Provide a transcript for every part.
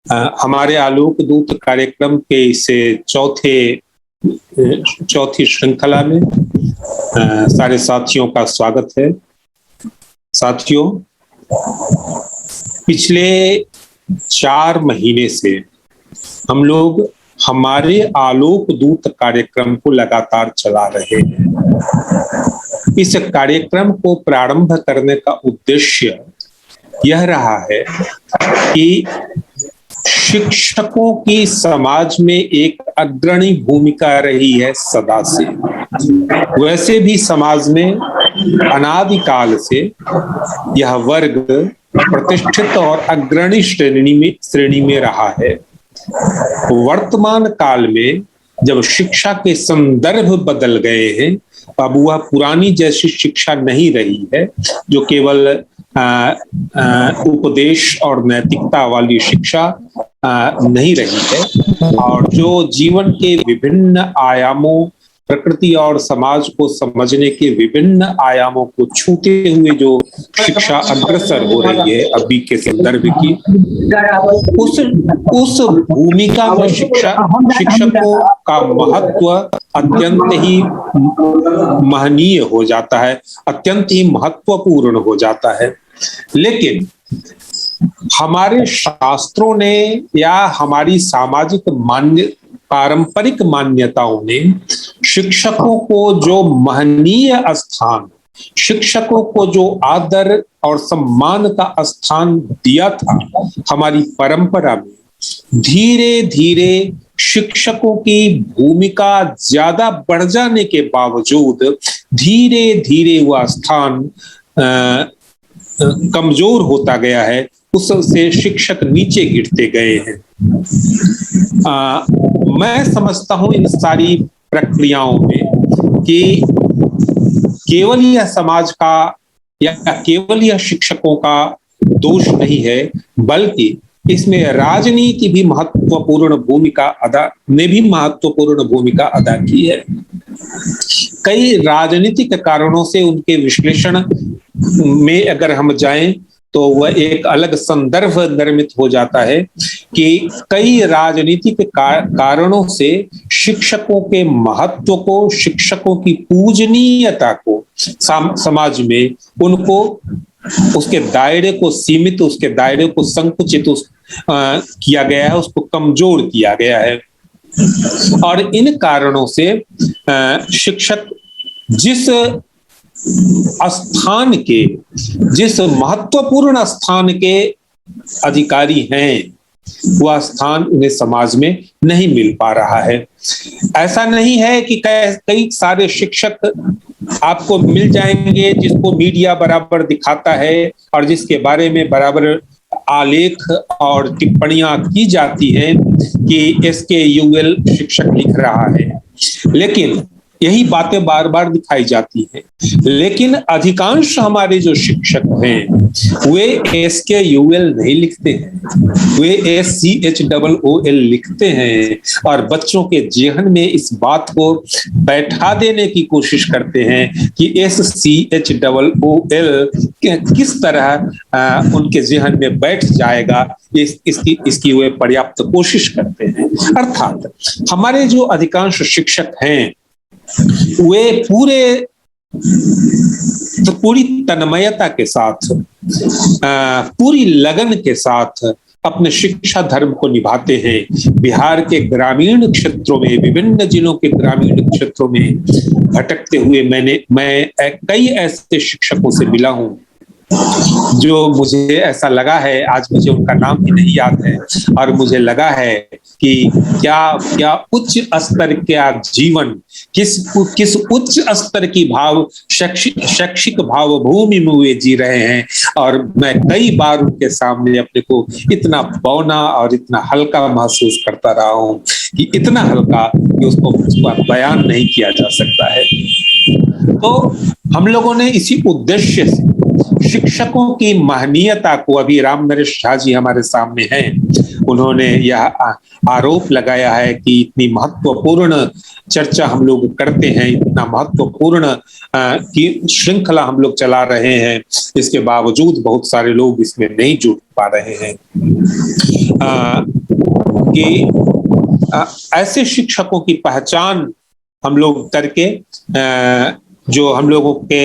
हमारे आलोक दूत कार्यक्रम के इसे चौथी श्रृंखला में सारे साथियों का स्वागत है। साथियों, पिछले 4 महीने से हम लोग हमारे आलोक दूत कार्यक्रम को लगातार चला रहे हैं। इस कार्यक्रम को प्रारंभ करने का उद्देश्य यह रहा है कि शिक्षकों की समाज में एक अग्रणी भूमिका रही है सदा से। वैसे भी समाज में अनादिकाल से यह वर्ग प्रतिष्ठित और अग्रणी श्रेणी में रहा है। वर्तमान काल में जब शिक्षा के संदर्भ बदल गए हैं, अब वह पुरानी जैसी शिक्षा नहीं रही है जो केवल उपदेश और नैतिकता वाली शिक्षा नहीं रही है, और जो जीवन के विभिन्न आयामों, प्रकृति और समाज को समझने के विभिन्न आयामों को छूते हुए जो शिक्षा अग्रसर हो रही है अभी के संदर्भ की, उस भूमिका में शिक्षकों का महत्व अत्यंत ही महनीय हो जाता है, अत्यंत ही महत्वपूर्ण हो जाता है। लेकिन हमारे शास्त्रों ने या हमारी सामाजिक पारंपरिक मान्यताओं ने शिक्षकों को जो महनीय स्थान, शिक्षकों को जो आदर और सम्मान का स्थान दिया था हमारी परंपरा में, धीरे धीरे शिक्षकों की भूमिका ज्यादा बढ़ जाने के बावजूद धीरे धीरे वह स्थान कमजोर होता गया है, उससे शिक्षक नीचे गिरते गए हैं। मैं समझता हूं इन सारी प्रक्रियाओं में कि केवल यह समाज का या केवल यह शिक्षकों का दोष नहीं है, बल्कि इसमें राजनीति भी महत्वपूर्ण भूमिका अदा की है। कई राजनीतिक कारणों से उनके विश्लेषण में अगर हम जाएं तो वह एक अलग संदर्भ निर्मित हो जाता है कि कई राजनीतिक कारणों से शिक्षकों के महत्व को, शिक्षकों की पूजनीयता को समाज में उनको उसके दायरे को सीमित, उसके दायरे को संकुचित किया गया है, उसको कमजोर किया गया है। और इन कारणों से शिक्षक जिस महत्वपूर्ण स्थान के अधिकारी हैं, वह स्थान उन्हें समाज में नहीं मिल पा रहा है। ऐसा नहीं है कि कई सारे शिक्षक आपको मिल जाएंगे जिसको मीडिया बराबर दिखाता है और जिसके बारे में बराबर आलेख और टिप्पणियां की जाती हैं कि SKUL शिक्षक लिख रहा है, लेकिन यही बातें बार बार दिखाई जाती हैं। लेकिन अधिकांश हमारे जो शिक्षक हैं वे SKUL नहीं लिखते हैं, वे SCHOOL लिखते हैं और बच्चों के जेहन में इस बात को बैठा देने की कोशिश करते हैं कि SCHOOL किस तरह उनके जेहन में बैठ जाएगा, इसकी वे पर्याप्त कोशिश करते हैं। अर्थात हमारे जो अधिकांश शिक्षक हैं वे पूरी तन्मयता के साथ, पूरी लगन के साथ अपने शिक्षा धर्म को निभाते हैं। बिहार के ग्रामीण क्षेत्रों में, विभिन्न जिलों के ग्रामीण क्षेत्रों में भटकते हुए मैं कई ऐसे शिक्षकों से मिला हूं जो मुझे ऐसा लगा है, आज मुझे उनका नाम भी नहीं याद है, और मुझे लगा है कि क्या उच्च स्तर का जीवन, किस उच्च स्तर की शैक्षिक भाव भूमि में वे जी रहे हैं। और मैं कई बार उनके सामने अपने को इतना बौना और इतना हल्का महसूस करता रहा हूं कि इतना हल्का कि उसको बयान नहीं किया जा सकता है। तो हम लोगों ने इसी उद्देश्य से शिक्षकों की महनीयता को, अभी राम नरेश झा जी हमारे सामने हैं, उन्होंने यह आरोप लगाया है कि इतनी महत्वपूर्ण चर्चा हम लोग करते हैं, इतना महत्वपूर्ण की श्रृंखला हम लोग चला रहे हैं, इसके बावजूद बहुत सारे लोग इसमें नहीं जुड़ पा रहे हैं। कि ऐसे शिक्षकों की पहचान हम लोग करके जो हम लोगों के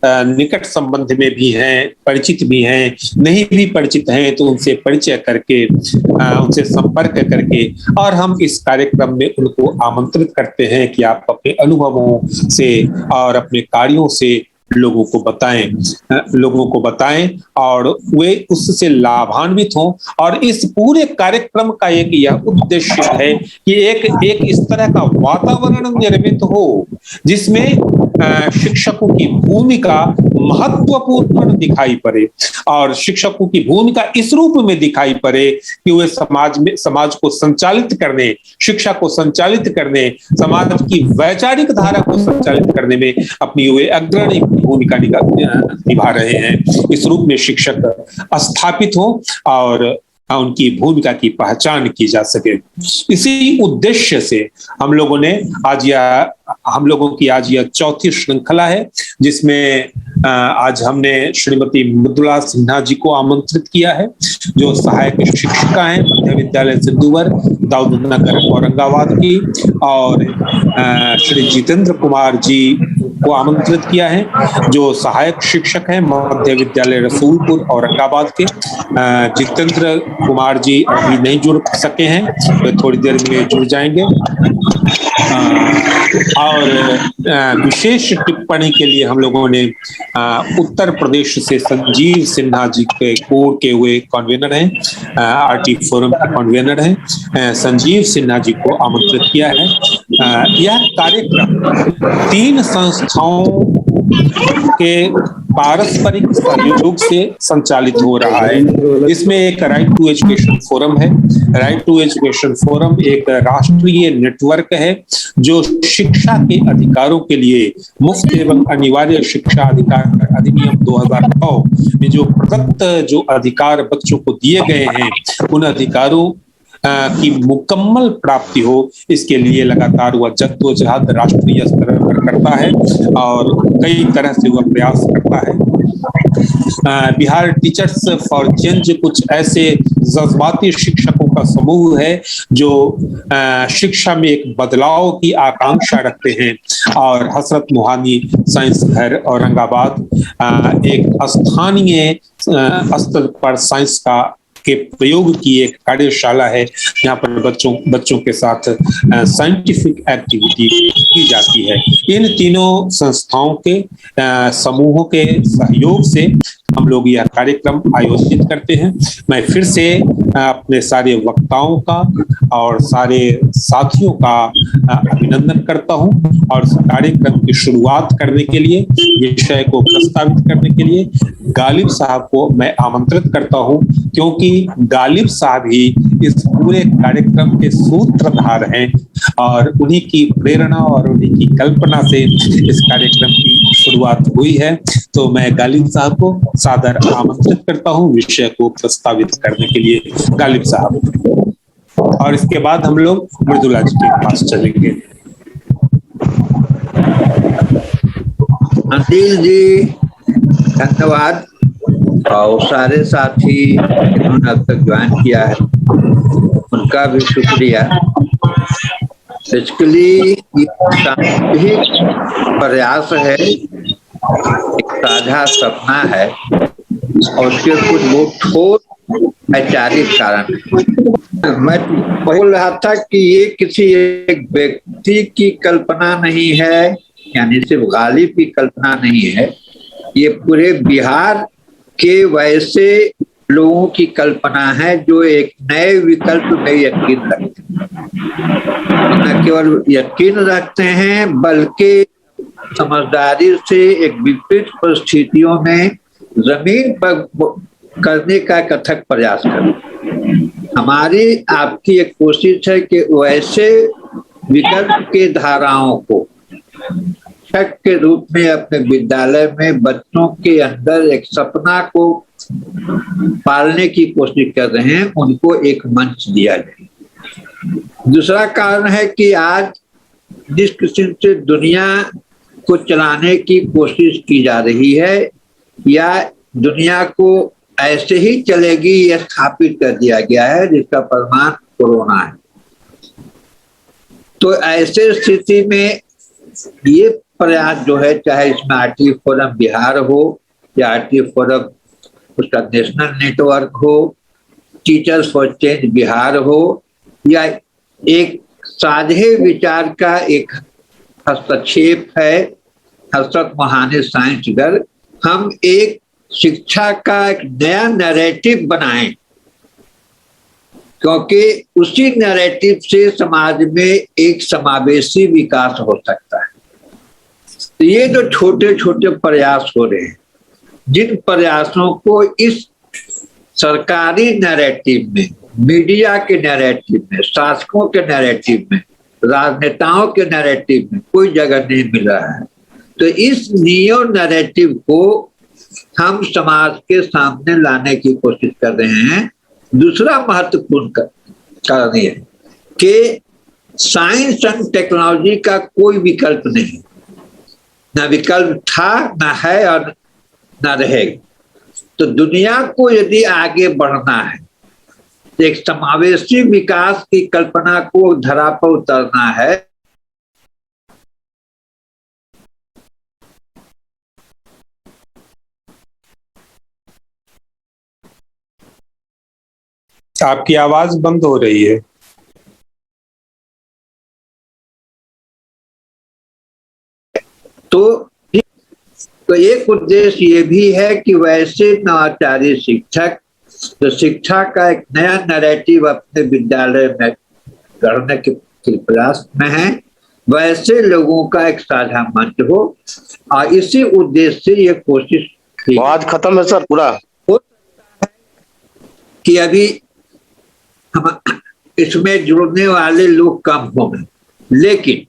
निकट संबंध में भी हैं, परिचित भी हैं, नहीं भी परिचित हैं, तो उनसे परिचय करके, उनसे संपर्क करके, और हम इस कार्यक्रम में उनको आमंत्रित करते हैं कि आप अपने अनुभवों से और अपने कार्यों से लोगों को बताएं और वे उससे लाभान्वित हों। और इस पूरे कार्यक्रम का एक यह उद्देश्य है कि एक इस तरह का वातावरण निर्मित हो जिसमें शिक्षकों की भूमिका महत्वपूर्ण दिखाई पड़े, और शिक्षकों की भूमिका इस रूप में दिखाई पड़े कि वे समाज को संचालित करने, शिक्षा को संचालित करने, समाज की वैचारिक धारा को संचालित करने में अपनी वे अग्रणी भूमिका निभा रहे हैं। इस रूप में शिक्षक स्थापित हो और उनकी भूमिका की पहचान की जा सके। इसी उद्देश्य से हम लोगों की आज यह चौथी श्रृंखला है, जिसमें आज हमने श्रीमती मृदुला सिन्हा जी को आमंत्रित किया है, जो सहायक शिक्षिका हैं मध्य विद्यालय सिंधुवर, दाऊद नगर, औरंगाबाद की, और श्री जितेंद्र कुमार जी को आमंत्रित किया है, जो सहायक शिक्षक हैं मध्य विद्यालय रसूलपुर, औरंगाबाद के। जितेंद्र कुमार जी अभी नहीं जुड़ सके हैं, वे थोड़ी देर में जुड़ जाएंगे। और विशेष टिप्पणी के लिए हम लोगों ने उत्तर प्रदेश से संजीव सिन्हा जी के कोर के हुए कन्वीनर हैं, आरटी फोरम के कन्वीनर हैं, संजीव सिन्हा जी को आमंत्रित किया है। यह कार्यक्रम 3 संस्थाओं के पारस्परिक सहयोग से संचालित हो रहा है। इसमें एक राइट टू एजुकेशन फोरम है। राइट टू एजुकेशन फोरम एक राष्ट्रीय नेटवर्क है जो शिक्षा के अधिकारों के लिए मुफ्त एवं अनिवार्य शिक्षा अधिकार अधिनियम 2009 में जो प्रदत्त जो अधिकार बच्चों को दिए गए हैं, उन अधिकारों की मुकम्मल प्राप्ति हो, इसके लिए लगातार वह जद्दोजहद राष्ट्रीय स्तर पर करता है और कई तरह से वह प्रयास करता है। बिहार टीचर्स फॉर चेंज कुछ ऐसे जज्बाती शिक्षकों का समूह है जो शिक्षा में एक बदलाव की आकांक्षा रखते हैं, और हसरत मोहानी साइंस घर औरंगाबाद एक स्थानीय स्तर पर साइंस के प्रयोग की एक कार्यशाला है, जहाँ पर बच्चों के साथ साइंटिफिक एक्टिविटी की जाती है। इन तीनों संस्थाओं के समूहों के सहयोग से हम लोग यह कार्यक्रम आयोजित करते हैं। मैं फिर से अपने सारे वक्ताओं का और सारे साथियों का अभिनंदन करता हूं, और कार्यक्रम की शुरुआत करने के लिए, विषय को प्रस्तावित करने के लिए गालिब साहब को मैं आमंत्रित करता हूं, क्योंकि गालिब साहब ही इस पूरे कार्यक्रम के सूत्रधार हैं और उन्हीं की प्रेरणा और उन्हीं की कल्पना से इस कार्यक्रम की शुरुआत हुई है। तो मैं गालिब साहब को सादर आमंत्रित करता हूं विषय को प्रस्तावित करने के लिए। गालिब साहब, और इसके बाद हम लोग मृदुला जी के पास चलेंगे। अंतिल जी धन्यवाद, और सारे साथी जिन्होंने अब तक ज्वाइन किया है उनका भी शुक्रिया। बेसिकली सामूहिक प्रयास है, एक साझा सपना है, और उसके कुछ बहुत ठोस वैचारिक कारण है। मैं बोल रहा था कि ये किसी एक व्यक्ति की कल्पना नहीं है, यानी सिर्फ गालिब की कल्पना नहीं है, ये पूरे बिहार के वैसे लोगों की कल्पना है जो एक नए विकल्प में यकीन रखते हैं। न केवल यकीन रखते हैं बल्कि समझदारी से एक विपरीत परिस्थितियों में जमीन पर करने का कथक प्रयास करें। हमारी आपकी एक कोशिश है कि वैसे विकल्प के धाराओं को शिक्षक के रूप में अपने विद्यालय में बच्चों के अंदर एक सपना को पालने की कोशिश कर रहे हैं, उनको एक मंच दिया जाए। दूसरा कारण है कि आज जिस किस्म से दुनिया को चलाने की कोशिश की जा रही है, या दुनिया को ऐसे ही चलेगी यह स्थापित कर दिया गया है, जिसका प्रमाण कोरोना है। तो ऐसे स्थिति में ये प्रयास जो है, चाहे इसमें आरटी फोरम बिहार हो या आरटी फोरम उसका नेशनल नेटवर्क हो, टीचर्स फॉर चेंज बिहार हो, या एक साझे विचार का एक हस्तक्षेप है हसरत मोहाने साइंसगर, हम एक शिक्षा का एक नया नैरेटिव बनाएं, क्योंकि उसी नैरेटिव से समाज में एक समावेशी विकास हो सकता है। तो ये जो छोटे छोटे प्रयास हो रहे हैं, जिन प्रयासों को इस सरकारी नैरेटिव में, मीडिया के नैरेटिव में, शासकों के नैरेटिव में, राजनेताओं के नैरेटिव में कोई जगह नहीं मिल रहा है, तो इस नियो नैरेटिव को हम समाज के सामने लाने की कोशिश कर रहे हैं। दूसरा महत्वपूर्ण कारण यह है कि साइंस एंड टेक्नोलॉजी का कोई विकल्प नहीं, ना विकल्प था, ना है और ना रहेगा। तो दुनिया को यदि आगे बढ़ना है, तो एक समावेशी विकास की कल्पना को धरा पर उतरना है, आपकी आवाज बंद हो रही है। तो एक उद्देश्य ये भी है कि वैसे नवाचारी शिक्षक जो शिक्षा का एक नया नैरेटिव अपने विद्यालय में गढ़ने के प्रयास में है, वैसे लोगों का एक साझा मंच हो, और इसी उद्देश्य से ये कोशिश की। आज खत्म है सर पूरा। हो सकता है कि अभी हम इसमें जुड़ने वाले लोग कम होंगे, लेकिन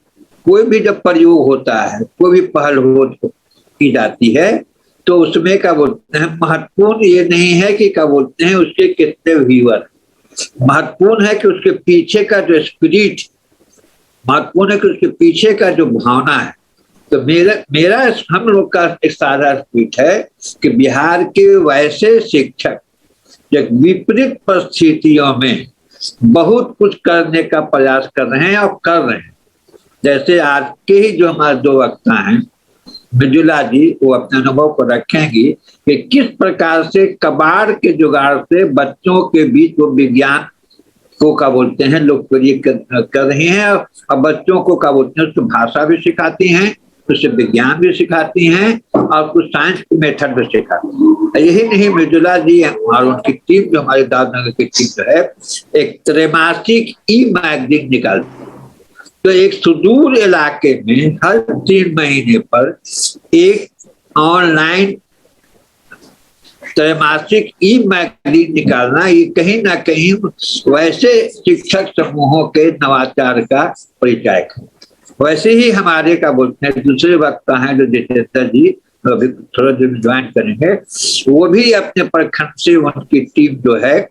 कोई भी जब प्रयोग होता है, कोई भी पहल हो की जाती है, तो उसमें क्या बोलते हैं, महत्वपूर्ण ये नहीं है कि क्या बोलते हैं उसके कितने व्यूअर, महत्वपूर्ण है कि उसके पीछे का जो स्पिरिट, महत्वपूर्ण है कि उसके पीछे का जो भावना है। तो मेरा हम लोग का एक साझा स्पिरिट है कि बिहार के वैसे शिक्षक जो विपरीत परिस्थितियों में बहुत कुछ करने का प्रयास कर रहे हैं और कर रहे हैं। जैसे आज के ही जो हमारे दो वक्ता हैं, मृदुला जी, वो अपने अनुभव को रखेंगी कि किस प्रकार से कबाड़ के जुगाड़ से बच्चों के बीच वो विज्ञान को क्या बोलते हैं लोकप्रिय कर रही हैं, और बच्चों को क्या बोलते हैं उसको भाषा भी सिखाती हैं, उससे विज्ञान भी सिखाती हैं और कुछ साइंस की मेथड भी सिखाती हैं। यही नहीं, मृदुला जी और उनकी टीम जो हमारे दादनगर की टीम जो है, एक त्रैमासिक ई मैगजीन निकालती है। तो एक सुदूर इलाके में हर 3 महीने पर एक ऑनलाइन त्रैमासिक ई मैगजीन निकालना, ये कहीं ना कहीं वैसे शिक्षक समूहों के नवाचार का परिचायक है। वैसे ही हमारे का बोलते हैं दूसरे वक्ता हैं जो जितेंद्र जी अभी थोड़ा दिन ज्वाइन करेंगे, वो भी अपने प्रखंड से उनकी टीम जो है,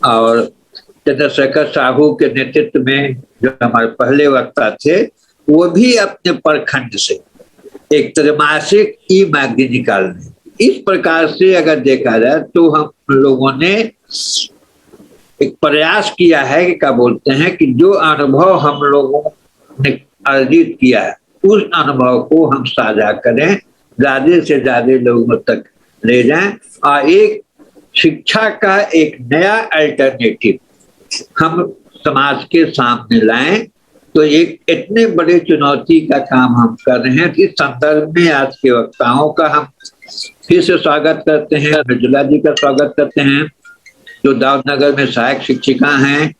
और चंद्रशेखर साहू के नेतृत्व में जो हमारे पहले वक्ता थे, वो भी अपने प्रखंड से एक त्रैमासिक ई मैगजीन निकालने। इस प्रकार से अगर देखा जाए तो हम लोगों ने एक प्रयास किया है कि क्या बोलते हैं कि जो अनुभव हम लोगों ने अर्जित किया है, उस अनुभव को हम साझा करें, ज्यादा से ज्यादा लोगों तक ले जाएं, और एक शिक्षा का एक नया अल्टरनेटिव हम समाज के सामने लाएं। तो एक इतने बड़े चुनौती का काम हम कर रहे हैं। इस संदर्भ में आज के वक्ताओं का हम फिर से स्वागत करते हैं, मृदुला जी का स्वागत करते हैं जो दाऊदनगर में सहायक शिक्षिका हैं।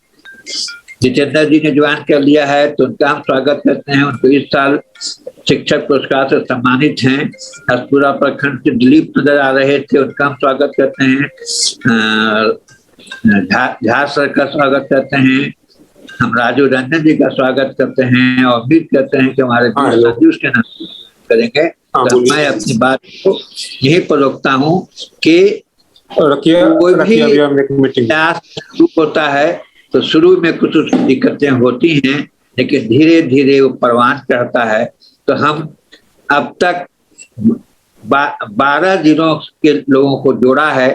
जितेंद्र जी ने ज्वाइन कर लिया है तो उनका हम स्वागत करते हैं। उनको इस साल शिक्षक पुरस्कार से सम्मानित हैं। हसपुरा प्रखंड से दिलीप नजर आ रहे थे, उनका हम स्वागत करते हैं। झा सर का स्वागत करते हैं। हम राजू रंजन जी का स्वागत करते हैं और उम्मीद करते हैं कि हमारे साथी उसके नाम करेंगे। तो मैं अपनी बात को यही पर रोकता हूँ कि कोई भी प्रयास शुरू होता है तो शुरू में कुछ दिक्कतें होती हैं, लेकिन धीरे धीरे वो परवान चढ़ता है। तो हम अब तक 12 जिलों के लोगों को जोड़ा है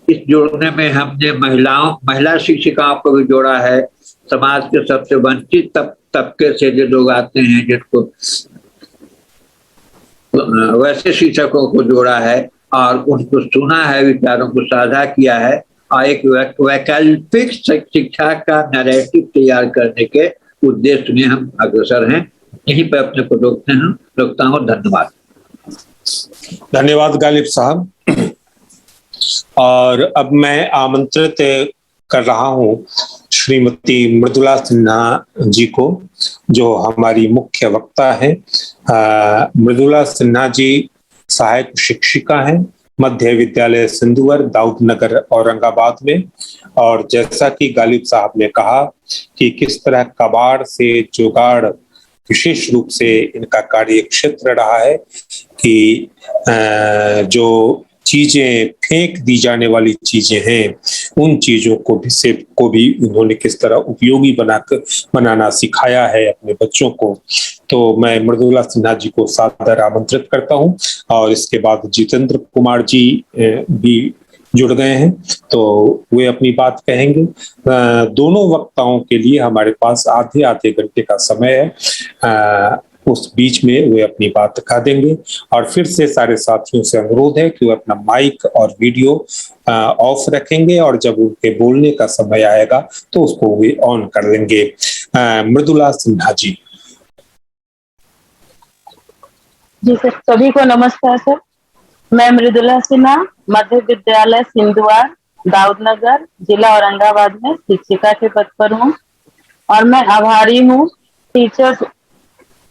इस जोड़ने में हमने महिला शिक्षिकाओं को भी जोड़ा है, समाज के सबसे वंचित तबके से जो लोग आते हैं जिनको वैसे शिक्षकों को जोड़ा है और उनको सुना है, विचारों को साझा किया है और एक वैकल्पिक शिक्षा का नैरेटिव तैयार करने के उद्देश्य में हम अग्रसर हैं। यहीं पर अपने को रोकता हूँ। धन्यवाद। धन्यवाद गालिब साहब। और अब मैं आमंत्रित कर रहा हूं श्रीमती मृदुला सिन्हा जी को, जो हमारी मुख्य वक्ता है। मृदुला सिन्हा जी सहायक शिक्षिका हैं, मध्य विद्यालय सिंधुवर, दाऊदनगर, औरंगाबाद में। और जैसा कि गालिब साहब ने कहा कि किस तरह कबाड़ से जुगाड़ विशेष रूप से इनका कार्य क्षेत्र रहा है कि जो चीजें फेंक दी जाने वाली चीजें हैं, उन चीजों को भी उन्होंने किस तरह उपयोगी बनाना सिखाया है अपने बच्चों को। तो मैं मृदुला सिन्हा जी को सादर आमंत्रित करता हूं। और इसके बाद जितेंद्र कुमार जी भी जुड़ गए हैं, तो वे अपनी बात कहेंगे। दोनों वक्ताओं के लिए हमारे पास आधे आधे घंटे का समय है। उस बीच में वे अपनी बात दिखा देंगे। और फिर से सारे साथियों से अनुरोध है कि वे अपना माइक और वीडियो ऑफ रखेंगे और जब उनके बोलने का समय आएगा तो उसको वे ऑन कर लेंगे। मृदुला सिन्हा जी। जी सर, सभी को नमस्कार सर। मैं मृदुला सिन्हा, मध्य विद्यालय सिंधुवार, दाऊदनगर, जिला औरंगाबाद में शिक्षिका के पद पर हूँ और मैं आभारी हूँ teachers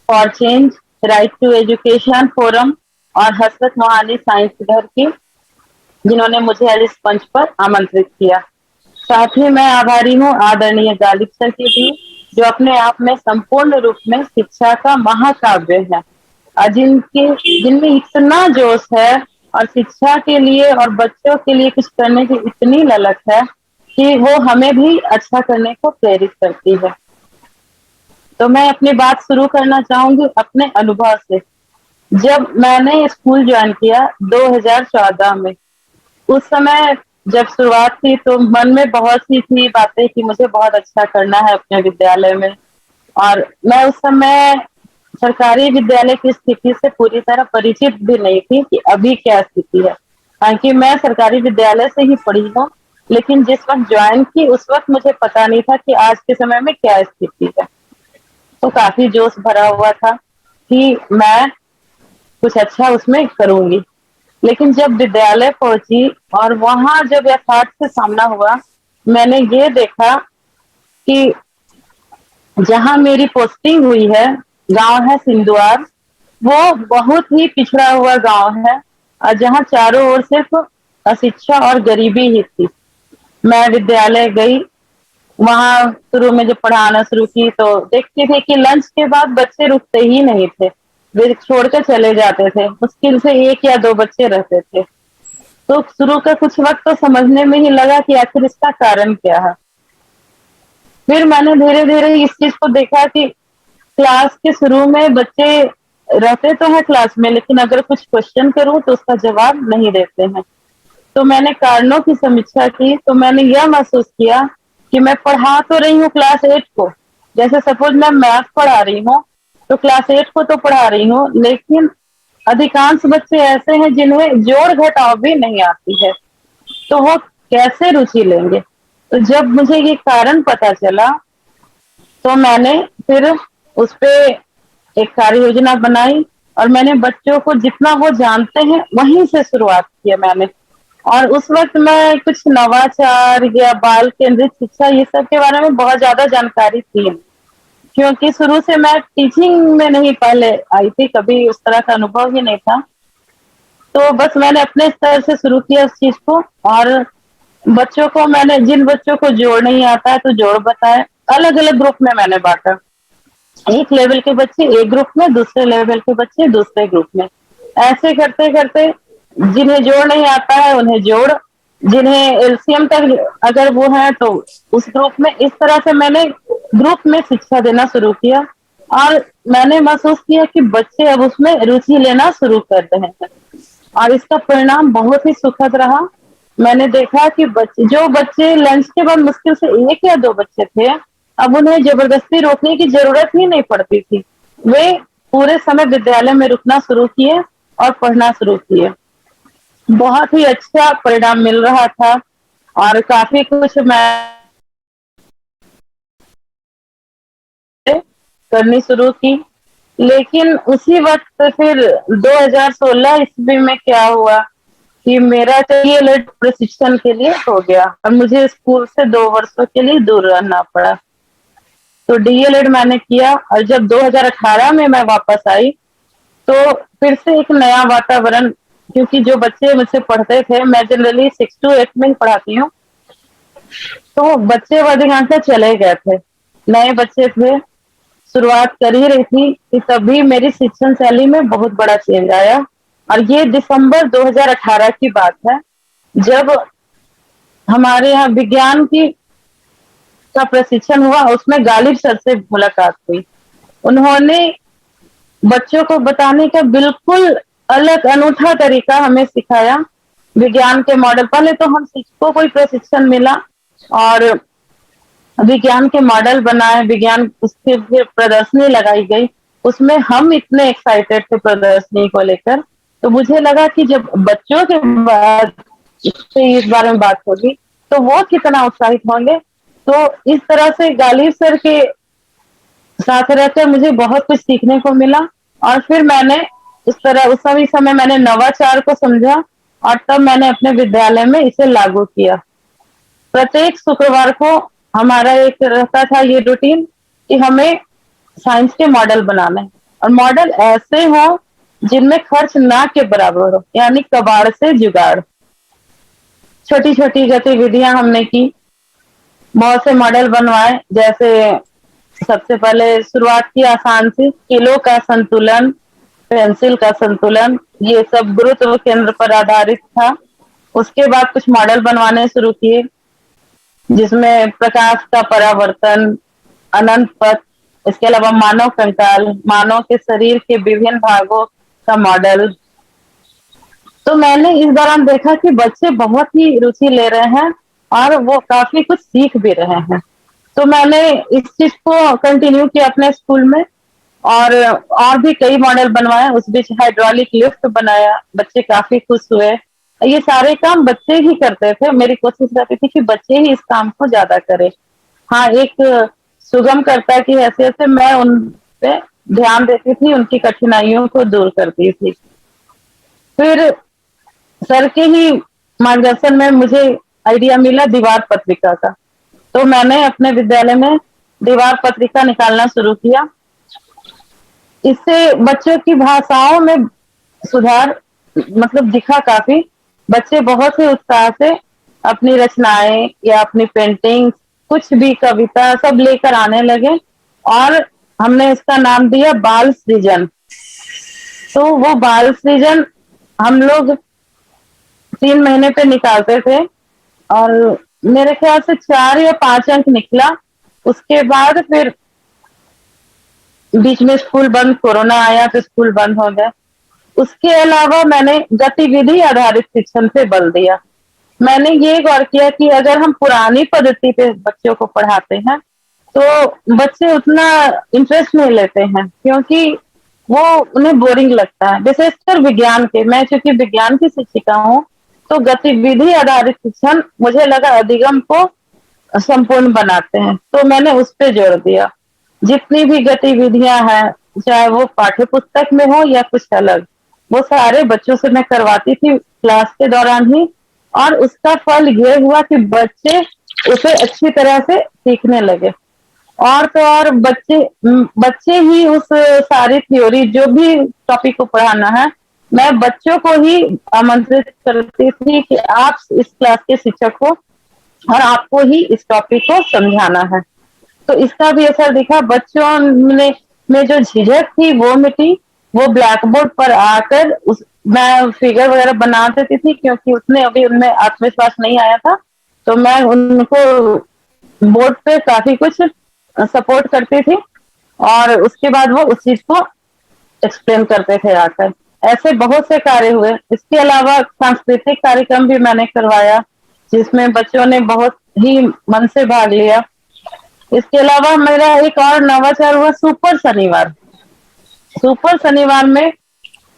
for change, right to education forum और हसरत मोहानी साइंस घर की, जिन्होंने मुझे आज इस मंच पर आमंत्रित किया। साथ ही मैं आभारी हूँ आदरणीय गालिब सर की भी, जो अपने आप में संपूर्ण रूप में शिक्षा का महाकाव्य है और जिनमें इतना जोश है और शिक्षा के लिए और बच्चों के लिए कुछ करने की इतनी ललक है कि वो हमें भी अच्छा करने को प्रेरित करती है। तो मैं अपनी बात शुरू करना चाहूंगी अपने अनुभव से। जब मैंने स्कूल ज्वाइन किया 2014 में, उस समय जब शुरुआत थी तो मन में बहुत सी थी बातें कि मुझे बहुत अच्छा करना है अपने विद्यालय में। और मैं उस समय सरकारी विद्यालय की स्थिति से पूरी तरह परिचित भी नहीं थी कि अभी क्या स्थिति है, क्योंकि मैं सरकारी विद्यालय से ही पढ़ी हूँ, लेकिन जिस वक्त ज्वाइन की उस वक्त मुझे पता नहीं था कि आज के समय में क्या स्थिति है। तो काफी जोश भरा हुआ था कि मैं कुछ अच्छा उसमें करूंगी। लेकिन जब विद्यालय पहुंची और वहां जब यथार्थ से सामना हुआ, मैंने ये देखा कि जहां मेरी पोस्टिंग हुई है, गांव है सिंधुवार, वो बहुत ही पिछड़ा हुआ गांव है और जहां चारों ओर सिर्फ अशिक्षा और गरीबी ही थी। मैं विद्यालय गई, वहां शुरू में जब पढ़ाना शुरू की तो देखती थी कि लंच के बाद बच्चे रुकते ही नहीं थे, वे छोड़कर चले जाते थे। मुश्किल से 1 या 2 बच्चे रहते थे। तो शुरू का कुछ वक्त तो समझने में ही लगा कि आखिर इसका कारण क्या है। फिर मैंने धीरे धीरे इस चीज को देखा कि क्लास के शुरू में बच्चे रहते तो हैं क्लास में, लेकिन अगर कुछ क्वेश्चन करूं तो उसका जवाब नहीं देते हैं। तो मैंने कारणों की समीक्षा की तो मैंने यह महसूस किया कि मैं पढ़ा तो रही हूँ क्लास 8 को, जैसे सपोज मैं मैथ पढ़ा रही हूँ तो क्लास 8 को तो पढ़ा रही हूँ, लेकिन अधिकांश बच्चे ऐसे हैं जिन्हें जोड़ घटाव भी नहीं आती है, तो वो कैसे रुचि लेंगे। तो जब मुझे ये कारण पता चला तो मैंने फिर उस पे एक कार्य योजना बनाई और मैंने बच्चों को जितना वो जानते हैं वहीं से शुरुआत की है मैंने। और उस वक्त मैं कुछ नवाचार या बाल केंद्रित शिक्षा ये सब के बारे में बहुत ज्यादा जानकारी थी, क्योंकि शुरू से मैं टीचिंग में नहीं पहले आई थी, कभी उस तरह का अनुभव ही नहीं था। तो बस मैंने अपने स्तर से शुरू किया उस चीज को और बच्चों को मैंने, जिन बच्चों को जोड़ नहीं आता है तो जोड़ बताए, अलग अलग ग्रुप में मैंने बांटा। एक लेवल के बच्चे एक ग्रुप में, दूसरे लेवल के बच्चे दूसरे ग्रुप में। ऐसे करते करते जिन्हें जोड़ नहीं आता है उन्हें जोड़, जिन्हें एलसीएम तक अगर वो है तो उस ग्रुप में। इस तरह से मैंने ग्रुप में शिक्षा देना शुरू किया और मैंने महसूस किया कि बच्चे अब उसमें रुचि लेना शुरू कर रहे हैं और इसका परिणाम बहुत ही सुखद रहा। मैंने देखा कि जो बच्चे लंच के बाद मुश्किल से 1 या 2 बच्चे थे, अब उन्हें जबरदस्ती रोकने की जरूरत ही नहीं पड़ती थी। वे पूरे समय विद्यालय में रुकना शुरू किए और पढ़ना शुरू किए। बहुत ही अच्छा परिणाम मिल रहा था और काफ़ी कुछ मैं करनी शुरू की। लेकिन उसी वक़्त फिर 2016 ईस्वी में क्या हुआ कि मेरा डीएलएड प्रशिक्षण के लिए हो गया और मुझे स्कूल से 2 वर्षों के लिए दूर रहना पड़ा। तो डीएलएड मैंने किया और जब 2018 में मैं वापस आई, तो फिर से एक नया वातावरण, क्योंकि जो बच्चे मुझसे पढ़ते थे, मैं जनरली 6 to 8 में ही पढ़ाती हूँ, तो बच्चे अधिकांशतः चले गए थे। नए बच्चे थे, शुरुआत कर ही रही थी कि तभी मेरी शिक्षण शैली में बहुत बड़ा चेंज आया और ये दिसंबर 2018 की बात है, जब हमारे यहाँ विज्ञान की का प्रशिक्षण हुआ। उसमें गालिब सर से मुलाकात हुई। उन्होंने बच्चों को बताने का बिल्कुल अलग अनूठा तरीका हमें सिखाया। विज्ञान के मॉडल, पहले तो हम शिक्षकों को ही प्रशिक्षण मिला और विज्ञान के मॉडल बनाए, विज्ञान उसकी फिर प्रदर्शनी लगाई गई। उसमें हम इतने एक्साइटेड थे प्रदर्शनी को लेकर, तो मुझे लगा कि जब बच्चों के बाद से इस बारे में बात होगी तो वो कितना उत्साहित होंगे। तो इस तरह से गालिब सर के साथ रहकर मुझे बहुत कुछ सीखने को मिला और फिर मैंने इस तरह उस समय मैंने नवाचार को समझा और तब मैंने अपने विद्यालय में इसे लागू किया। प्रत्येक शुक्रवार को हमारा एक रहता था ये रूटीन कि हमें साइंस के मॉडल बनाना है और मॉडल ऐसे हो जिनमें खर्च ना के बराबर हो, यानी कबाड़ से जुगाड़। छोटी छोटी गतिविधियां हमने की, बहुत से मॉडल बनवाए। जैसे सबसे पहले शुरुआत की आसान सी, किलो का संतुलन, पेंसिल का संतुलन, ये सब गुरुत्व केंद्र पर आधारित था। उसके बाद कुछ मॉडल बनवाने शुरू किए जिसमें प्रकाश का परावर्तन, अनंत पथ, इसके अलावा मानव कंकाल, मानव के शरीर के विभिन्न भागों का मॉडल। तो मैंने इस दौरान देखा कि बच्चे बहुत ही रुचि ले रहे हैं और वो काफी कुछ सीख भी रहे हैं। तो मैंने इस चीज को कंटिन्यू किया अपने स्कूल में और भी कई मॉडल बनवाए। उस बीच हाइड्रोलिक लिफ्ट बनाया, बच्चे काफी खुश हुए। ये सारे काम बच्चे ही करते थे। मेरी कोशिश रहती थी कि बच्चे ही इस काम को ज्यादा करें। हाँ, एक सुगमकर्ता की हैसियत से मैं उन पे ध्यान देती थी, उनकी कठिनाइयों को दूर करती थी। फिर सर के ही मार्गदर्शन में मुझे आइडिया मिला दीवार पत्रिका का, तो मैंने अपने विद्यालय में दीवार पत्रिका निकालना शुरू किया। इससे बच्चों की भाषाओं में सुधार मतलब दिखा काफी। बच्चे बहुत ही उत्साह से अपनी रचनाएं या अपनी पेंटिंग, कुछ भी कविता सब लेकर आने लगे और हमने इसका नाम दिया बाल सृजन। तो वो बाल सृजन हम लोग 3 महीने पे निकालते थे और मेरे ख्याल से 4 या 5 अंक निकला। उसके बाद फिर बीच में स्कूल बंद, कोरोना आया तो स्कूल बंद हो गया। उसके अलावा मैंने गतिविधि आधारित शिक्षण पे बल दिया। मैंने ये गौर किया कि अगर हम पुरानी पद्धति पे बच्चों को पढ़ाते हैं तो बच्चे उतना इंटरेस्ट नहीं लेते हैं, क्योंकि वो उन्हें बोरिंग लगता है। विशेषकर विज्ञान के, मैं चूंकि विज्ञान की शिक्षिका हूँ, तो गतिविधि आधारित शिक्षण मुझे लगा अधिगम को संपूर्ण बनाते हैं, तो मैंने उस पर जोर दिया। जितनी भी गतिविधियां हैं, चाहे वो पाठ्य पुस्तक में हो या कुछ अलग, वो सारे बच्चों से मैं करवाती थी क्लास के दौरान ही। और उसका फल ये हुआ कि बच्चे उसे अच्छी तरह से सीखने लगे। और तो और बच्चे ही उस सारी थ्योरी, जो भी टॉपिक को पढ़ाना है, मैं बच्चों को ही आमंत्रित करती थी कि आप इस क्लास के शिक्षक हो और आपको ही इस टॉपिक को समझाना है। तो इसका भी असर दिखा। बच्चों में जो झिझक थी वो मिटी। वो ब्लैक बोर्ड पर आकर मैं फिगर वगैरह बना देती थी, क्योंकि उसने अभी उनमें आत्मविश्वास नहीं आया था। तो मैं उनको बोर्ड पे काफी कुछ सपोर्ट करती थी और उसके बाद वो उस चीज को एक्सप्लेन करते थे आकर। ऐसे बहुत से कार्य हुए। इसके अलावा सांस्कृतिक कार्यक्रम भी मैंने करवाया, जिसमें बच्चों ने बहुत ही मन से भाग लिया। इसके अलावा मेरा एक और नवाचार हुआ सुपर शनिवार। सुपर शनिवार में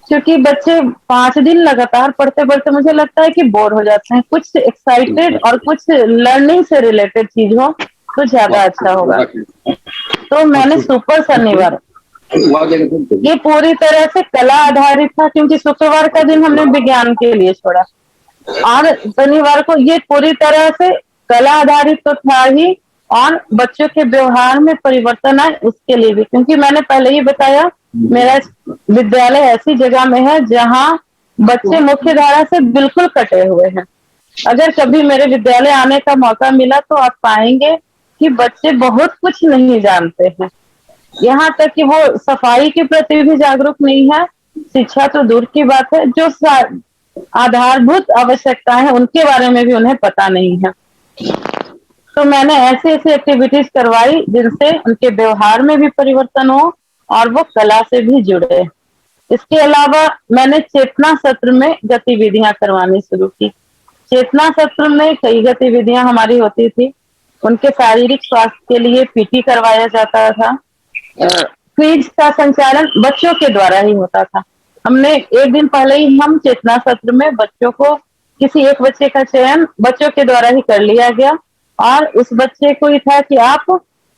क्योंकि बच्चे 5 दिन लगातार पढ़ते पढ़ते मुझे लगता है कि बोर हो जाते हैं, कुछ एक्साइटेड और कुछ लर्निंग से रिलेटेड चीज हो तो ज्यादा अच्छा होगा। तो मैंने सुपर शनिवार, ये पूरी तरह से कला आधारित था, क्योंकि शुक्रवार का दिन हमने विज्ञान के लिए छोड़ा और शनिवार को ये पूरी तरह से कला आधारित तो था ही, और बच्चों के व्यवहार में परिवर्तन आए उसके लिए भी, क्योंकि मैंने पहले ही बताया मेरा विद्यालय ऐसी जगह में है जहाँ बच्चे मुख्य धारा से बिल्कुल कटे हुए हैं। अगर कभी मेरे विद्यालय आने का मौका मिला तो आप पाएंगे कि बच्चे बहुत कुछ नहीं जानते हैं, यहाँ तक कि वो सफाई के प्रति भी जागरूक नहीं है। शिक्षा तो दूर की बात है, जो आधारभूत आवश्यकताएं हैं उनके बारे में भी उन्हें पता नहीं है। तो मैंने ऐसी ऐसी एक्टिविटीज करवाई जिनसे उनके व्यवहार में भी परिवर्तन हो और वो कला से भी जुड़े। इसके अलावा मैंने चेतना सत्र में गतिविधियां करवानी शुरू की। चेतना सत्र में कई गतिविधियां हमारी होती थी। उनके शारीरिक स्वास्थ्य के लिए पीटी करवाया जाता था। क्विज का संचालन बच्चों के द्वारा ही होता था। हमने एक दिन पहले ही हम चेतना सत्र में बच्चों को, किसी एक बच्चे का चयन बच्चों के द्वारा ही कर लिया गया, और उस बच्चे को ये था कि आप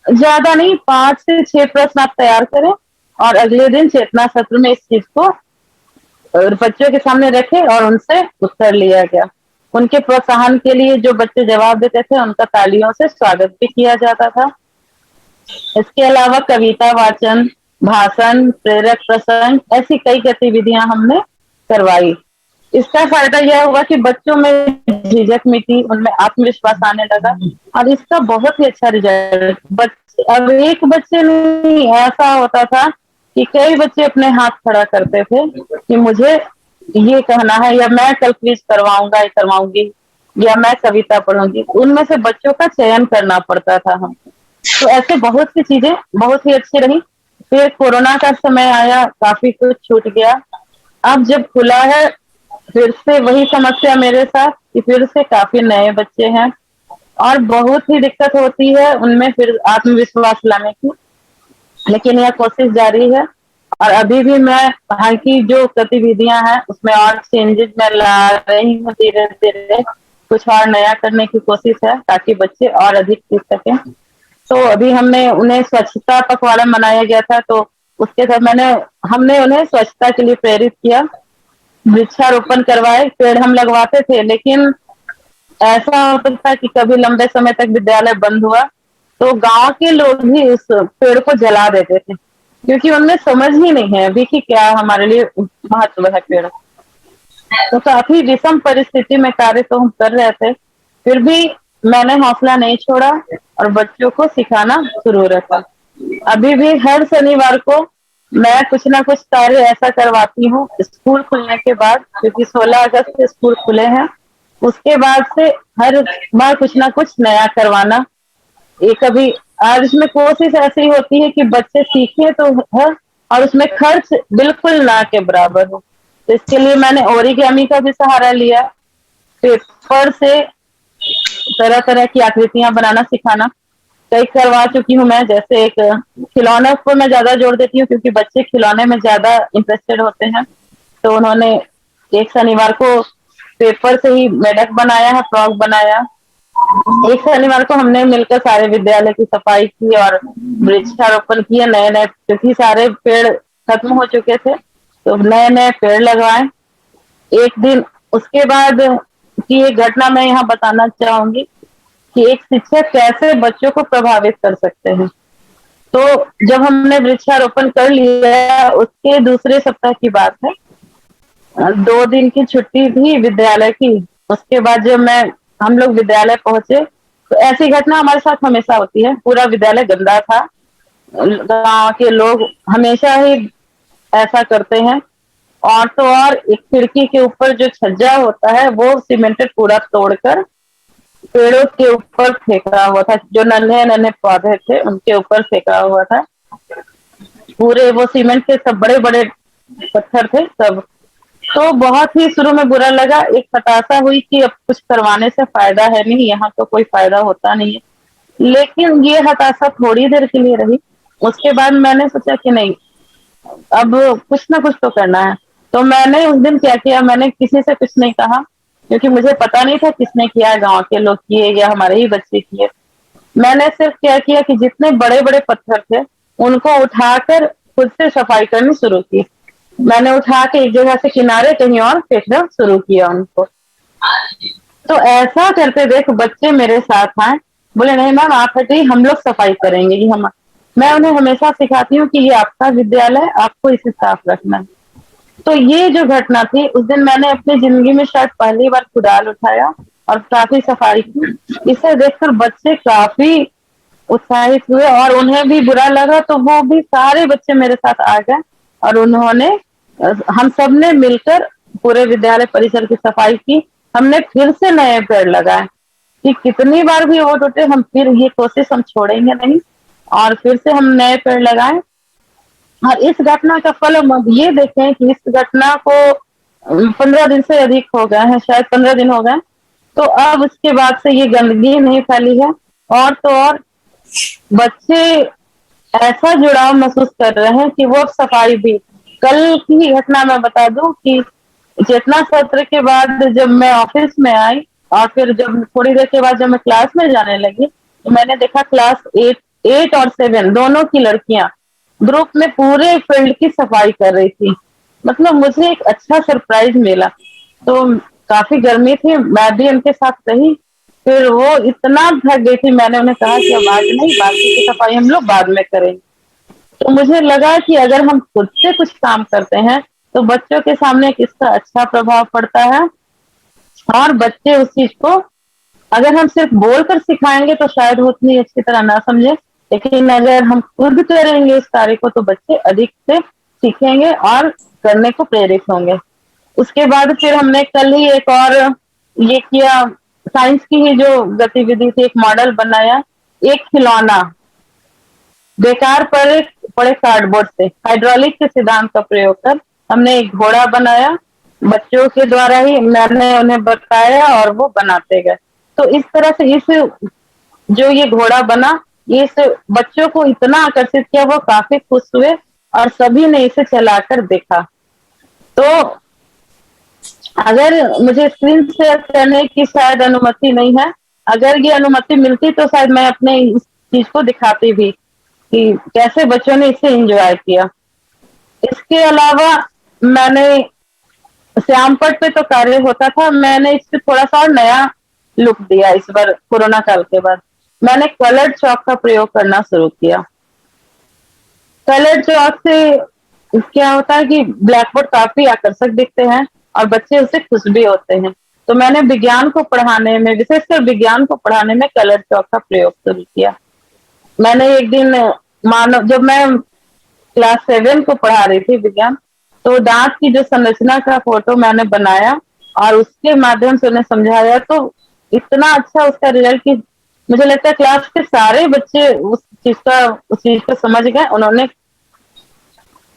ज्यादा नहीं 5 से 6 प्रश्न आप तैयार करें और अगले दिन चेतना सत्र में इस चीज को बच्चों के सामने रखे और उनसे उत्तर लिया गया। उनके प्रोत्साहन के लिए जो बच्चे जवाब देते थे उनका तालियों से स्वागत भी किया जाता था। इसके अलावा कविता वाचन, भाषण, प्रेरक प्रसंग, ऐसी कई गतिविधियां हमने करवाई। इसका फायदा यह हुआ कि बच्चों में झिझक मिटी, उनमें आत्मविश्वास आने लगा और इसका बहुत ही अच्छा रिजल्ट। अब एक बच्चे नहीं, ऐसा होता था कि कई बच्चे अपने हाथ खड़ा करते थे कि मुझे ये कहना है, या मैं कल क्विज करवाऊंगा या करवाऊंगी, या मैं कविता पढ़ूंगी। उनमें से बच्चों का चयन करना पड़ता था हम। तो ऐसे बहुत सी चीजें बहुत ही अच्छी रही। फिर कोरोना का समय आया, काफी कुछ छूट गया। अब जब खुला है फिर से वही समस्या मेरे साथ कि फिर से काफी नए बच्चे हैं और बहुत ही दिक्कत होती है उनमें फिर आत्मविश्वास लाने की, लेकिन यह कोशिश जारी है। और अभी भी मैं वहाँ की जो गतिविधियां हैं उसमें और चेंजेस मैं ला रही हूँ, धीरे धीरे कुछ और नया करने की कोशिश है ताकि बच्चे और अधिक सीख सकें। तो अभी हमने उन्हें स्वच्छता पखवाड़ा मनाया गया था, तो उसके साथ हमने उन्हें स्वच्छता के लिए प्रेरित किया, वृक्षारोपण करवाए, पेड़ हम लगवाते थे, लेकिन ऐसा होता था कि कभी लंबे समय तक विद्यालय बंद हुआ तो गांव के लोग भी उस पेड़ को जला देते थे, क्योंकि उनमें समझ ही नहीं है अभी कि क्या हमारे लिए महत्व है पेड़। तो काफी विषम परिस्थिति में कार्य तो हम कर रहे थे, फिर भी मैंने हौसला नहीं छोड़ा और बच्चों को सिखाना शुरू रखा। अभी भी हर शनिवार को मैं कुछ ना कुछ कार्य ऐसा करवाती हूँ स्कूल खुलने के बाद, क्योंकि 16 अगस्त से स्कूल खुले हैं। उसके बाद से हर बार कुछ ना कुछ नया करवाना। ये कभी और इसमें कोशिश ऐसी होती है कि बच्चे सीखें तो है और उसमें खर्च बिल्कुल ना के बराबर हो। तो इसके लिए मैंने ओरिगामी का भी सहारा लिया, पेपर से तरह तरह की आकृतियां बनाना सिखाना कई करवा चुकी हूँ मैं। जैसे एक खिलौने पर मैं ज्यादा जोर देती हूँ क्योंकि बच्चे खिलौने में ज्यादा इंटरेस्टेड होते हैं। तो उन्होंने एक शनिवार को पेपर से ही मेढक बनाया है, फ्रॉक बनाया। एक शनिवार को हमने मिलकर सारे विद्यालय की सफाई की और वृक्षारोपण किया, नए नए, क्योंकि सारे पेड़ खत्म हो चुके थे तो नए नए पेड़ लगवाए। एक दिन उसके बाद की एक घटना मैं यहाँ बताना चाहूंगी कि एक शिक्षक कैसे बच्चों को प्रभावित कर सकते हैं। तो जब हमने वृक्षारोपण कर लिया उसके दूसरे सप्ताह की बात है, 2 दिन की छुट्टी थी विद्यालय की। उसके बाद जब हम लोग विद्यालय पहुंचे तो ऐसी घटना हमारे साथ हमेशा होती है। पूरा विद्यालय गंदा था, गांव के लोग हमेशा ही ऐसा करते हैं। और तो और एक खिड़की के ऊपर जो छज्जा होता है वो सीमेंटेड पूरा तोड़कर पेड़ों के ऊपर फेंका हुआ था, जो नन्हे नन्हे पौधे थे उनके ऊपर फेंका हुआ था। पूरे वो सीमेंट के सब बड़े बड़े पत्थर थे सब। तो बहुत ही शुरू में बुरा लगा, एक हताशा हुई कि अब कुछ करवाने से फायदा है नहीं, यहाँ तो कोई फायदा होता नहीं है। लेकिन ये हताशा थोड़ी देर के लिए रही। उसके बाद मैंने सोचा कि नहीं, अब कुछ ना कुछ तो करना है। तो मैंने उस दिन क्या किया, मैंने किसी से कुछ नहीं कहा, क्योंकि मुझे पता नहीं था किसने किया, गांव के लोग किए या हमारे ही बच्चे किए। मैंने सिर्फ क्या किया कि जितने बड़े बड़े पत्थर थे उनको उठाकर खुद से सफाई करनी शुरू की। मैंने उठा के एक जगह से किनारे कहीं और फेंकना शुरू किया उनको। तो ऐसा करते देख बच्चे मेरे साथ आए, बोले नहीं मैम आप हटिए, हम लोग सफाई करेंगे। ये हम मैं उन्हें हमेशा सिखाती हूँ कि ये आपका विद्यालय, आपको इसे साफ रखना है। तो ये जो घटना थी, उस दिन मैंने अपनी जिंदगी में शायद पहली बार कुदाल उठाया और काफी सफाई की। इसे देखकर बच्चे काफी उत्साहित हुए और उन्हें भी बुरा लगा, तो वो भी सारे बच्चे मेरे साथ आ गए और उन्होंने हम सब ने मिलकर पूरे विद्यालय परिसर की सफाई की। हमने फिर से नए पेड़ लगाए कि कितनी बार भी वो टूटे, हम फिर ये कोशिश हम छोड़ेंगे नहीं, और फिर से हम नए पेड़ लगाए। और इस घटना का फल हम अब ये देखें कि इस घटना को 15 दिन से अधिक हो गए हैं, शायद 15 दिन हो गए। तो अब उसके बाद से ये गंदगी नहीं फैली है, और तो और बच्चे ऐसा जुड़ाव महसूस कर रहे हैं कि वो अब सफाई भी। कल की ही घटना मैं बता दूं कि चेतना सत्र के बाद जब मैं ऑफिस में आई और फिर जब थोड़ी देर के बाद जब मैं क्लास में जाने लगी, तो मैंने देखा क्लास 8 और 7 दोनों की लड़कियां ग्रुप में पूरे फील्ड की सफाई कर रही थी। मतलब मुझे एक अच्छा सरप्राइज मिला। तो काफी गर्मी थी, मैं भी उनके साथ रही। फिर वो इतना थक गई थी, मैंने उन्हें कहा कि अब आज नहीं, बाकी की सफाई हम लोग बाद में करेंगे। तो मुझे लगा कि अगर हम खुद से कुछ काम करते हैं तो बच्चों के सामने किसका अच्छा प्रभाव पड़ता है, और बच्चे उस चीज को अगर हम सिर्फ बोलकर सिखाएंगे तो शायद वो उतनी अच्छी तरह ना समझे, लेकिन अगर हम खुद करेंगे इस कार्य को तो बच्चे अधिक से सीखेंगे और करने को प्रेरित होंगे। उसके बाद फिर हमने कल ही एक और ये किया, साइंस की ही जो गतिविधि थी, एक मॉडल बनाया, एक खिलौना बेकार पड़े कार्डबोर्ड से हाइड्रोलिक के सिद्धांत का प्रयोग कर हमने एक घोड़ा बनाया। बच्चों के द्वारा ही मैंने उन्हें बताया और वो बनाते गए। तो इस तरह से इस जो ये घोड़ा बना, ये इस बच्चों को इतना आकर्षित किया, वो काफी खुश हुए और सभी ने इसे चलाकर देखा। तो अगर मुझे स्क्रीन शेयर करने की शायद अनुमति नहीं है, अगर ये अनुमति मिलती तो शायद मैं अपने इस चीज को दिखाती भी कि कैसे बच्चों ने इसे एंजॉय किया। इसके अलावा मैंने श्यामपट पे तो कार्य होता था, मैंने इस पे थोड़ा सा और नया लुक दिया। इस बार कोरोना काल के बाद मैंने कलर्ड चौक का प्रयोग करना शुरू किया। कलर्ड चौक से क्या होता है कि ब्लैक बोर्ड काफी आकर्षक दिखते हैं और बच्चे उससे खुश भी होते हैं। तो मैंने विज्ञान को पढ़ाने में, विशेषकर विज्ञान को पढ़ाने में कलर्ड चौक का प्रयोग शुरू किया। मैंने एक दिन मानव, जब मैं क्लास 7 को पढ़ा रही थी विज्ञान, तो दांत की जो संरचना का फोटो मैंने बनाया और उसके माध्यम से उन्हें समझाया। तो इतना अच्छा उसका रिजल्ट कि मुझे लगता है क्लास के सारे बच्चे उस चीज को समझ गए। उन्होंने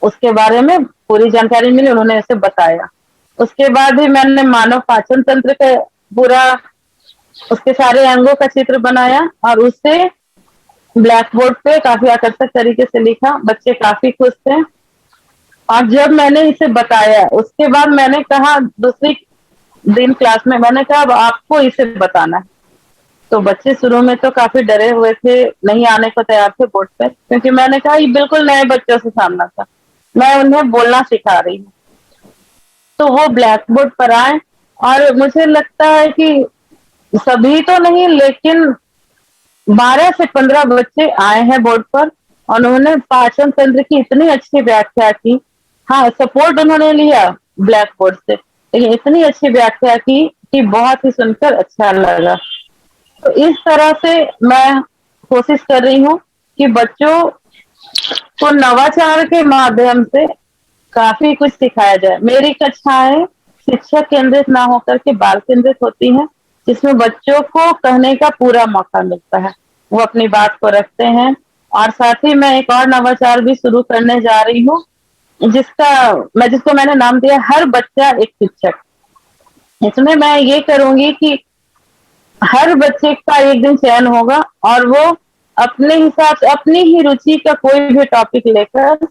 उसके बारे में पूरी जानकारी मिली, उन्होंने उसे बताया। उसके बाद ही मैंने मानव पाचन तंत्र का पूरा उसके सारे अंगों का चित्र बनाया और उसे ब्लैक बोर्ड पे काफी आकर्षक तरीके से लिखा। बच्चे काफी खुश थे। और जब मैंने इसे बताया उसके बाद मैंने कहा, दूसरी दिन क्लास में मैंने कहा अब आपको इसे बताना है। तो बच्चे शुरू में तो काफी डरे हुए थे, नहीं आने को तैयार थे बोर्ड पे, क्योंकि मैंने कहा ये बिल्कुल नए बच्चों से सामना था, मैं उन्हें बोलना सिखा रही हूँ। तो वो ब्लैक बोर्ड पर आए और मुझे लगता है कि सभी तो नहीं, लेकिन 12 से 15 बच्चे आए हैं बोर्ड पर और उन्होंने पाचन तंत्र की इतनी अच्छी व्याख्या की। हाँ, सपोर्ट उन्होंने लिया ब्लैक बोर्ड से, लेकिन इतनी अच्छी व्याख्या की कि बहुत ही सुनकर अच्छा लगा। तो इस तरह से मैं कोशिश कर रही हूँ कि बच्चों को नवाचार के माध्यम से काफी कुछ सिखाया जाए। मेरी कक्षाएं शिक्षक केंद्रित ना होकर के बाल केंद्रित होती हैं, जिसमें बच्चों को कहने का पूरा मौका मिलता है, वो अपनी बात को रखते हैं। और साथ ही मैं एक और नवाचार भी शुरू करने जा रही हूँ जिसको मैंने नाम दिया हर बच्चा एक शिक्षक। इसमें मैं ये करूंगी कि हर बच्चे का एक दिन चयन होगा और वो अपने हिसाब से अपनी ही रुचि का कोई भी टॉपिक लेकर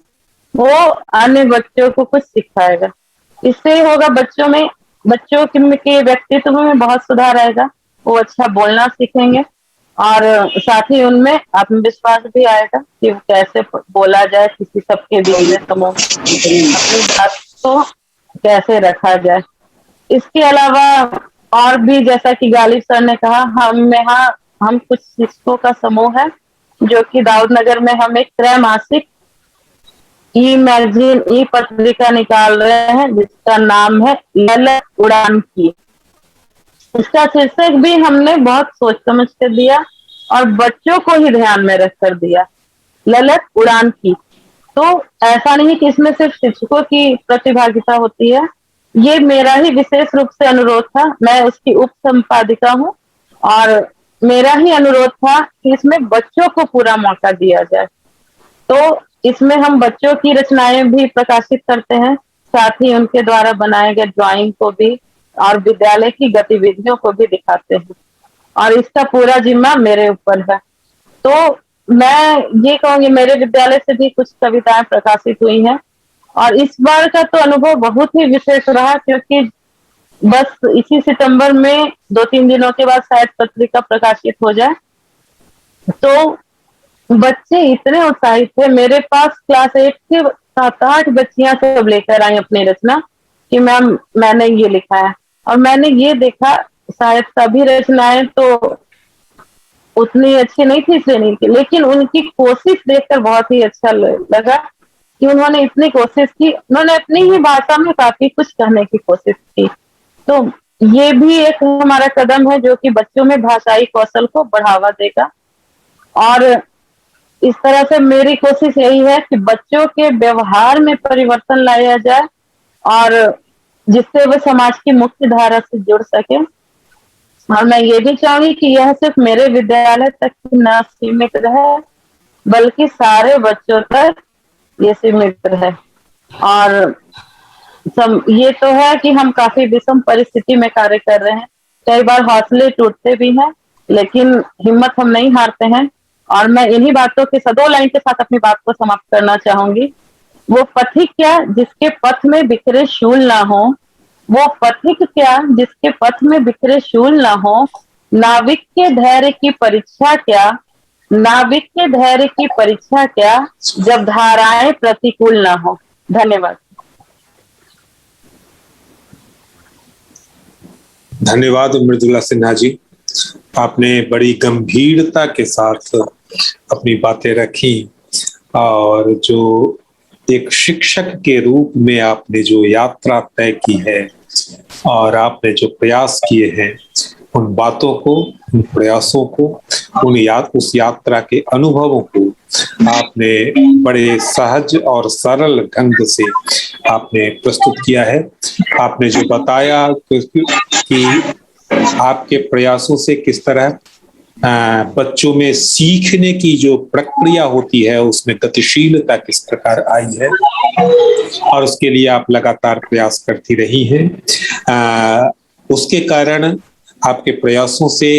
वो अन्य बच्चों को कुछ सिखाएगा। इससे होगा बच्चों के व्यक्तित्व में बहुत सुधार आएगा। वो अच्छा बोलना सीखेंगे और साथ ही उनमें आत्मविश्वास भी आएगा कि कैसे बोला जाए किसी सबके बीच में, समूह में अपनी बात को कैसे रखा जाए। इसके अलावा और भी जैसा कि गालिब सर ने कहा, हम कुछ शिक्षकों का समूह है जो कि दाऊद नगर में हम एक त्रैमासिक ई मैगजीन ई पत्रिका निकाल रहे हैं जिसका नाम है ललक उड़ान की। इसका शीर्षक भी हमने बहुत सोच समझ कर दिया और बच्चों को ही ध्यान में रखकर दिया, ललक उड़ान की। तो ऐसा नहीं कि इसमें सिर्फ शिक्षकों की प्रतिभागिता होती है, ये मेरा ही विशेष रूप से अनुरोध था। मैं उसकी उप संपादिका हूँ और मेरा ही अनुरोध था कि इसमें बच्चों को पूरा मौका दिया जाए। तो इसमें हम बच्चों की रचनाएं भी प्रकाशित करते हैं, साथ ही उनके द्वारा बनाए गए ड्राइंग को भी और विद्यालय की गतिविधियों को भी दिखाते हैं और इसका पूरा जिम्मा मेरे ऊपर है। तो मैं ये कहूंगी मेरे विद्यालय से भी कुछ कविताएं प्रकाशित हुई हैं और इस बार का तो अनुभव बहुत ही विशेष रहा क्योंकि बस इसी सितंबर में 2-3 दिनों के बाद शायद पत्रिका प्रकाशित हो जाए। तो बच्चे इतने उत्साहित थे, मेरे पास क्लास 8 के 7-8 बच्चियां सब लेकर आई अपनी रचना कि मैम मैंने ये लिखा है। और मैंने ये देखा शायद सभी रचनाएं तो उतनी अच्छी नहीं थी श्रेणी की, लेकिन उनकी कोशिश देखकर बहुत ही अच्छा लगा कि उन्होंने इतनी कोशिश की, उन्होंने अपनी ही भाषा में काफी कुछ कहने की कोशिश की। तो ये भी एक हमारा कदम है जो कि बच्चों में भाषाई कौशल को बढ़ावा देगा और इस तरह से मेरी कोशिश यही है कि बच्चों के व्यवहार में परिवर्तन लाया जाए और जिससे वो समाज की मुख्य धारा से जुड़ सके। और मैं ये भी चाहूंगी कि यह सिर्फ मेरे विद्यालय तक न सीमित रहे बल्कि सारे बच्चों तक ये सीमित रहे। और ये तो है कि हम काफी विषम परिस्थिति में कार्य कर रहे हैं, कई बार हौसले टूटते भी हैं लेकिन हिम्मत हम नहीं हारते हैं। और मैं इन्हीं बातों के 2 लाइन के साथ अपनी बात को समाप्त करना चाहूंगी। वो पथिक क्या जिसके पथ में बिखरे शूल ना हो, वो पथिक क्या जिसके पथ में बिखरे शूल ना हो, नाविक के धैर्य की परीक्षा क्या, नाविक के धैर्य की परीक्षा क्या जब धाराएं प्रतिकूल ना हो। धन्यवाद। धन्यवाद मृदुला सिन्हा जी, आपने बड़ी गंभीरता के साथ अपनी बातें रखी और जो एक शिक्षक के रूप में आपने जो यात्रा तय की है और आपने जो प्रयास किए हैं उन बातों को, उन प्रयासों को, उस यात्रा के अनुभवों को आपने बड़े सहज और सरल ढंग से आपने प्रस्तुत किया है। आपने जो बताया कि आपके प्रयासों से किस तरह बच्चों में सीखने की जो प्रक्रिया होती है उसमें गतिशीलता किस प्रकार आई है और उसके लिए आप लगातार प्रयास करती रही हैं। उसके कारण आपके प्रयासों से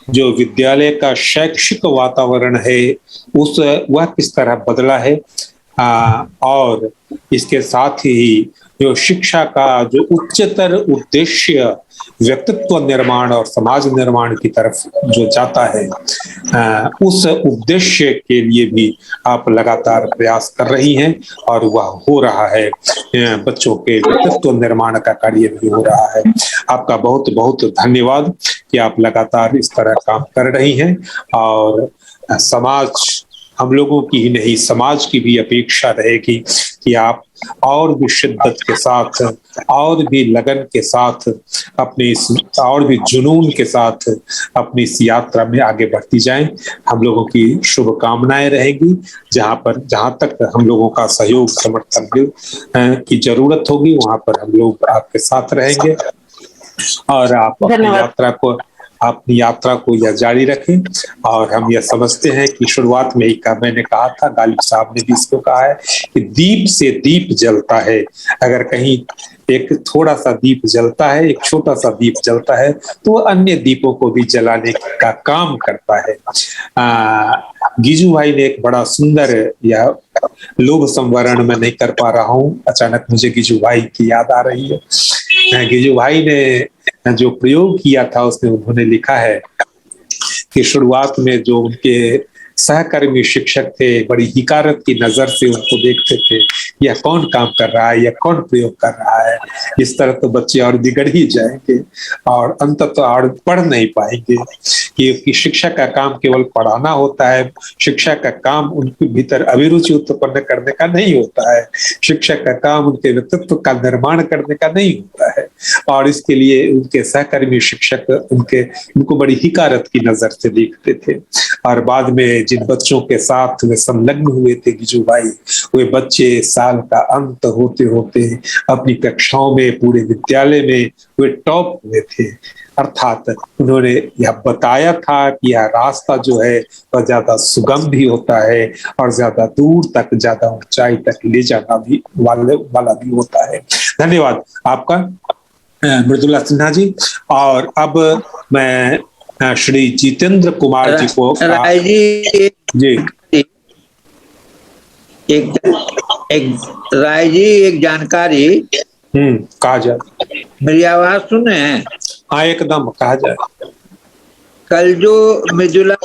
जो विद्यालय का शैक्षिक वातावरण है वह किस तरह बदला है और इसके साथ ही जो शिक्षा का जो उच्चतर उद्देश्य व्यक्तित्व निर्माण और समाज निर्माण की तरफ जो जाता है उस उद्देश्य के लिए भी आप लगातार प्रयास कर रही हैं और वह हो रहा है। बच्चों के व्यक्तित्व निर्माण का कार्य भी हो रहा है। आपका बहुत बहुत धन्यवाद कि आप लगातार इस तरह काम कर रही हैं और समाज, हम लोगों की ही नहीं समाज की भी अपेक्षा रहेगी कि आप और भी शिद्दत के साथ और भी लगन के साथ अपनी और भी जुनून के साथ अपनी इस यात्रा में आगे बढ़ती जाएं। हम लोगों की शुभकामनाएं रहेंगी। जहां तक हम लोगों का सहयोग समर्थन की जरूरत होगी वहां पर हम लोग आपके साथ रहेंगे और आप अपनी यात्रा को अपनी यात्रा को यह जारी रखें। और हम यह समझते हैं कि शुरुआत में ही मैंने कहा था, गालिब साहब ने भी इसको कहा है कि दीप से दीप जलता है। अगर कहीं एक थोड़ा सा दीप जलता है, एक छोटा सा दीप जलता है, तो वो अन्य दीपों को भी जलाने का काम करता है। गिजू भाई ने एक बड़ा सुंदर, यह लोभ संवरण में नहीं कर पा रहा हूँ, अचानक मुझे गिजू भाई की याद आ रही है। गिजू भाई ने जो प्रयोग किया था उसमें उन्होंने लिखा है कि शुरुआत में जो उनके सहकर्मी शिक्षक थे बड़ी हिकारत की नजर से उनको देखते थे, यह कौन काम कर रहा है, यह कौन प्रयोग कर रहा है, इस तरह तो बच्चे और बिगड़ ही जाएंगे और अंततः और पढ़ नहीं पाएंगे। क्योंकि शिक्षा का काम केवल पढ़ाना होता है, शिक्षा का काम उनके भीतर अभिरुचि उत्पन्न करने का नहीं होता है, शिक्षा का काम उनके व्यक्तित्व का निर्माण करने का नहीं होता है। और इसके लिए उनके सहकर्मी शिक्षक उनको बड़ी हिकारत की नजर से देखते थे। और बाद में जिन बच्चों के साथ वे संलग्न हुए थे गिजू भाई, वे बच्चे साल का अंत होते होते अपनी कक्षाओं में, पूरे विद्यालय में वे टॉप हुए थे। अर्थात उन्होंने यह बताया था कि यह रास्ता जो है वह ज्यादा सुगम भी होता है और ज्यादा दूर तक, ज्यादा ऊंचाई तक ले जाना भी वाला भी होता है। धन्यवाद आपका मृदुला सिन्हा जी। और अब मैं श्री जितेंद्र कुमार जी को राय जी जी राय जी एक जानकारी कहा जाए। मेरी आवाज सुने हैं? हाँ एकदम कहा जाए। कल जो मृदुला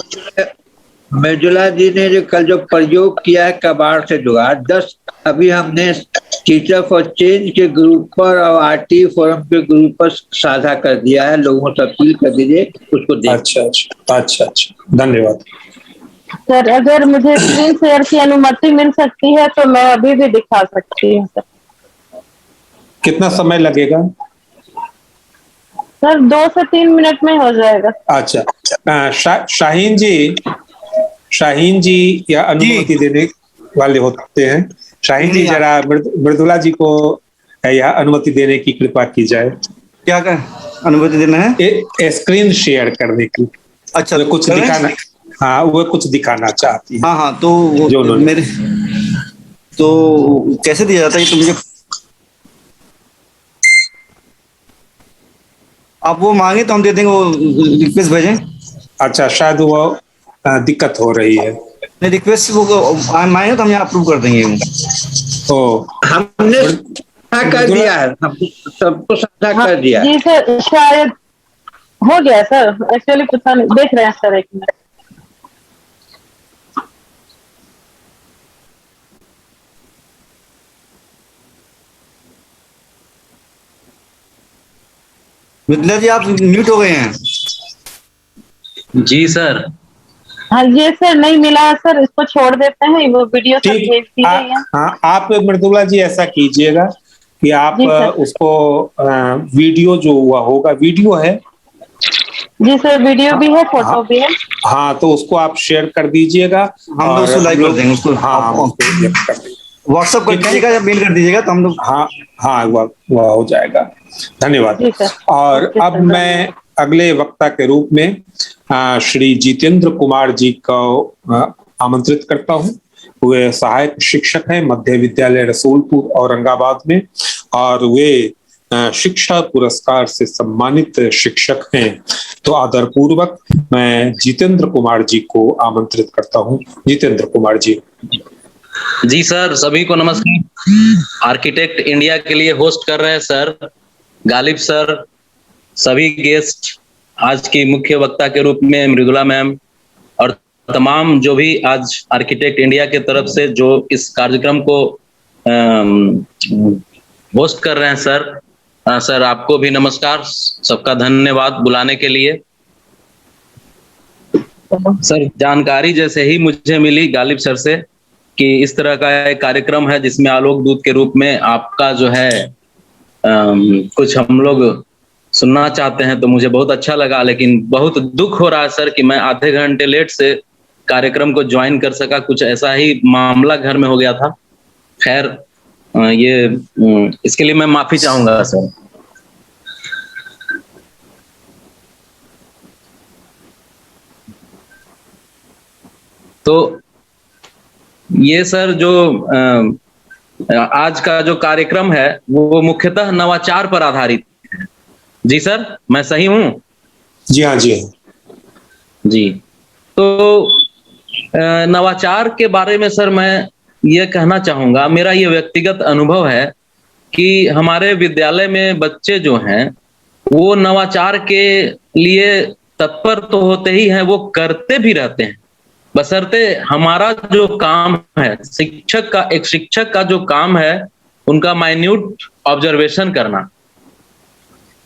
जी ने जो कल जो प्रयोग किया है कबाड़ से जुगाड़, 10 अभी हमने टीचर फॉर चेंज के ग्रुप पर और आरटी फोरम के ग्रुप पर साझा कर दिया है, लोगों से अपील कर दीजिए उसको देख। अच्छा, धन्यवाद सर। अगर मुझे स्क्रीन शेयर की अनुमति मिल सकती है तो मैं अभी भी दिखा सकती हूँ सर। कितना समय लगेगा? सर 2 से 3 मिनट में हो जाएगा। अच्छा, शाहीन जी या अनुमति देने वाले होते हैं। शाहीन जी जरा मृदुला जी को यह अनुमति देने की कृपा की जाए। क्या अनुमति देना है? स्क्रीन शेयर करने की। अच्छा, वो कुछ दिखाना, हाँ वो कुछ दिखाना चाहती है। हाँ तो जो मेरे तो कैसे दिया जाता है तो मुझे आप वो मांगे तो हम दे देंगे, वो रिक्वेस्ट भेजें। अच्छा, शायद वो दिक्कत हो रही है। नहीं, रिक्वेस्ट वो मांगे तो हम यहाँ अप्रूव कर देंगे। हमने कर दिया है, सबको साझा कर दिया जी सर, शायद हो गया सर। एक्चुअली पता नहीं, देख रहे हैं सर, एक मिनट। मिथिला जी आप म्यूट हो गए हैं। जी सर। हाँ ये सर नहीं मिला है सर, इसको छोड़ देते हैं, वो वीडियो सर भेज दी गई है। हाँ आप मृदुला जी ऐसा कीजिएगा कि आप उसको वीडियो जो हुआ होगा, वीडियो है जी सर, वीडियो भी है, फोटो भी है। हाँ तो उसको आप शेयर कर दीजिएगा, हम लोग उसको लाइव कर देंगे उसको। हाँ व्हाट्सएप कर दीजिएगा या मेल कर दीजिएगा तो हम लोग हाँ वह हो जाएगा। धन्यवाद। और अब मैं अगले वक्ता के रूप में श्री जितेंद्र कुमार जी को आमंत्रित करता हूँ। वे सहायक शिक्षक हैं मध्य विद्यालय रसूलपुर औरंगाबाद में, और वे शिक्षा पुरस्कार से सम्मानित शिक्षक हैं। तो आदरपूर्वक मैं जितेंद्र कुमार जी को आमंत्रित करता हूँ। जितेंद्र कुमार जी। जी सर, सभी को नमस्कार। आर्किटेक्ट इंडिया के लिए होस्ट कर रहे हैं सर गालिब सर, सभी गेस्ट, आज की मुख्य वक्ता के रूप में मृदुला मैम, और तमाम जो भी आज आर्किटेक्ट इंडिया के तरफ से जो इस कार्यक्रम को होस्ट कर रहे हैं सर। सर आपको भी नमस्कार, सबका धन्यवाद बुलाने के लिए। सर जानकारी जैसे ही मुझे मिली गालिब सर से कि इस तरह का एक कार्यक्रम है जिसमें आलोक दूत के रूप में आपका जो है कुछ हम लोग सुनना चाहते हैं, तो मुझे बहुत अच्छा लगा। लेकिन बहुत दुख हो रहा है सर कि मैं आधे घंटे लेट से कार्यक्रम को ज्वाइन कर सका, कुछ ऐसा ही मामला घर में हो गया था। खैर ये इसके लिए मैं माफी चाहूंगा सर। तो ये सर जो आज का जो कार्यक्रम है वो मुख्यतः नवाचार पर आधारित है। जी सर, मैं सही हूँ? जी हाँ, जी जी। तो नवाचार के बारे में सर मैं ये कहना चाहूंगा, मेरा ये व्यक्तिगत अनुभव है कि हमारे विद्यालय में बच्चे जो हैं वो नवाचार के लिए तत्पर तो होते ही हैं, वो करते भी रहते हैं, बशर्ते हमारा जो काम है एक शिक्षक का जो काम है उनका माइन्यूट ऑब्जर्वेशन करना।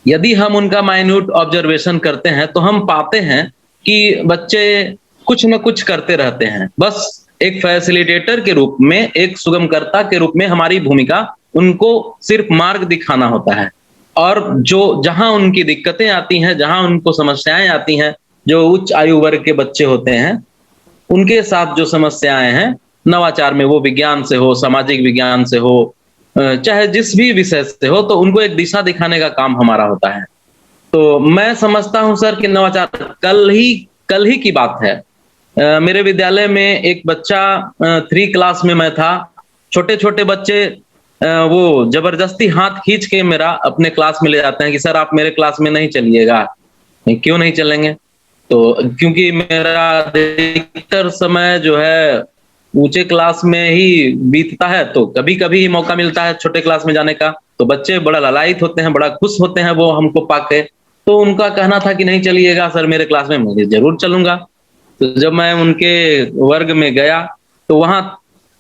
यदि हम उनका माइन्यूट ऑब्जर्वेशन करते हैं तो हम पाते हैं कि बच्चे कुछ न कुछ करते रहते हैं। बस एक फैसिलिटेटर के रूप में, एक सुगमकर्ता के रूप में हमारी भूमिका उनको सिर्फ मार्ग दिखाना होता है, और जो जहां उनकी दिक्कतें आती हैं, जहां उनको समस्याएं आती हैं, जो उच्च आयु वर्ग के बच्चे होते हैं उनके साथ जो समस्याएं हैं नवाचार में, वो विज्ञान से हो, सामाजिक विज्ञान से हो, चाहे जिस भी विषय से हो, तो उनको एक दिशा दिखाने का काम हमारा होता है। तो मैं समझता हूं सर कि नवाचार कल ही की बात है। मेरे विद्यालय में एक बच्चा 3 क्लास में मैं था, छोटे छोटे बच्चे वो जबरदस्ती हाथ खींच के मेरा अपने क्लास में ले जाते हैं कि सर आप मेरे क्लास में नहीं चलिएगा। क्यों नहीं चलेंगे? तो क्योंकि मेरा अधिकतर समय जो है ऊंचे क्लास में ही बीतता है, तो कभी कभी ही मौका मिलता है छोटे क्लास में जाने का। तो बच्चे बड़ा ललायित होते हैं, बड़ा खुश होते हैं वो हमको पाके। तो उनका कहना था कि नहीं चलिएगा सर मेरे क्लास में, मुझे जरूर चलूंगा। तो जब मैं उनके वर्ग में गया तो वहां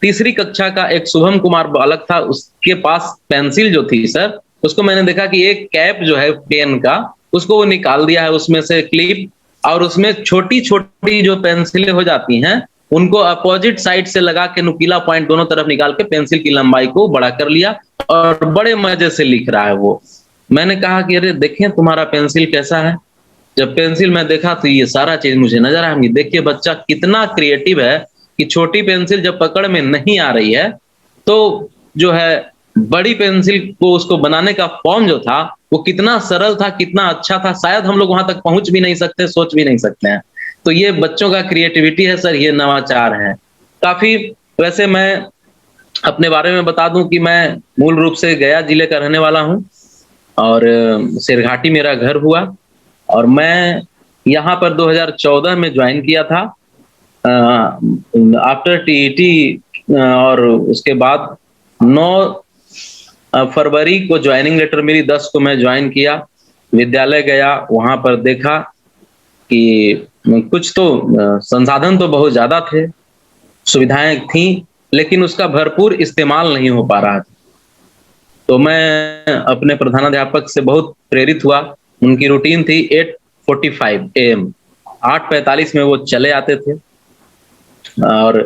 3री कक्षा का एक शुभम कुमार बालक था, उसके पास पेंसिल जो थी सर, उसको मैंने देखा कि एक कैप जो है पेन का, उसको वो निकाल दिया है उसमें से क्लिप, और उसमें छोटी छोटी जो पेंसिलें हो जाती हैं उनको अपोजिट साइड से लगा के नुकीला पॉइंट दोनों तरफ निकाल के पेंसिल की लंबाई को बड़ा कर लिया और बड़े मजे से लिख रहा है वो। मैंने कहा कि अरे देखें तुम्हारा पेंसिल कैसा है। जब पेंसिल में देखा तो ये सारा चीज मुझे नजर आया। देखिए बच्चा कितना क्रिएटिव है कि छोटी पेंसिल जब पकड़ में नहीं आ रही है तो जो है बड़ी पेंसिल को उसको बनाने का फॉर्म जो था वो कितना सरल था, कितना अच्छा था, शायद हम लोग वहां तक पहुंच भी नहीं सकते, सोच भी नहीं सकते हैं। तो ये बच्चों का क्रिएटिविटी है सर, ये नवाचार है काफी। वैसे मैं अपने बारे में बता दूं कि मैं मूल रूप से गया जिले का रहने वाला हूं और सिरघाटी मेरा घर हुआ, और मैं यहाँ पर 2014 में ज्वाइन किया था आफ्टर टीईटी, और उसके बाद 9 फरवरी को ज्वाइनिंग लेटर मेरी, 10 को मैं ज्वाइन किया। विद्यालय गया, वहां पर देखा कि कुछ तो संसाधन तो बहुत ज्यादा थे, सुविधाएं थी, लेकिन उसका भरपूर इस्तेमाल नहीं हो पा रहा था। तो मैं अपने प्रधानाध्यापक से बहुत प्रेरित हुआ। उनकी रूटीन थी 8:45 AM, 8:45 में वो चले आते थे और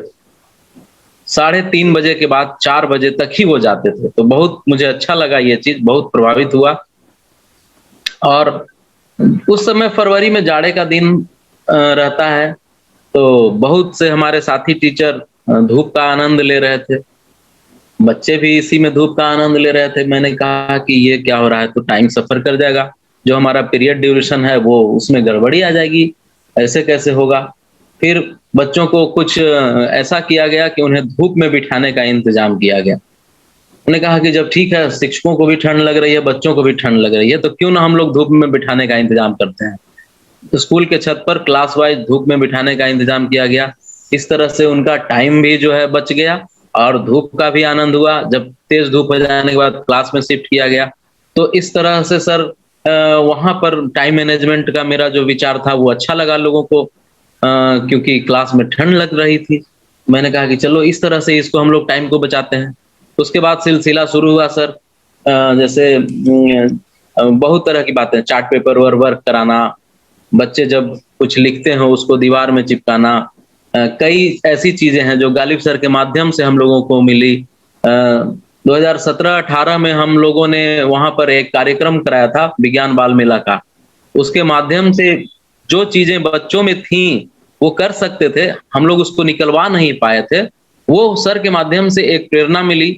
3:30 बजे के बाद 4 बजे तक ही वो जाते थे। तो बहुत मुझे अच्छा लगा ये चीज, बहुत प्रभावित हुआ। और उस समय फरवरी में जाड़े का दिन रहता है, तो बहुत से हमारे साथी टीचर धूप का आनंद ले रहे थे, बच्चे भी इसी में धूप का आनंद ले रहे थे। मैंने कहा कि ये क्या हो रहा है, तो टाइम सफर कर जाएगा, जो हमारा पीरियड ड्यूरेशन है वो उसमें गड़बड़ी आ जाएगी, ऐसे कैसे होगा। फिर बच्चों को कुछ ऐसा किया गया कि उन्हें धूप में बिठाने का इंतजाम किया गया। उन्होंने कहा कि जब ठीक है शिक्षकों को भी ठंड लग रही है, बच्चों को भी ठंड लग रही है, तो क्यों ना हम लोग धूप में बिठाने का इंतजाम करते हैं। तो स्कूल के छत पर क्लास वाइज धूप में बिठाने का इंतजाम किया गया। इस तरह से उनका टाइम भी जो है बच गया और धूप का भी आनंद हुआ। जब तेज धूप हो जाने के बाद क्लास में शिफ्ट किया गया, तो इस तरह से सर वहां पर टाइम मैनेजमेंट का मेरा जो विचार था वो अच्छा लगा लोगों को, क्योंकि क्लास में ठंड लग रही थी। मैंने कहा कि चलो इस तरह से इसको हम लोग टाइम को बचाते हैं। उसके बाद सिलसिला शुरू हुआ सर, जैसे बहुत तरह की बातें, चार्ट पेपर वर्क कराना, बच्चे जब कुछ लिखते हैं उसको दीवार में चिपकाना, कई ऐसी चीजें हैं जो गालिब सर के माध्यम से हम लोगों को मिली। 2017-18 में हम लोगों ने वहां पर एक कार्यक्रम कराया था विज्ञान बाल मेला का। उसके माध्यम से जो चीजें बच्चों में थी वो कर सकते थे, हम लोग उसको निकलवा नहीं पाए थे, वो सर के माध्यम से एक प्रेरणा मिली।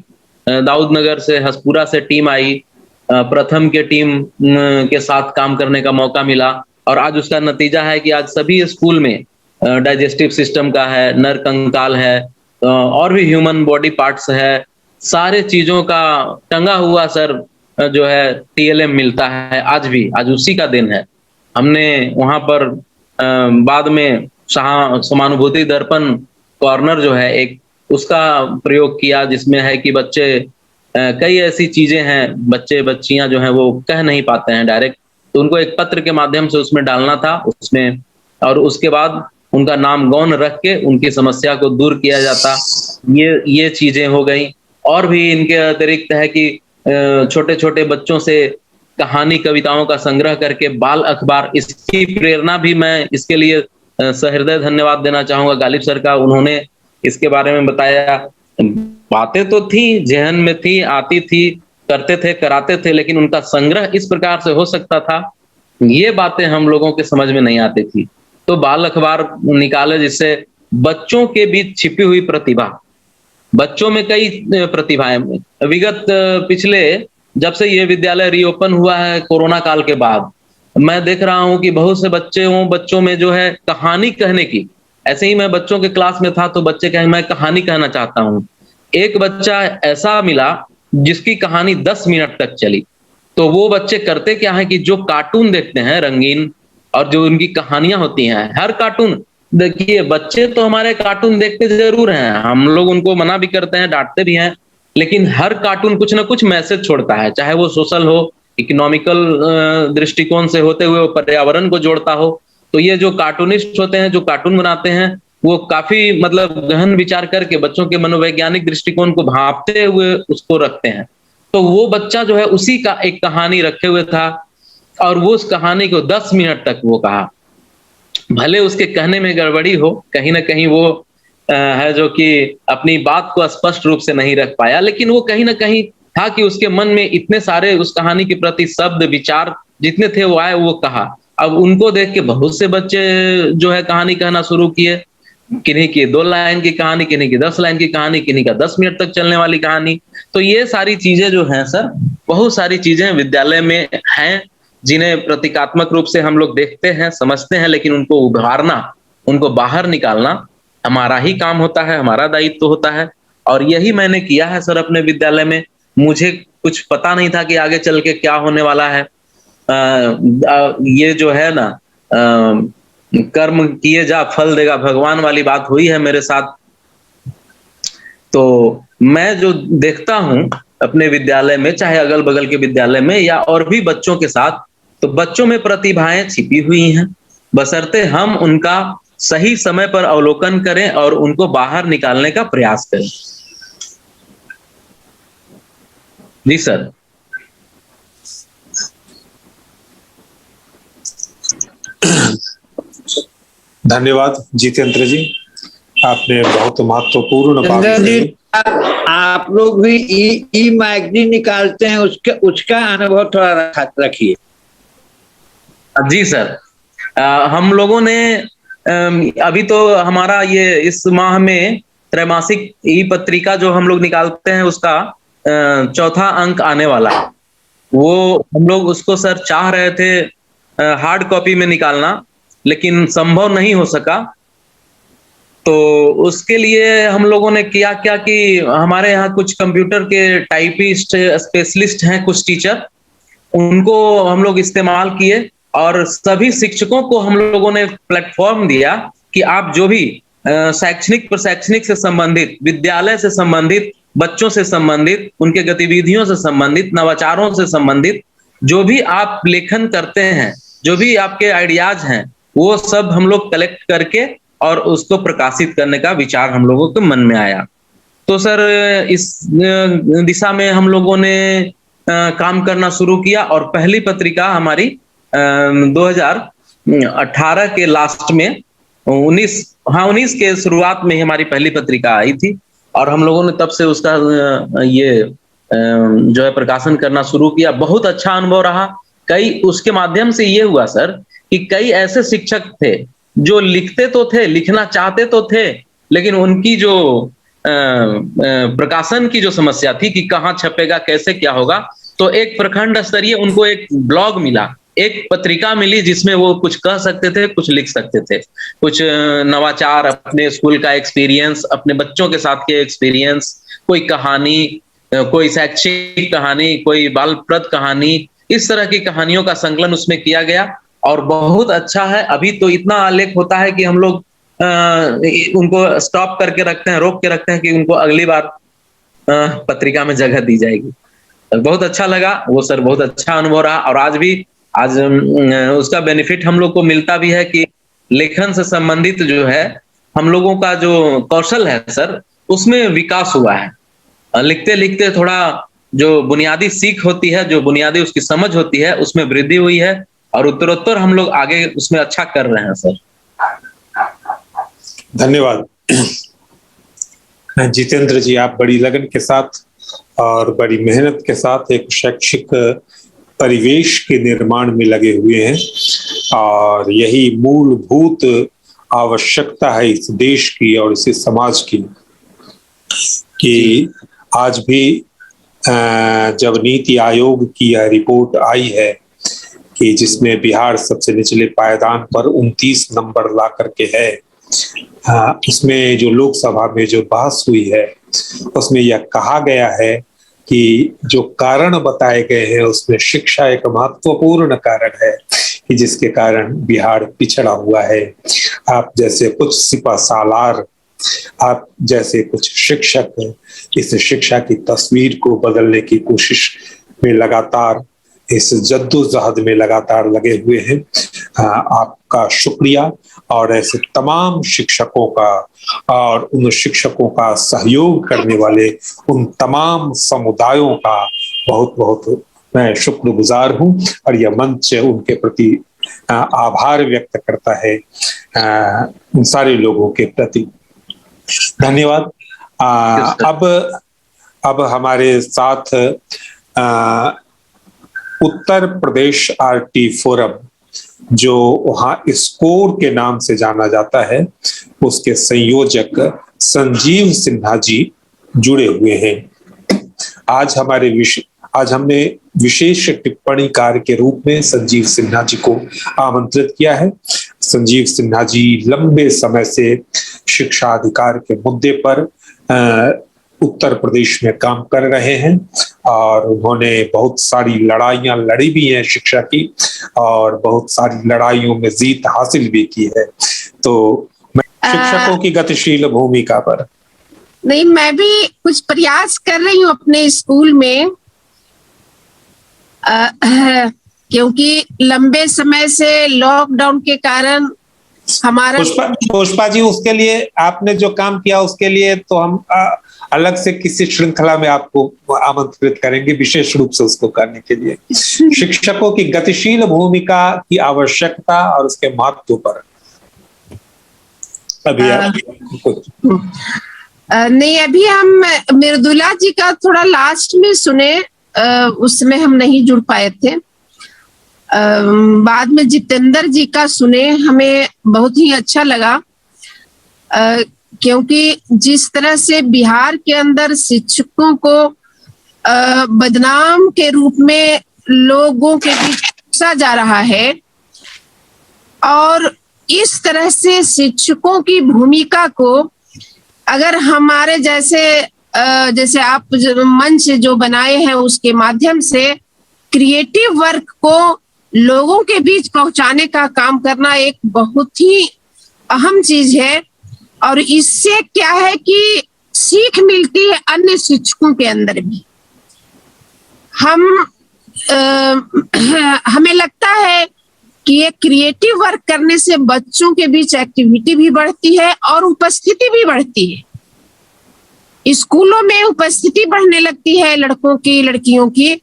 दाऊद नगर से, हसपुरा से टीम आई, प्रथम के टीम के साथ काम करने का मौका मिला, और आज उसका नतीजा है कि आज सभी स्कूल में डाइजेस्टिव सिस्टम का है, नर कंकाल है, और भी ह्यूमन बॉडी पार्ट्स है, सारे चीजों का टंगा हुआ सर जो है TLM मिलता है आज भी। आज उसी का दिन है। हमने वहां पर बाद में समानुभूति दर्पण कॉर्नर जो है एक, उसका प्रयोग किया, जिसमें है कि बच्चे कई ऐसी चीजें हैं, बच्चे बच्चियां जो हैं वो कह नहीं पाते हैं डायरेक्ट, तो उनको एक पत्र के माध्यम से उसमें डालना था उसमें, और उसके बाद उनका नाम गौण रख के उनकी समस्या को दूर किया जाता। ये चीजें हो गई। और भी इनके अतिरिक्त है कि छोटे छोटे बच्चों से कहानी कविताओं का संग्रह करके बाल अखबार, इसकी प्रेरणा भी मैं इसके लिए सहृदय धन्यवाद देना चाहूंगा गालिब सर का। उन्होंने इसके बारे में बताया। बातें तो थी, जहन में थी, आती थी, करते थे, कराते थे, लेकिन उनका संग्रह इस प्रकार से हो सकता था, ये बातें हम लोगों के समझ में नहीं आती थी। तो बाल अखबार निकाले, जिससे बच्चों के बीच छिपी हुई प्रतिभा, बच्चों में कई प्रतिभाएं विगत पिछले जब से ये विद्यालय रीओपन हुआ है कोरोना काल के बाद, मैं देख रहा हूं कि बहुत से बच्चों में जो है कहानी कहने की, ऐसे ही मैं बच्चों के क्लास में था तो बच्चे कहे मैं कहानी कहना चाहता हूं। एक बच्चा ऐसा मिला जिसकी कहानी 10 मिनट तक चली। तो वो बच्चे करते क्या है कि जो कार्टून देखते हैं रंगीन, और जो उनकी कहानियां होती हैं, हर कार्टून, देखिए बच्चे तो हमारे कार्टून देखते जरूर हैं, हम लोग उनको मना भी करते हैं, डांटते भी हैं, लेकिन हर कार्टून कुछ ना कुछ मैसेज छोड़ता है, चाहे वो सोशल हो, इकोनॉमिकल दृष्टिकोण से होते हुए पर्यावरण को जोड़ता हो। तो ये जो कार्टूनिस्ट होते हैं, जो कार्टून बनाते हैं, वो काफी मतलब गहन विचार करके बच्चों के मनोवैज्ञानिक दृष्टिकोण को भांपते हुए उसको रखते हैं। तो वो बच्चा जो है उसी का एक कहानी रखे हुए था, और वो उस कहानी को 10 मिनट तक वो कहा। भले उसके कहने में गड़बड़ी हो, कहीं ना कहीं वो है जो कि अपनी बात को स्पष्ट रूप से नहीं रख पाया, लेकिन वो कहीं ना कहीं था कि उसके मन में इतने सारे उस कहानी के प्रति शब्द विचार जितने थे वो आए, वो कहा। अब उनको देख के बहुत से बच्चे जो है कहानी कहना शुरू किए, किन्हीं की 2 लाइन की कहानी, किन्हीं की 10 लाइन की कहानी, किन्हीं का 10 मिनट तक चलने वाली कहानी। तो ये सारी चीजें जो हैं सर, बहुत सारी चीजें विद्यालय में हैं जिन्हें प्रतीकात्मक रूप से हम लोग देखते हैं, समझते हैं, लेकिन उनको उभारना, उनको बाहर निकालना हमारा ही काम होता है, हमारा दायित्व होता है। और यही मैंने किया है सर अपने विद्यालय में। मुझे कुछ पता नहीं था कि आगे चल के क्या होने वाला है। ये जो है ना, कर्म किए जा फल देगा भगवान वाली बात हुई है मेरे साथ। तो मैं जो देखता हूं अपने विद्यालय में, चाहे अगल बगल के विद्यालय में या और भी बच्चों के साथ, तो बच्चों में प्रतिभाएं छिपी हुई हैं, बशर्ते हम उनका सही समय पर अवलोकन करें और उनको बाहर निकालने का प्रयास करें। जी सर। धन्यवाद जितेंद्र जी, आपने बहुत महत्वपूर्ण बात कही। आप लोग भी ई मैगजीन निकालते हैं, उसका अनुभव थोड़ा रखिए। जी सर, हम लोगों ने अभी तो हमारा ये इस माह में त्रैमासिक ई पत्रिका जो हम लोग निकालते हैं उसका 4था अंक आने वाला है। वो हम लोग उसको सर चाह रहे थे हार्ड कॉपी में निकालना, लेकिन संभव नहीं हो सका। तो उसके लिए हम लोगों ने किया क्या कि हमारे यहाँ कुछ कंप्यूटर के टाइपिस्ट स्पेशलिस्ट हैं, कुछ टीचर, उनको हम लोग इस्तेमाल किए और सभी शिक्षकों को हम लोगों ने प्लेटफॉर्म दिया कि आप जो भी शैक्षणिक प्रशैक्षणिक से संबंधित, विद्यालय से संबंधित, बच्चों से संबंधित, उनके गतिविधियों से संबंधित, नवाचारों से संबंधित जो भी आप लेखन करते हैं, जो भी आपके आइडियाज हैं, वो सब हम लोग कलेक्ट करके और उसको प्रकाशित करने का विचार हम लोगों के मन में आया। तो सर इस दिशा में हम लोगों ने काम करना शुरू किया और पहली पत्रिका हमारी 2018 के लास्ट में 19 के शुरुआत में ही हमारी पहली पत्रिका आई थी और हम लोगों ने तब से उसका ये जो है प्रकाशन करना शुरू किया। बहुत अच्छा अनुभव रहा। उसके माध्यम से ये हुआ सर कि कई ऐसे शिक्षक थे जो लिखते तो थे, लिखना चाहते तो थे, लेकिन उनकी जो प्रकाशन की जो समस्या थी कि कहाँ छपेगा, कैसे क्या होगा, तो एक प्रखंड स्तरीय उनको एक ब्लॉग मिला एक पत्रिका मिली जिसमें वो कुछ कह सकते थे, कुछ लिख सकते थे, कुछ नवाचार, अपने स्कूल का एक्सपीरियंस, अपने बच्चों के साथ के एक्सपीरियंस, कोई कहानी, कोई शैक्षिक कहानी, कोई बालप्रद कहानी, इस तरह की कहानियों का संकलन उसमें किया गया और बहुत अच्छा है। अभी तो इतना आलेख होता है कि हम लोग उनको स्टॉप करके रखते हैं, रोक के रखते हैं कि उनको अगली बार पत्रिका में जगह दी जाएगी। बहुत अच्छा लगा वो सर, बहुत अच्छा अनुभव रहा। और आज उसका बेनिफिट हम लोग को मिलता भी है कि लेखन से संबंधित जो है हम लोगों का जो कौशल है सर, उसमें विकास हुआ है। लिखते लिखते थोड़ा जो बुनियादी सीख होती है, जो बुनियादी उसकी समझ होती है, उसमें वृद्धि हुई है और उत्तरोत्तर हम लोग आगे उसमें अच्छा कर रहे हैं सर। धन्यवाद जितेंद्र जी, आप बड़ी लगन के साथ और बड़ी मेहनत के साथ एक शैक्षिक परिवेश के निर्माण में लगे हुए हैं और यही मूलभूत आवश्यकता है इस देश की और इस समाज की कि आज भी जब नीति आयोग की यह रिपोर्ट आई है कि जिसमें बिहार सबसे निचले पायदान पर 29 नंबर ला करके है, उसमें जो लोकसभा में जो बहस हुई है उसमें यह कहा गया है कि जो कारण बताए गए हैं उसमें शिक्षा एक महत्वपूर्ण कारण है कि जिसके कारण बिहार पिछड़ा हुआ है। आप जैसे कुछ सिपहसालार, आप जैसे कुछ शिक्षक इस शिक्षा की तस्वीर को बदलने की कोशिश में लगातार, इस जद्दोजहद में लगातार लगे हुए हैं। आपका शुक्रिया और ऐसे तमाम शिक्षकों का और उन शिक्षकों का सहयोग करने वाले उन तमाम समुदायों का बहुत बहुत मैं शुक्रगुजार हूं और यह मंच उनके प्रति आभार व्यक्त करता है, उन सारे लोगों के प्रति धन्यवाद। अब हमारे साथ उत्तर प्रदेश आरटी फोरम, जो वहाँ स्कोर के नाम से जाना जाता है, उसके संयोजक संजीव सिन्हा जी जुड़े हुए हैं। आज हमने विशेष टिप्पणीकार के रूप में संजीव सिन्हा जी को आमंत्रित किया है। संजीव सिन्हा जी लंबे समय से शिक्षा अधिकार के मुद्दे पर उत्तर प्रदेश में काम कर रहे हैं और उन्होंने बहुत सारी लड़ाइयां लड़ी भी हैं शिक्षा की और बहुत सारी लड़ाइयों में जीत हासिल भी की है। तो मैं शिक्षकों की गतिशील भूमिका पर नहीं, मैं भी कुछ प्रयास कर रही हूँ अपने स्कूल में, क्योंकि लंबे समय से लॉकडाउन के कारण हमारा पुष्पा जी, उसके लिए आपने जो काम किया उसके लिए तो हम अलग से किसी श्रृंखला में आपको आमंत्रित करेंगे विशेष रूप से उसको करने के लिए। शिक्षकों की गतिशील भूमिका की आवश्यकता और उसके महत्व पर अभी नहीं, अभी हम मृदुला जी का थोड़ा लास्ट में सुने, उसमें हम नहीं जुड़ पाए थे। बाद में जितेंद्र जी का सुने, हमें बहुत ही अच्छा लगा, क्योंकि जिस तरह से बिहार के अंदर शिक्षकों को बदनाम के रूप में लोगों के बीच पूछा जा रहा है और इस तरह से शिक्षकों की भूमिका को अगर हमारे जैसे आप मंच जो बनाए हैं उसके माध्यम से क्रिएटिव वर्क को लोगों के बीच पहुंचाने का काम करना एक बहुत ही अहम चीज है और इससे क्या है कि सीख मिलती है अन्य शिक्षकों के अंदर भी। हमें लगता है कि ये क्रिएटिव वर्क करने से बच्चों के बीच एक्टिविटी भी बढ़ती है और उपस्थिति भी बढ़ती है। स्कूलों में उपस्थिति बढ़ने लगती है लड़कों की, लड़कियों की,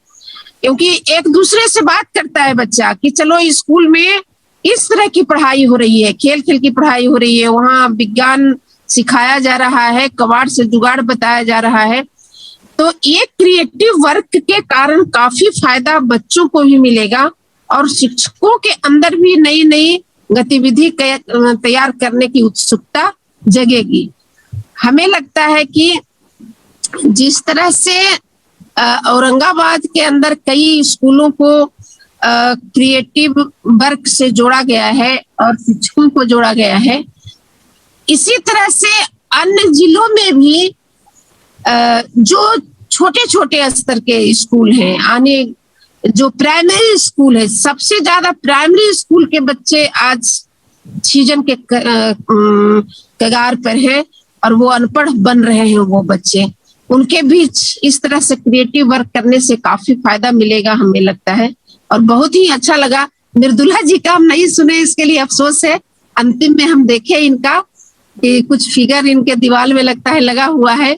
क्योंकि एक दूसरे से बात करता है बच्चा कि चलो स्कूल में इस तरह की पढ़ाई हो रही है, खेल खेल की पढ़ाई हो रही है, वहाँ विज्ञान सिखाया जा रहा है, कबाड़ से जुगाड़ बताया जा रहा है। तो ये क्रिएटिव वर्क के कारण काफी फायदा बच्चों को भी मिलेगा और शिक्षकों के अंदर भी नई नई गतिविधि तैयार करने की उत्सुकता जगेगी। हमें लगता है कि जिस तरह से औरंगाबाद के अंदर कई स्कूलों को क्रिएटिव वर्क से जोड़ा गया है और शिक्षकों को जोड़ा गया है। इसी तरह से अन्य जिलों में भी जो छोटे छोटे स्तर के स्कूल हैं, जो प्राइमरी स्कूल है, सबसे ज्यादा प्राइमरी स्कूल के बच्चे आज सीजन के कगार पर है और वो अनपढ़ बन रहे हैं। वो बच्चे, उनके बीच इस तरह से क्रिएटिव वर्क करने से काफी फायदा मिलेगा हमें लगता है। और बहुत ही अच्छा लगा। मृदुला जी का हम नहीं सुने, इसके लिए अफसोस है। अंतिम में हम देखे इनका कि कुछ फिगर इनके दीवार में लगता है लगा हुआ है।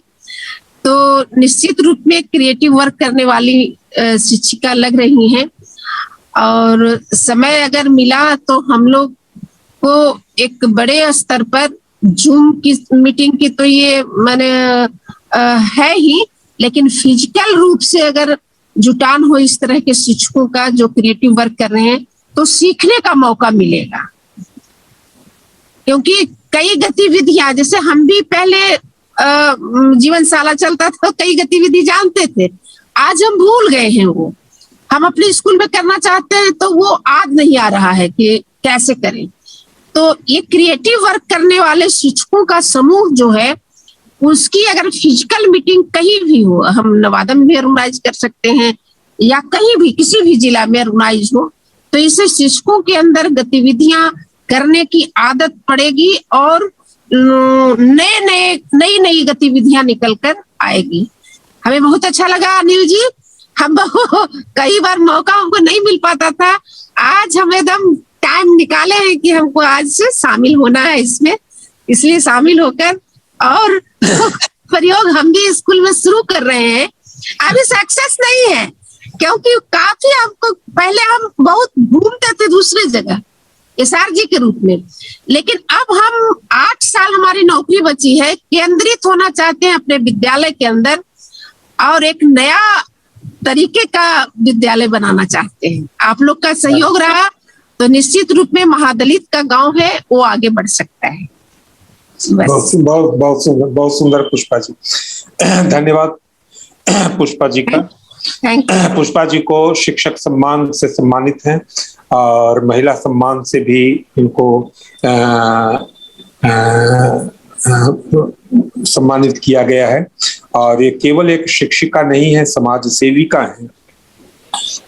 तो निश्चित रूप में क्रिएटिव वर्क करने वाली शिक्षिका लग रही हैं। और समय अगर मिला तो हम लोग को एक बड़े स्तर पर जूम की मीटिंग की तो ये मैंने है ही, लेकिन फिजिकल रूप से अगर जुटान हो इस तरह के शिक्षकों का जो क्रिएटिव वर्क कर रहे हैं तो सीखने का मौका मिलेगा। क्योंकि कई गतिविधियां, जैसे हम भी पहले जीवनशाला चलता था, कई गतिविधि जानते थे, आज हम भूल गए हैं। वो हम अपने स्कूल में करना चाहते हैं तो वो आज नहीं आ रहा है कि कैसे करें। तो ये क्रिएटिव वर्क करने वाले शिक्षकों का समूह जो है, उसकी अगर फिजिकल मीटिंग कहीं भी हो, हम नवादा में भी ऑर्गेनाइज कर सकते हैं या कहीं भी किसी भी जिला में ऑर्गेनाइज हो, तो इससे शिक्षकों के अंदर गतिविधियां करने की आदत पड़ेगी और नई नई गतिविधियां निकल कर आएगी। हमें बहुत अच्छा लगा अनिल जी। हम कई बार मौका हमको नहीं मिल पाता था, आज हम एकदम टाइम निकाले हैं कि हमको आज से शामिल होना है इसमें, इसलिए शामिल होकर और प्रयोग हम भी स्कूल में शुरू कर रहे हैं। अभी सक्सेस नहीं है क्योंकि काफी हमको, पहले हम बहुत घूमते थे दूसरी जगह एसआर जी के रूप में, लेकिन अब हम 8 साल हमारी नौकरी बची है, केंद्रित होना चाहते हैं अपने विद्यालय के अंदर और एक नया तरीके का विद्यालय बनाना चाहते हैं। आप लोग का सहयोग रहा तो निश्चित रूप में महादलित का गांव है वो आगे बढ़ सकता है। बहुत सुंदर पुष्पा जी, धन्यवाद पुष्पा जी का। पुष्पा जी को शिक्षक सम्मान से सम्मानित हैं और महिला सम्मान से भी इनको सम्मानित किया गया है। और ये केवल एक शिक्षिका नहीं है, समाज सेविका है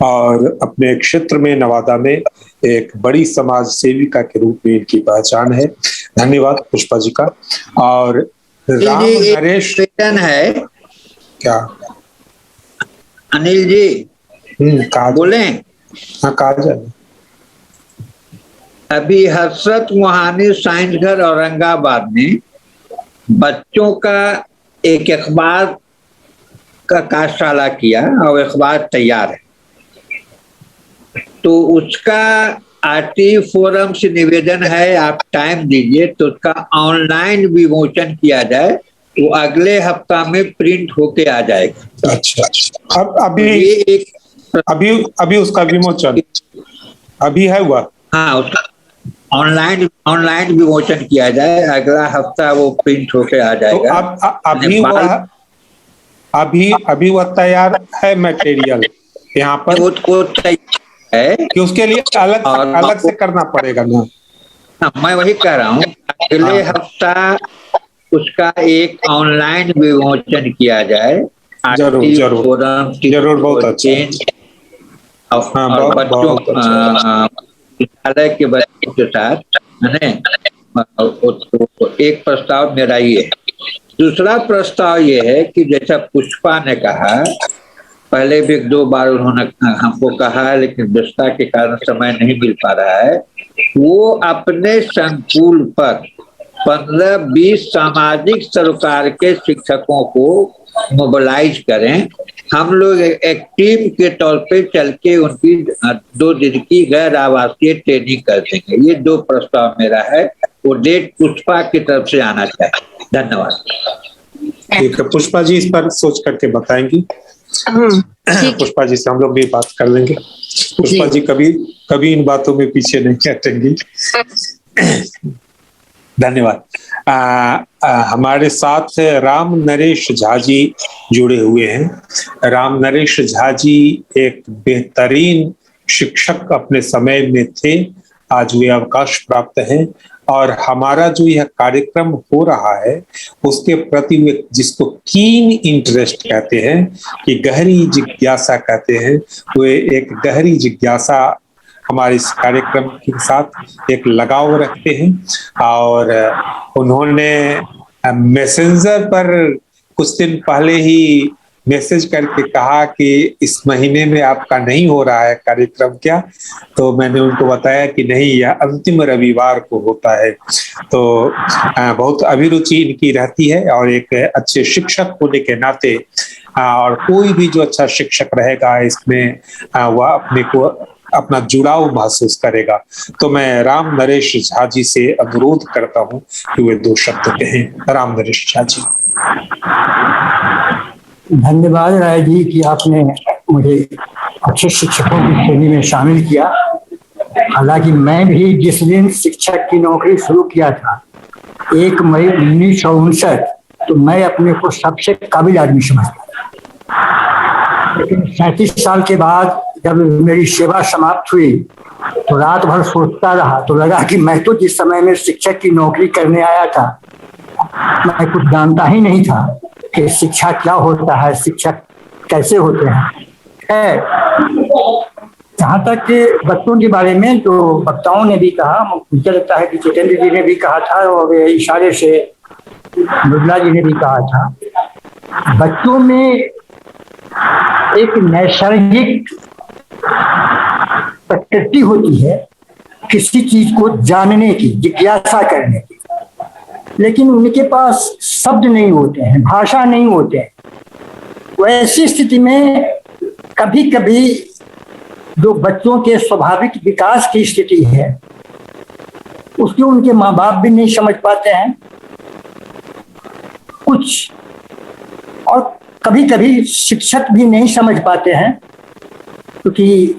और अपने क्षेत्र में नवादा में एक बड़ी समाज सेविका के रूप में इनकी पहचान है। धन्यवाद पुष्पा जी का। और राम नरेश है क्या अनिल जी कहा बोले? हाँ कहा जाए। अभी हसरत मोहानी साइंस घर औरंगाबाद में बच्चों का एक अखबार का कार्यशाला किया और अखबार तैयार है, तो उसका आरटी फोरम से निवेदन है आप टाइम दीजिए तो उसका ऑनलाइन विमोचन किया जाए, वो अगले हफ्ता में प्रिंट होके आ जाएगा। अच्छा, अब अभी उसका विमोचन अभी है हुआ? हाँ, उसका ऑनलाइन विमोचन किया जाए, अगला हफ्ता वो प्रिंट होके आ जाएगा। तो अभी वह तैयार है मटेरियल यहाँ पर, वो है कि उसके लिए अलग से करना पड़ेगा ना? मैं वही कह रहा हूँ, अगले हफ्ता उसका एक ऑनलाइन विमोचन किया जाए। जरूर बहुत अच्छा। और बच्चों विद्यालय के बच्चों के साथ एक प्रस्ताव मेरा ये है। दूसरा प्रस्ताव ये है कि जैसा पुष्पा ने कहा, पहले भी 2 बार उन्होंने हमको कहा है लेकिन व्यस्तता के कारण समय नहीं मिल पा रहा है, वो अपने संकुल पर 15-20 सामाजिक सरोकार के शिक्षकों को मोबिलाइज करें। हम लोग एक टीम के तौर पे चल के उनकी 2 दिन की गैर आवासीय ट्रेनिंग कर देंगे। ये 2 प्रस्ताव मेरा है, वो डेट पुष्पा की तरफ से आना चाहिए। धन्यवाद। ठीक है, पुष्पा जी इस पर सोच करके बताएंगी। पुष्पा जी से हम लोग भी बात कर लेंगे। पुष्पा जी कभी इन बातों में पीछे नहीं हटेंगी। धन्यवाद। हमारे साथ राम नरेश झा जी जुड़े हुए हैं। राम नरेश झा जी एक बेहतरीन शिक्षक अपने समय में थे, आज वे अवकाश प्राप्त हैं और हमारा जो यह कार्यक्रम हो रहा है उसके प्रति वे जिसको कीन इंटरेस्ट कहते हैं कि गहरी जिज्ञासा कहते हैं, वे एक गहरी जिज्ञासा हमारे इस कार्यक्रम के साथ एक लगाव रखते हैं। और उन्होंने मैसेंजर पर कुछ दिन पहले ही मैसेज करके कहा कि इस महीने में आपका नहीं हो रहा है कार्यक्रम क्या, तो मैंने उनको बताया कि नहीं, यह अंतिम रविवार को होता है। तो बहुत अभिरुचि इनकी रहती है और एक अच्छे शिक्षक होने के नाते और कोई भी जो अच्छा शिक्षक रहेगा इसमें वह अपने को अपना जुड़ाव महसूस करेगा। तो मैं राम नरेश झा जी से अनुरोध करता हूं कि वे 2 शब्द कहें। राम नरेश झा जी। धन्यवाद राय जी कि आपने मुझे अच्छे शिक्षकों की श्रेणी में शामिल किया। हालांकि मैं भी जिस दिन शिक्षक की नौकरी शुरू किया था 1 मई 1959, तो मैं अपने को सबसे काबिल आदमी समझता था। लेकिन 37 साल के बाद जब मेरी सेवा समाप्त हुई तो रात भर सोचता रहा, तो लगा कि मैं तो जिस समय में शिक्षक की नौकरी करने आया था मैं कुछ जानता ही नहीं था कि शिक्षा क्या होता है, शिक्षक कैसे होते हैं। जहाँ तक कि बच्चों के बारे में जो वक्ताओं ने भी कहा, मुझे लगता है कि जितेंद्र जी ने भी कहा था और इशारे से मृदुला जी ने भी कहा था, बच्चों में एक नैसर्गिक प्रकृति होती है किसी चीज को जानने की, जिज्ञासा करने की, लेकिन उनके पास शब्द नहीं होते हैं, भाषा नहीं होते हैं। वैसी स्थिति में कभी कभी जो बच्चों के स्वाभाविक विकास की स्थिति है उसको उनके माँ बाप भी नहीं समझ पाते हैं कुछ, और कभी कभी शिक्षक भी नहीं समझ पाते हैं, क्योंकि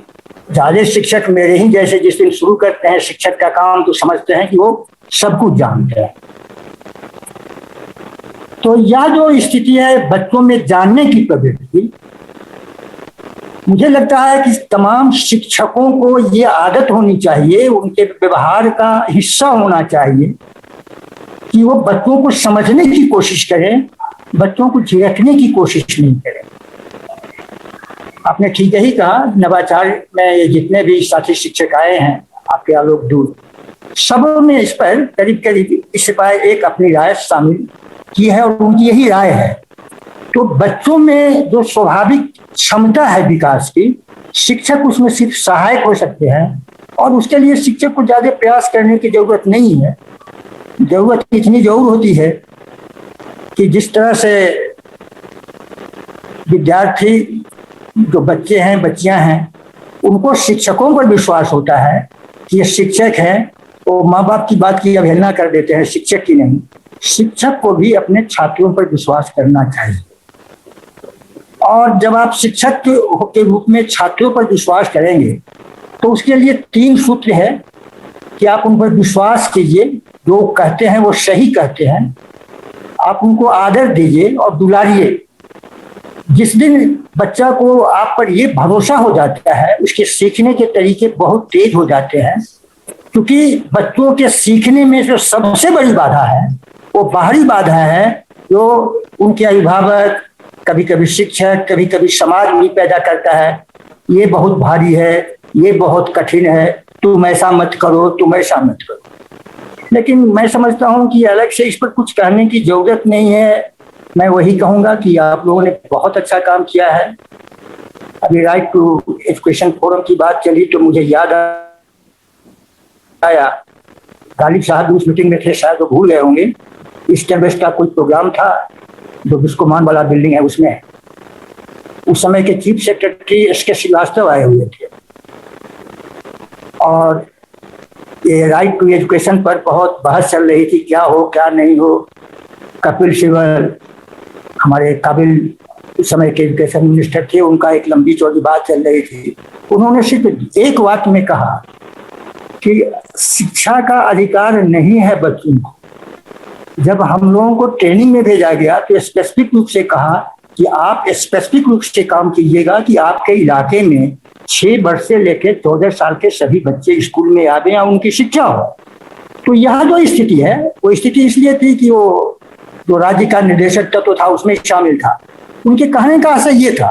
ज्यादा शिक्षक मेरे ही जैसे जिस दिन शुरू करते हैं शिक्षक का काम तो समझते हैं कि वो सब कुछ जानते हैं। तो यह जो स्थिति है बच्चों में जानने की प्रवृत्ति, मुझे लगता है कि तमाम शिक्षकों को ये आदत होनी चाहिए, उनके व्यवहार का हिस्सा होना चाहिए कि वो बच्चों को समझने की कोशिश करें, बच्चों को झिड़कने की कोशिश नहीं करें। आपने ठीक ही कहा, नवाचार में जितने भी साथी शिक्षक आए हैं आपके आलोक दूत, सबों ने इस पर करीब करीब इस पर एक अपनी राय शामिल की है और उनकी यही राय है। तो बच्चों में जो स्वाभाविक क्षमता है विकास की, शिक्षक उसमें सिर्फ सहायक हो सकते हैं और उसके लिए शिक्षक को ज्यादा प्रयास करने की जरूरत नहीं है। जरूरत इतनी जरूर होती है कि जिस तरह से विद्यार्थी जो बच्चे हैं बच्चियां हैं उनको शिक्षकों पर विश्वास होता है कि ये शिक्षक हैं, वो माँ बाप की बात की अवहेलना कर देते हैं, शिक्षक की नहीं। शिक्षक को भी अपने छात्रों पर विश्वास करना चाहिए और जब आप शिक्षक के रूप में छात्रों पर विश्वास करेंगे तो उसके लिए 3 सूत्र है कि आप उन पर विश्वास कीजिए, जो कहते हैं वो सही कहते हैं, आप उनको आदर दीजिए और दुलारिए। जिस दिन बच्चा को आप पर ये भरोसा हो जाता है उसके सीखने के तरीके बहुत तेज हो जाते हैं, क्योंकि बच्चों के सीखने में जो सबसे बड़ी बाधा है वो बाहरी बाधा है जो उनके अभिभावक, कभी कभी शिक्षक, कभी कभी समाज भी पैदा करता है। ये बहुत भारी है, ये बहुत कठिन है, तुम ऐसा मत करो, तुम ऐसा मत करो। लेकिन मैं समझता हूँ कि अलग से इस पर कुछ कहने की जरूरत नहीं है। मैं वही कहूँगा कि आप लोगों ने बहुत अच्छा काम किया है। अभी राइट टू एजुकेशन फोरम की बात चली तो मुझे याद आया, गालिब साहब उस मीटिंग में थे, शायद वो भूल गए होंगे। ईस्ट एंड वेस्ट का कोई प्रोग्राम था जो बिस्कोमान वाला बिल्डिंग है उसमें, उस समय के चीफ सेक्रेटरी एस.के. श्रीवास्तव आए हुए थे और ये राइट टू एजुकेशन पर बहुत बहस चल रही थी, क्या हो क्या नहीं हो। कपिल सिब्बल हमारे काबिल उस समय के एजुकेशन मिनिस्टर थे, उनका एक लंबी चौड़ी बात चल रही थी। उन्होंने सिर्फ एक वाक्य में कहा कि शिक्षा का अधिकार नहीं है बच्चों को। जब हम लोगों को ट्रेनिंग में भेजा गया तो स्पेसिफिक रूप से कहा कि आप स्पेसिफिक रूप से काम कीजिएगा कि आपके इलाके में 6 वर्ष से लेकर 14 साल के सभी बच्चे स्कूल में आवे या उनकी शिक्षा हो। तो यह जो स्थिति है वो स्थिति इसलिए थी कि वो जो राज्य का निर्देशक तत्व था उसमें शामिल था। उनके कहने का आशय ये था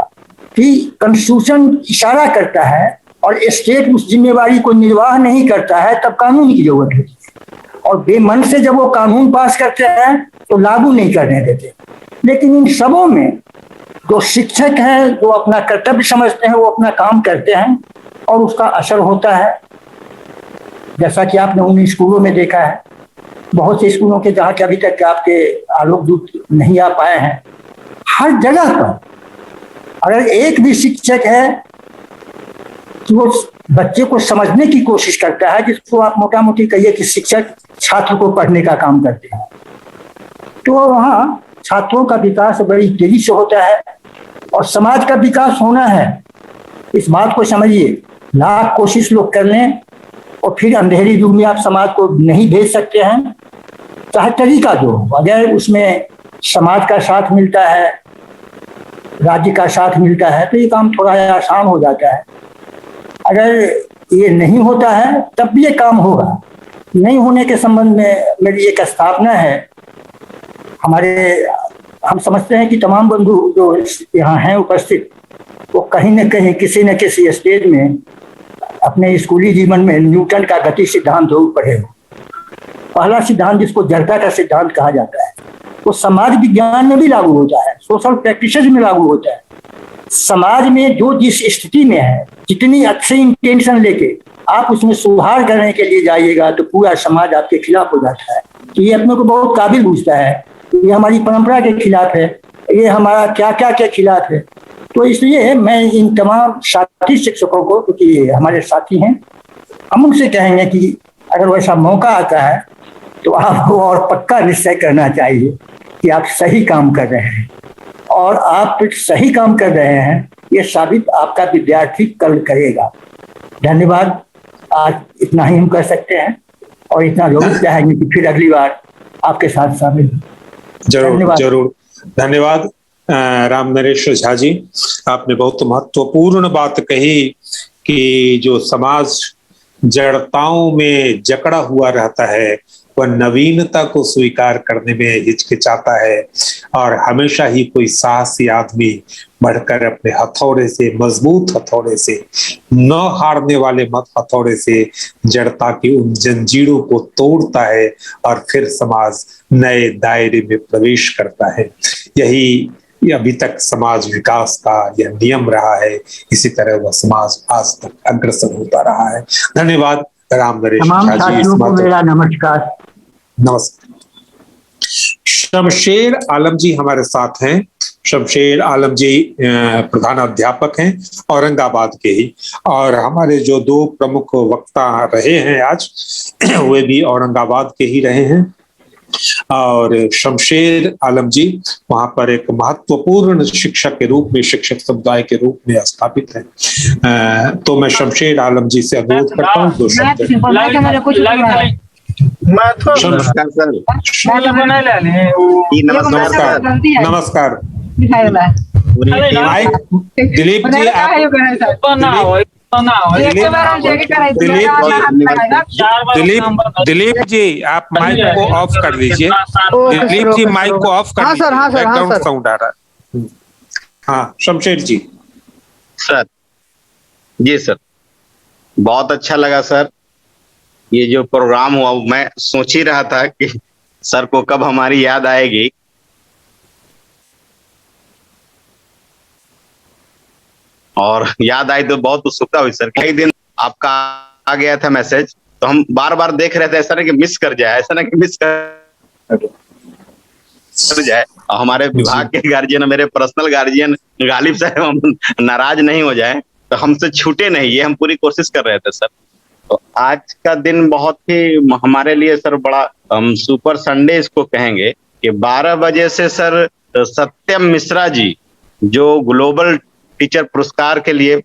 कि कॉन्स्टिट्यूशन इशारा करता है और स्टेट उस जिम्मेवारी को निर्वाह नहीं करता है तब कानून की जरूरत होती है, और बेमन से जब वो कानून पास करते हैं तो लागू नहीं करने देते। लेकिन इन सबों में जो शिक्षक है जो अपना कर्तव्य समझते हैं वो अपना काम करते हैं और उसका असर होता है। जैसा कि आपने उन स्कूलों में देखा है, बहुत से स्कूलों के जहाँ के अभी तक आपके आलोक दूत नहीं आ पाए हैं, हर जगह पर अगर एक भी शिक्षक है कि वो बच्चे को समझने की कोशिश करता है, जिसको आप मोटा मोटी कहिए कि शिक्षक छात्र को पढ़ने का काम करते हैं, तो वहाँ छात्रों का विकास बड़ी तेजी से होता है और समाज का विकास होना है। इस बात को समझिए, लाख कोशिश लोग कर लें और फिर अंधेरे युग में आप समाज को नहीं भेज सकते हैं, चाहे तरीका जो हो। अगर उसमें समाज का साथ मिलता है, राज्य का साथ मिलता है, तो ये काम थोड़ा आसान हो जाता है। अगर ये नहीं होता है तब भी ये काम होगा। नहीं होने के संबंध में मेरी एक स्थापना है। हम समझते हैं कि तमाम बंधु जो यहाँ हैं उपस्थित, वो कहीं न कहीं किसी न किसी स्टेज में अपने स्कूली जीवन में न्यूटन का गति सिद्धांत जरूर पढ़े हो। पहला सिद्धांत जिसको जड़ता का सिद्धांत कहा जाता है, वो समाज विज्ञान में भी लागू होता है, सोशल प्रैक्टिसेस में लागू होता है। समाज में जो जिस स्थिति में है, जितनी अच्छी इंटेंशन लेके आप उसमें सुधार करने के लिए जाइएगा तो पूरा समाज आपके खिलाफ हो जाता है। तो ये अपने को बहुत काबिल पूछता है, ये हमारी परंपरा के खिलाफ है, ये हमारा क्या क्या के खिलाफ है। तो इसलिए मैं इन तमाम साथी शिक्षकों को, क्योंकि हमारे साथी हैं, हम उनसे कहेंगे कि अगर वैसा मौका आता है तो आपको और पक्का निश्चय करना चाहिए कि आप सही काम कर रहे हैं, और आप सही काम कर रहे हैं ये साबित आपका विद्यार्थी कल करेगा। धन्यवाद। आज इतना ही हम कर सकते हैं और इतना जरूर चाहेंगे कि फिर अगली बार आपके साथ शामिल। जरूर जरूर। धन्यवाद राम नरेश झा जी, आपने बहुत महत्वपूर्ण बात कही कि जो समाज जड़ताओं में जकड़ा हुआ रहता है वह नवीनता को स्वीकार करने में हिचकिचाता है, और हमेशा ही कोई साहसी आदमी बढ़कर अपने हथौड़े से, मजबूत हथौड़े से, न हारने वाले मत हथौड़े से जड़ता की उन जंजीरों को तोड़ता है और फिर समाज नए दायरे में प्रवेश करता है। यही अभी तक समाज विकास का यह नियम रहा है, इसी तरह वह समाज आज तक अग्रसर होता रहा है। धन्यवाद राम नरेश झा जी। मेरा नमस्कार। नमस्कार। शमशेर आलम जी हमारे साथ हैं। शमशेर आलम जी प्रधान अध्यापक हैं औरंगाबाद के ही, और हमारे जो दो प्रमुख वक्ता रहे हैं आज वे भी औरंगाबाद के ही रहे हैं। और शमशेर आलम जी वहां पर एक महत्वपूर्ण शिक्षक के रूप में, शिक्षक समुदाय के रूप में स्थापित हैं। तो मैं शमशेर आलम जी से अनुरोध करता हूँ दो शब्द। नमस्कार सर। नमस्कार नमस्कार। दिलीप जी दिलीप जी आप माइक को ऑफ कर दीजिए। दिलीप जी माइक को ऑफ कर दीजिए, बैकग्राउंड साउंड आ रहा है। हाँ शमशेर जी। सर जी सर, बहुत अच्छा लगा सर ये जो प्रोग्राम हुआ। मैं सोच ही रहा था कि सर को कब हमारी याद आएगी। और याद आई तो बहुत उत्सुकता हुई सर। कई दिन आपका आ गया था मैसेज, तो हम बार बार देख रहे थे, ऐसा ना कि मिस कर जाए, ऐसा ना कि मिस कर जाए। और हमारे विभाग के गार्जियन, मेरे पर्सनल गार्जियन गालिब साहब हम नाराज नहीं हो जाए, तो हमसे छूटे नहीं, ये हम पूरी कोशिश कर रहे थे सर। तो आज का दिन बहुत ही हमारे लिए सर बड़ा, हम सुपर संडे इसको कहेंगे कि 12 बजे से सर सत्यम मिश्रा जी जो ग्लोबल टीचर पुरस्कार के लिए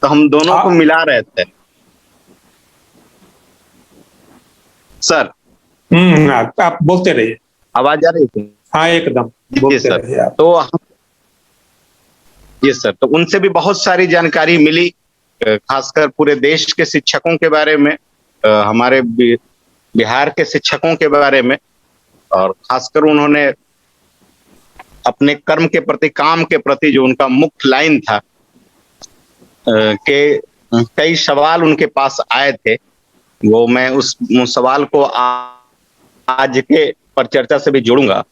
तो हम दोनों को मिला रहे थे सर। आप बोलते रहिए। आवाज आ रही थी? हाँ एकदम जी बोलते सर। रहिए आप। तो जी सर, तो उनसे भी बहुत सारी जानकारी मिली, खासकर पूरे देश के शिक्षकों के बारे में, हमारे बिहार के शिक्षकों के बारे में, और खासकर उन्होंने अपने कर्म के प्रति, काम के प्रति जो उनका मुख्य लाइन था, के कई सवाल उनके पास आए थे। वो मैं उस सवाल को आज के पर चर्चा से भी जोड़ूंगा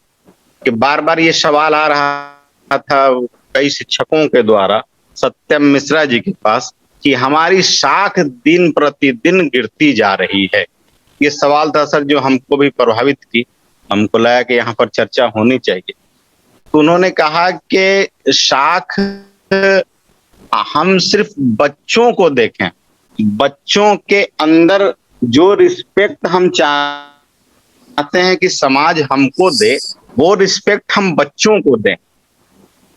कि बार बार ये सवाल आ रहा था कई शिक्षकों के द्वारा सत्यम मिश्रा जी के पास कि हमारी साख दिन प्रतिदिन गिरती जा रही है। ये सवाल था सर जो हमको भी प्रभावित की, हमको लगा कि यहाँ पर चर्चा होनी चाहिए। तो उन्होंने कहा कि साख हम सिर्फ बच्चों को देखें, बच्चों के अंदर जो रिस्पेक्ट हम चाहते हैं कि समाज हमको दे, वो रिस्पेक्ट हम बच्चों को दें।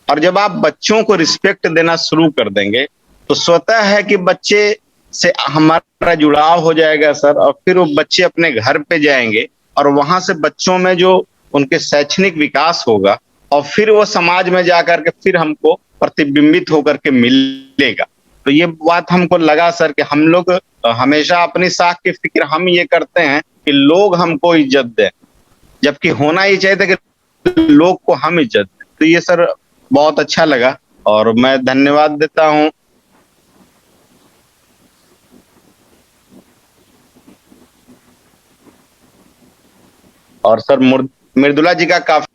और जब आप बच्चों को रिस्पेक्ट देना शुरू कर देंगे तो स्वतः है कि बच्चे से हमारा जुड़ाव हो जाएगा सर, और फिर वो बच्चे अपने घर पे जाएंगे और वहां से बच्चों में जो उनके शैक्षणिक विकास होगा और फिर वो समाज में जाकर के फिर हमको प्रतिबिंबित होकर के मिलेगा। तो ये बात हमको लगा सर कि हम लोग हमेशा अपनी साख की फिक्र हम ये करते हैं कि लोग हमको इज्जत दें, जबकि होना ही चाहिए था कि लोग को हम इज्जत दें। तो ये सर बहुत अच्छा लगा और मैं धन्यवाद देता हूँ और सर मृदुला जी का काफी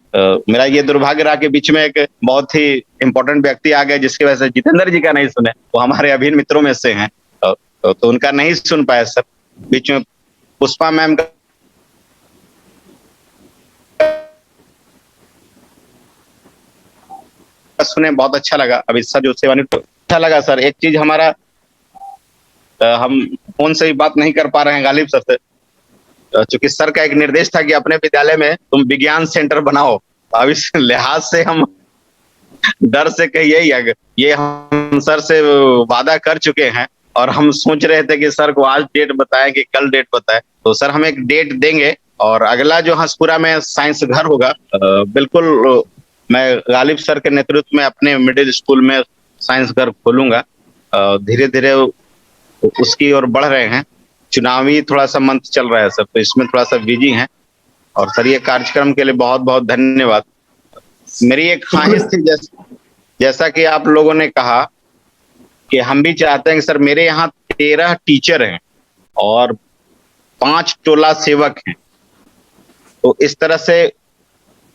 मेरा ये दुर्भाग्य रहा कि बीच में एक बहुत ही इंपॉर्टेंट व्यक्ति आ गए जिसकी वजह से जितेंद्र जी का नहीं सुने, वो हमारे अभिन्न मित्रों में से हैं, तो उनका नहीं सुन पाया सर। बीच में पुष्पा मैम का सुने, बहुत अच्छा लगा। अभी सर जो सेवानिवृत्त, अच्छा लगा सर। एक चीज हमारा हम फोन से भी बात नहीं कर पा रहे हैं गालिब सर से, चूंकि सर का एक निर्देश था कि अपने विद्यालय में तुम विज्ञान सेंटर बनाओ। अब इस लिहाज से हम डर से कहिए ये हम सर से वादा कर चुके हैं और हम सोच रहे थे कि सर को आज डेट बताएं कि कल डेट बताएं, तो सर हम एक डेट देंगे और अगला जो हंसपुरा में साइंस घर होगा, बिल्कुल मैं गालिब सर के नेतृत्व में अपने मिडिल स्कूल में साइंस घर खोलूंगा। धीरे धीरे उसकी ओर बढ़ रहे हैं, चुनावी थोड़ा सा मंथ चल रहा है सर, तो इसमें थोड़ा सा बिजी हैं। और सर ये कार्यक्रम के लिए बहुत बहुत धन्यवाद। मेरी एक ख्वाहिश थी, जैसा कि आप लोगों ने कहा कि हम भी चाहते हैं कि सर मेरे यहाँ 13 टीचर हैं और 5 टोला सेवक हैं, तो इस तरह से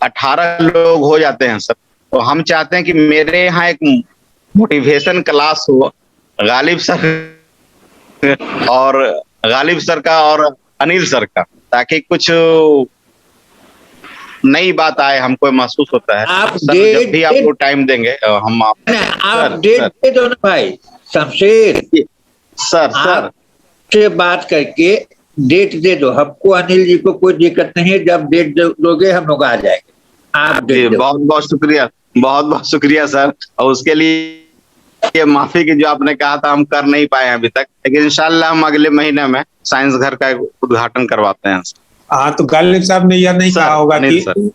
18 लोग हो जाते हैं सर। तो हम चाहते हैं कि मेरे यहाँ एक मोटिवेशन क्लास हो, गालिब सर का और अनिल सर का, ताकि कुछ नई बात आए, हमको महसूस होता है। आप सर जब भी आपको टाइम देंगे हम आप डेट दे दो ना भाई शमशेर सर से बात करके डेट दे दो हमको, अनिल जी को कोई दिक्कत नहीं है, जब डेट दोगे हम लोग आ जाएंगे। आप बहुत बहुत शुक्रिया, बहुत बहुत शुक्रिया सर, और उसके लिए ये माफी की जो आपने कहा था हम कर नहीं पाए अभी तक, लेकिन इंशाल्लाह हम अगले महीने में साइंस घर का उद्घाटन करवाते हैं। हाँ, तो गालिब साहब ने यह नहीं कहा होगा कि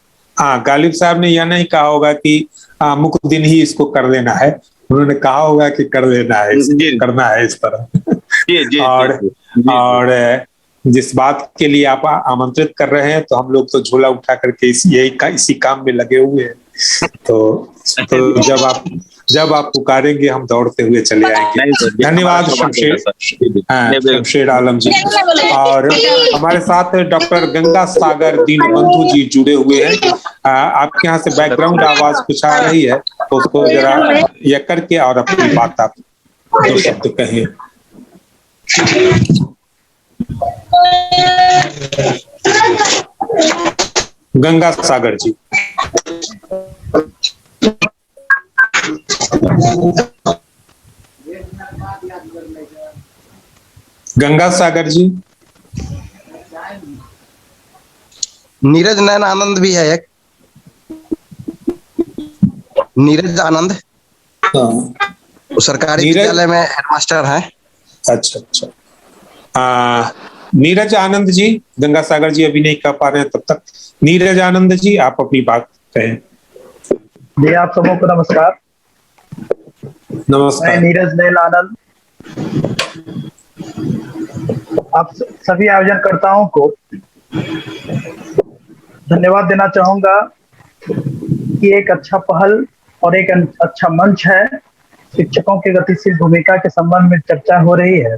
गालिब साहब ने यह नहीं कहा होगा कि मुख्य दिन ही इसको कर लेना है, उन्होंने कहा होगा कि कर लेना है, करना है इस तरह। और जिस बात के लिए आप आमंत्रित कर रहे हैं, तो हम लोग तो झोला उठा करके इसी काम में लगे हुए हैं। तो जब आप पुकारेंगे हम दौड़ते हुए चले आएंगे। धन्यवाद शमशेर आलम जी। और हमारे साथ डॉक्टर गंगा सागर दीनबंधु जी जुड़े हुए हैं। आपके यहाँ से बैकग्राउंड आवाज कुछ आ रही है, तो उसको जरा यह करके और अपनी बात आप 2 शब्द कहें। गंगा सागर जी। गंगा सागर जी। नीरज नयन आनंद भी है एक, नीरज आनंद, सरकारी विद्यालय में हेडमास्टर है। अच्छा। नीरज आनंद जी, गंगा सागर जी अभी नहीं कह पा रहे हैं, तब तक नीरज आनंद जी आप अपनी बात कहें। जी आप सबों को नमस्कार। नमस्कार। मैं नीरज नैल आनंद आप सभी आयोजनकर्ताओं को धन्यवाद देना चाहूंगा कि एक अच्छा पहल और एक अच्छा मंच है। शिक्षकों की गतिशील भूमिका के संबंध में चर्चा हो रही है।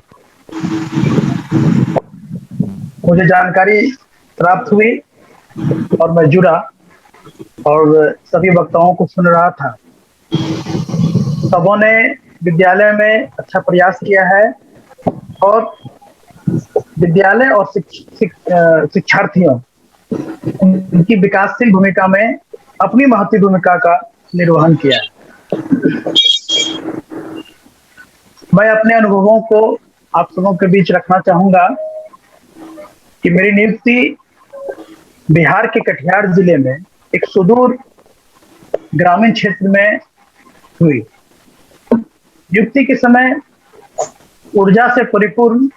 मुझे जानकारी प्राप्त हुई और मैं जुड़ा और सभी वक्ताओं को सुन रहा था। सबों ने विद्यालय में अच्छा प्रयास किया है और विद्यालय और शिक्षार्थियों उनकी विकासशील भूमिका में अपनी महत्वपूर्ण भूमिका का निर्वहन किया है। मैं अपने अनुभवों को आप सबों के बीच रखना चाहूंगा कि मेरी नियुक्ति बिहार के कटिहार जिले में एक सुदूर ग्रामीण क्षेत्र में हुई। नियुक्ति के समय ऊर्जा से परिपूर्ण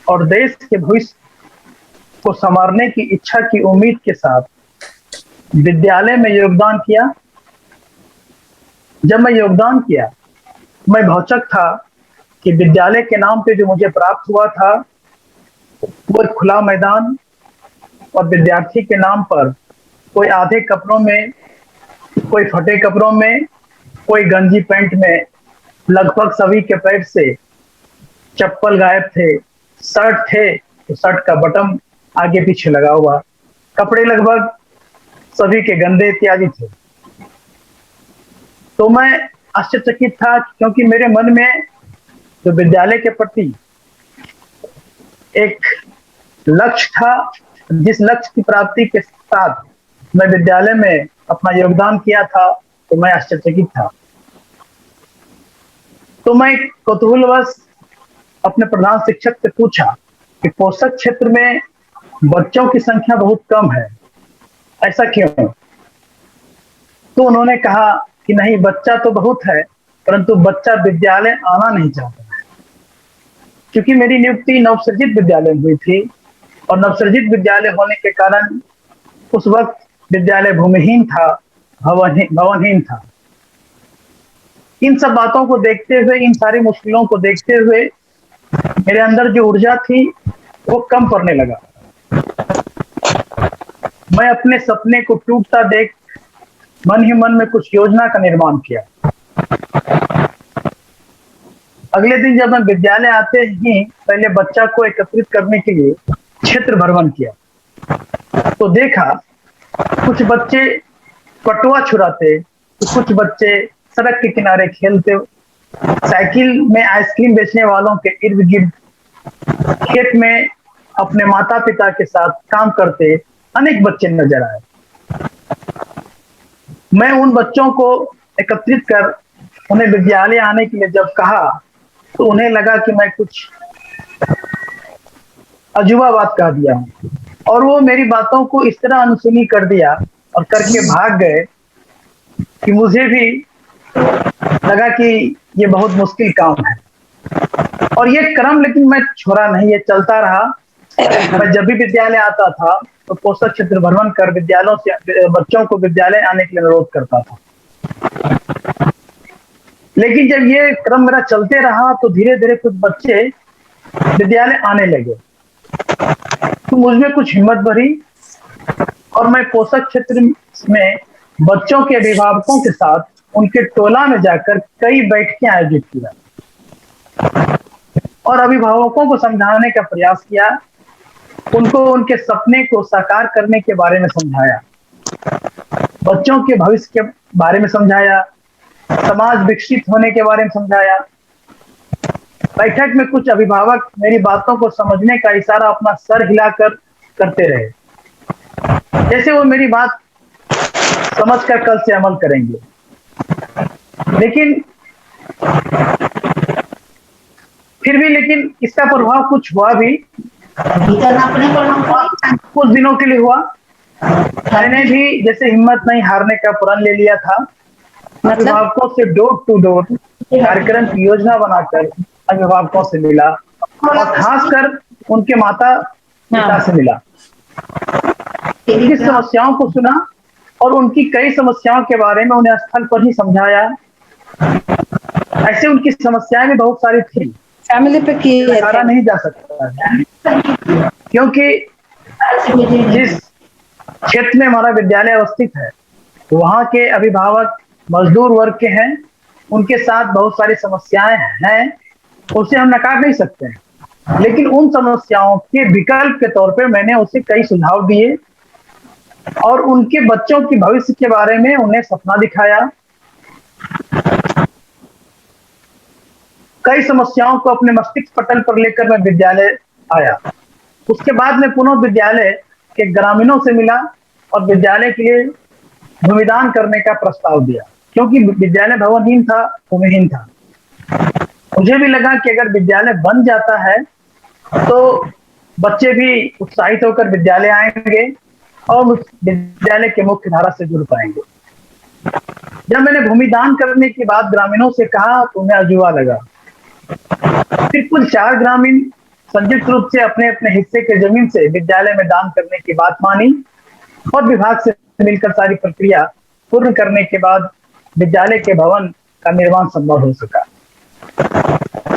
और देश के भविष्य को संवारने की इच्छा की उम्मीद के साथ विद्यालय में योगदान किया। जब मैं योगदान किया, मैं भौचक था कि विद्यालय के नाम पे जो मुझे प्राप्त हुआ था वो एक खुला मैदान और विद्यार्थी के नाम पर कोई आधे कपड़ों में, कोई फटे कपड़ों में, कोई गंजी पैंट में, लगभग सभी के पैर से चप्पल गायब थे। शर्ट थे तो शर्ट का बटन आगे पीछे लगा हुआ, कपड़े लगभग सभी के गंदे इत्यादि थे। तो मैं आश्चर्यचकित था क्योंकि मेरे मन में जो विद्यालय के प्रति एक लक्ष्य था, जिस लक्ष्य की प्राप्ति के साथ मैं विद्यालय में अपना योगदान किया था, तो मैं आश्चर्यचकित था। तो मैं कौतूहलवश अपने प्रधान शिक्षक से पूछा कि पोषक क्षेत्र में बच्चों की संख्या बहुत कम है, ऐसा क्यों? तो उन्होंने कहा कि नहीं, बच्चा तो बहुत है परंतु बच्चा विद्यालय आना नहीं चाहता है। क्योंकि मेरी नियुक्ति नवसृजित विद्यालय में हुई थी और नवसृजित विद्यालय होने के कारण उस वक्त विद्यालय भूमिहीन था, भवनहीन था। इन सब बातों को देखते हुए, इन सारी मुश्किलों को देखते हुए मेरे अंदर जो ऊर्जा थी वो कम पड़ने लगा। मैं अपने सपने को टूटता देख मन ही मन में कुछ योजना का निर्माण किया। अगले दिन जब मैं विद्यालय आते ही पहले बच्चा को एकत्रित करने के लिए क्षेत्र भ्रमण किया तो देखा कुछ बच्चे पटुआ छुड़ाते, तो कुछ बच्चे सड़क के किनारे खेलते, साइकिल में आइसक्रीम बेचने वालों के इर्द गिर्द, खेत में अपने माता पिता के साथ काम करते अनेक बच्चे नजर आए। मैं उन बच्चों को एकत्रित कर उन्हें विद्यालय आने के लिए जब कहा तो उन्हें लगा कि मैं कुछ अजूबा बात कह दिया हूं और वो मेरी बातों को इस तरह अनसुनी कर दिया और करके भाग गए कि मुझे भी लगा कि ये बहुत मुश्किल काम है। और ये क्रम लेकिन मैं छोड़ा नहीं, ये चलता रहा। मैं जब भी विद्यालय आता था तो पोषक क्षेत्र भ्रमण कर विद्यालयों से बच्चों को विद्यालय आने के लिए अनुरोध करता था। लेकिन जब ये क्रम मेरा चलते रहा तो धीरे धीरे कुछ बच्चे विद्यालय आने लगे, तो मुझमें कुछ हिम्मत बढ़ी और मैं पोषक क्षेत्र में बच्चों के अभिभावकों के साथ उनके टोला में जाकर कई बैठकें आयोजित किया और अभिभावकों को समझाने का प्रयास किया, उनको उनके सपने को साकार करने के बारे में समझाया, बच्चों के भविष्य के बारे में समझाया, समाज विकसित होने के बारे में समझाया। बैठक में कुछ अभिभावक मेरी बातों को समझने का इशारा अपना सर हिलाकर करते रहे, जैसे वो मेरी बात समझकर कल से अमल करेंगे। लेकिन फिर भी इसका प्रभाव कुछ हुआ भी, कुछ दिनों के लिए हुआ। मैंने भी जैसे हिम्मत नहीं हारने का प्रण ले लिया था, अभिभावकों से डोर टू डोर कार्यक्रम की योजना बनाकर अभिभावकों से मिला और खासकर उनके माता पिता से मिला, उनकी समस्याओं को सुना और उनकी कई समस्याओं के बारे में उन्हें स्थल पर ही समझाया। ऐसे उनकी समस्याएं भी बहुत सारी थी, फैमिली पे की सारा नहीं जा सकता क्योंकि जिस क्षेत्र में हमारा विद्यालय अवस्थित है वहाँ के अभिभावक मजदूर वर्ग के हैं, उनके साथ बहुत सारी समस्याएं हैं, उसे हम नकार नहीं सकते हैं। लेकिन उन समस्याओं के विकल्प के तौर पे मैंने उसे कई सुझाव दिए और उनके बच्चों के भविष्य के बारे में उन्हें सपना दिखाया। कई समस्याओं को अपने मस्तिष्क पटल पर लेकर मैं विद्यालय आया। उसके बाद मैं पुनः विद्यालय के ग्रामीणों से मिला और विद्यालय के लिए भूमिदान करने का प्रस्ताव दिया, क्योंकि विद्यालय भवनहीन था, भूमिहीन था। मुझे भी लगा कि अगर विद्यालय बन जाता है तो बच्चे भी उत्साहित होकर विद्यालय आएंगे और उस विद्यालय के मुख्य धारा से जुड़ पाएंगे। जब मैंने भूमिदान करने की बात ग्रामीणों से कहा तो उन्हें अजूबा लगा। फिर कुल 4 ग्रामीण संयुक्त रूप से अपने अपने हिस्से के जमीन से विद्यालय में दान करने की बात मानी और विभाग से मिलकर सारी प्रक्रिया पूर्ण करने के बाद विद्यालय के भवन का निर्माण संभव हो सका।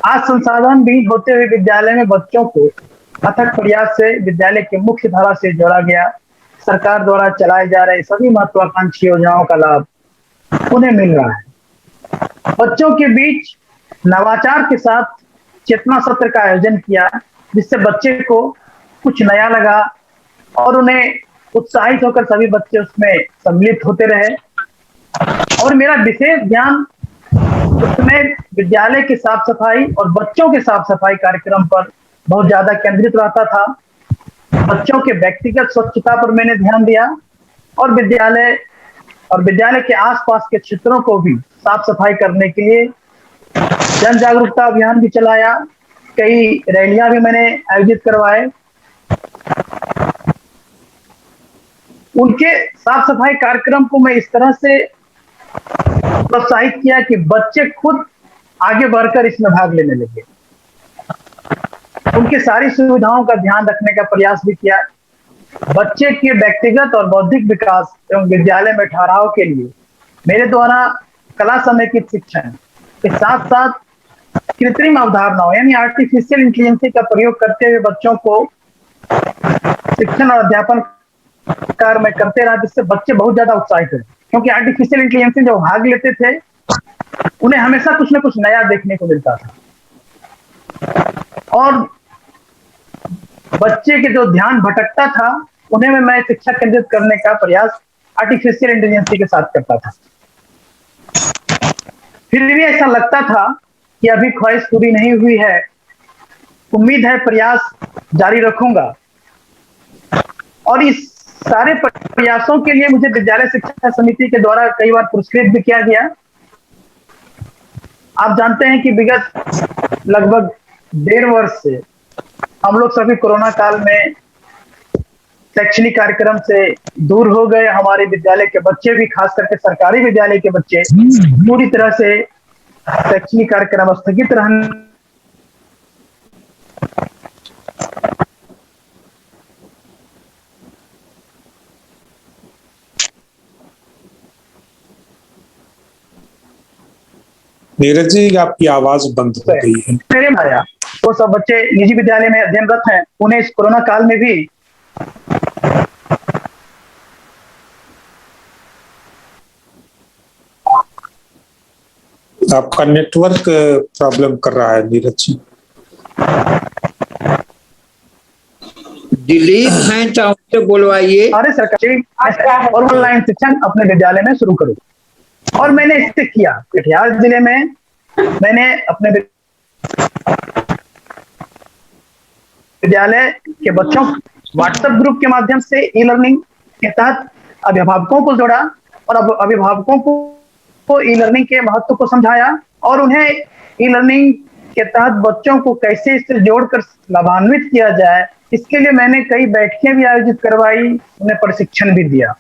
आज संसाधन भी होते हुए विद्यालय में बच्चों को अथक प्रयास से विद्यालय के मुख्य धारा से जोड़ा गया। सरकार द्वारा चलाए जा रहे सभी महत्वाकांक्षी योजनाओं का लाभ उन्हें मिल रहा है। बच्चों के बीच नवाचार के साथ चेतना सत्र का आयोजन किया, जिससे बच्चे को कुछ नया लगा और उन्हें उत्साहित होकर सभी बच्चे उसमें सम्मिलित होते रहे। और मेरा विशेष ध्यान उसमें विद्यालय की साफ सफाई और बच्चों के साफ सफाई कार्यक्रम पर बहुत ज्यादा केंद्रित रहता था। बच्चों के व्यक्तिगत स्वच्छता पर मैंने ध्यान दिया और विद्यालय के आसपास के क्षेत्रों को भी साफ सफाई करने के लिए जन जागरूकता अभियान भी चलाया। कई रैलियां भी मैंने आयोजित करवाए। उनके साफ सफाई कार्यक्रम को मैं इस तरह से प्रोत्साहित किया कि बच्चे खुद आगे बढ़कर इसमें भाग लेने लगे। उनकी सारी सुविधाओं का ध्यान रखने का प्रयास भी किया। बच्चे के व्यक्तिगत और बौद्धिक विकास एवं विद्यालय में ठहराव के लिए मेरे द्वारा कला समेकित शिक्षण के साथ साथ कृत्रिम अवधारणाओं यानी आर्टिफिशियल इंटेलिजेंस का प्रयोग करते हुए बच्चों को शिक्षण और अध्यापन कार्य में करते रहा, जिससे बच्चे बहुत ज्यादा उत्साहित है। क्योंकि आर्टिफिशियल इंटेलिजेंस जब भाग लेते थे उन्हें हमेशा कुछ ना कुछ नया देखने को मिलता था और बच्चे के जो ध्यान भटकता था उन्हें मैं शिक्षा केंद्रित करने का प्रयास आर्टिफिशियल इंटेलिजेंस के साथ करता था। फिर भी ऐसा लगता था कि अभी ख्वाहिश पूरी नहीं हुई है। उम्मीद है प्रयास जारी रखूंगा और इस सारे प्रयासों के लिए मुझे विद्यालय शिक्षा समिति के द्वारा कई बार पुरस्कृत भी किया गया। आप जानते हैं कि विगत लगभग 1.5 वर्ष से हम लोग सभी कोरोना काल में शैक्षणिक कार्यक्रम से दूर हो गए। हमारे विद्यालय के बच्चे भी, खास करके सरकारी विद्यालय के बच्चे, पूरी तरह से शैक्षणिक कार्यक्रम स्थगित रहने नीरज जी आपकी आवाज बंद हो गई है। मेरे में आया वो सब बच्चे निजी विद्यालय में अध्ययनरत हैं, उन्हें इस कोरोना काल में भी आपका नेटवर्क प्रॉब्लम कर रहा है नीरज जी। दिलीप हैं तो उनसे बुलवाइए। अरे सरकार और ऑनलाइन शिक्षण अपने विद्यालय में शुरू करो और मैंने इससे किया। कटिहार जिले में मैंने अपने विद्यालय के बच्चों व्हाट्सएप ग्रुप के माध्यम से ई लर्निंग के तहत अभिभावकों को जोड़ा और अभिभावकों को ई लर्निंग के महत्व को समझाया और उन्हें ई लर्निंग के तहत बच्चों को कैसे इससे जोड़कर लाभान्वित किया जाए, इसके लिए मैंने कई बैठकें भी आयोजित करवाई, उन्हें प्रशिक्षण भी दिया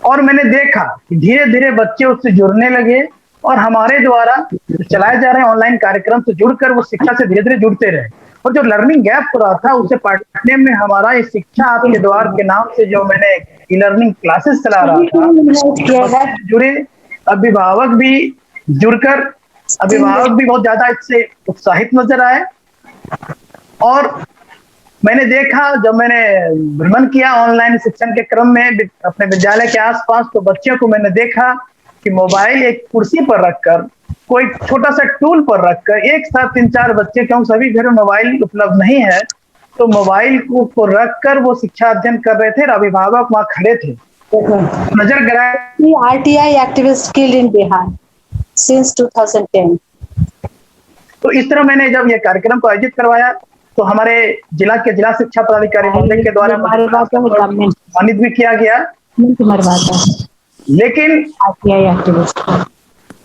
और मैंने देखा कि धीरे धीरे बच्चे उससे जुड़ने लगे और हमारे द्वारा चलाए जा रहे ऑनलाइन कार्यक्रम से जुड़कर वो शिक्षा से धीरे धीरे जुड़ते रहे और जो लर्निंग गैप हो रहा था उसे पाटने में हमारा ये शिक्षा आपके द्वार के नाम से जो मैंने ई लर्निंग क्लासेस चला रहा था, उससे जुड़े अभिभावक भी जुड़कर अभिभावक भी बहुत ज्यादा इससे उत्साहित नजर आए। और मैंने देखा, जब मैंने भ्रमण किया ऑनलाइन शिक्षण के क्रम में अपने विद्यालय के आसपास, तो बच्चों को मैंने देखा कि मोबाइल एक कुर्सी पर रखकर, कोई छोटा सा टूल पर रखकर, एक साथ 3-4 बच्चे, क्योंकि सभी घर में मोबाइल उपलब्ध नहीं है, तो मोबाइल को रखकर वो शिक्षा अध्ययन कर रहे थे और अभिभावक वहां खड़े थे। नजर गराई RTI activist killed in Bihar since 2010. तो इस तरह मैंने जब ये कार्यक्रम को आयोजित करवाया तो हमारे जिला शिक्षा पदाधिकारी महोदय के द्वारा सम्मानित भी किया गया। लेकिन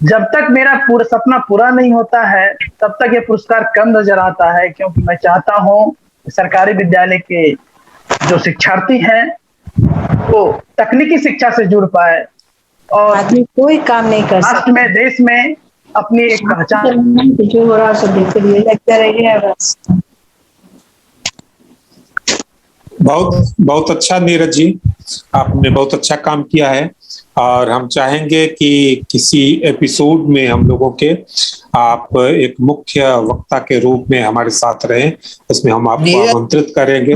जब तक मेरा पूरा सपना पूरा नहीं होता है तब तक ये पुरस्कार कम नजर आता है, क्योंकि मैं चाहता हूँ सरकारी विद्यालय के जो शिक्षार्थी हैं वो तकनीकी शिक्षा से जुड़ पाए और कोई काम नहीं कर राष्ट्र में, देश में अपनी एक पहचान। जो हो रहा सब देखते रहिए, लगता रहेगा बस। बहुत अच्छा नीरज जी, आपने बहुत अच्छा काम किया है और हम चाहेंगे कि किसी एपिसोड में हम लोगों के आप एक मुख्य वक्ता के रूप में हमारे साथ रहें, उसमें हम आपको आमंत्रित करेंगे।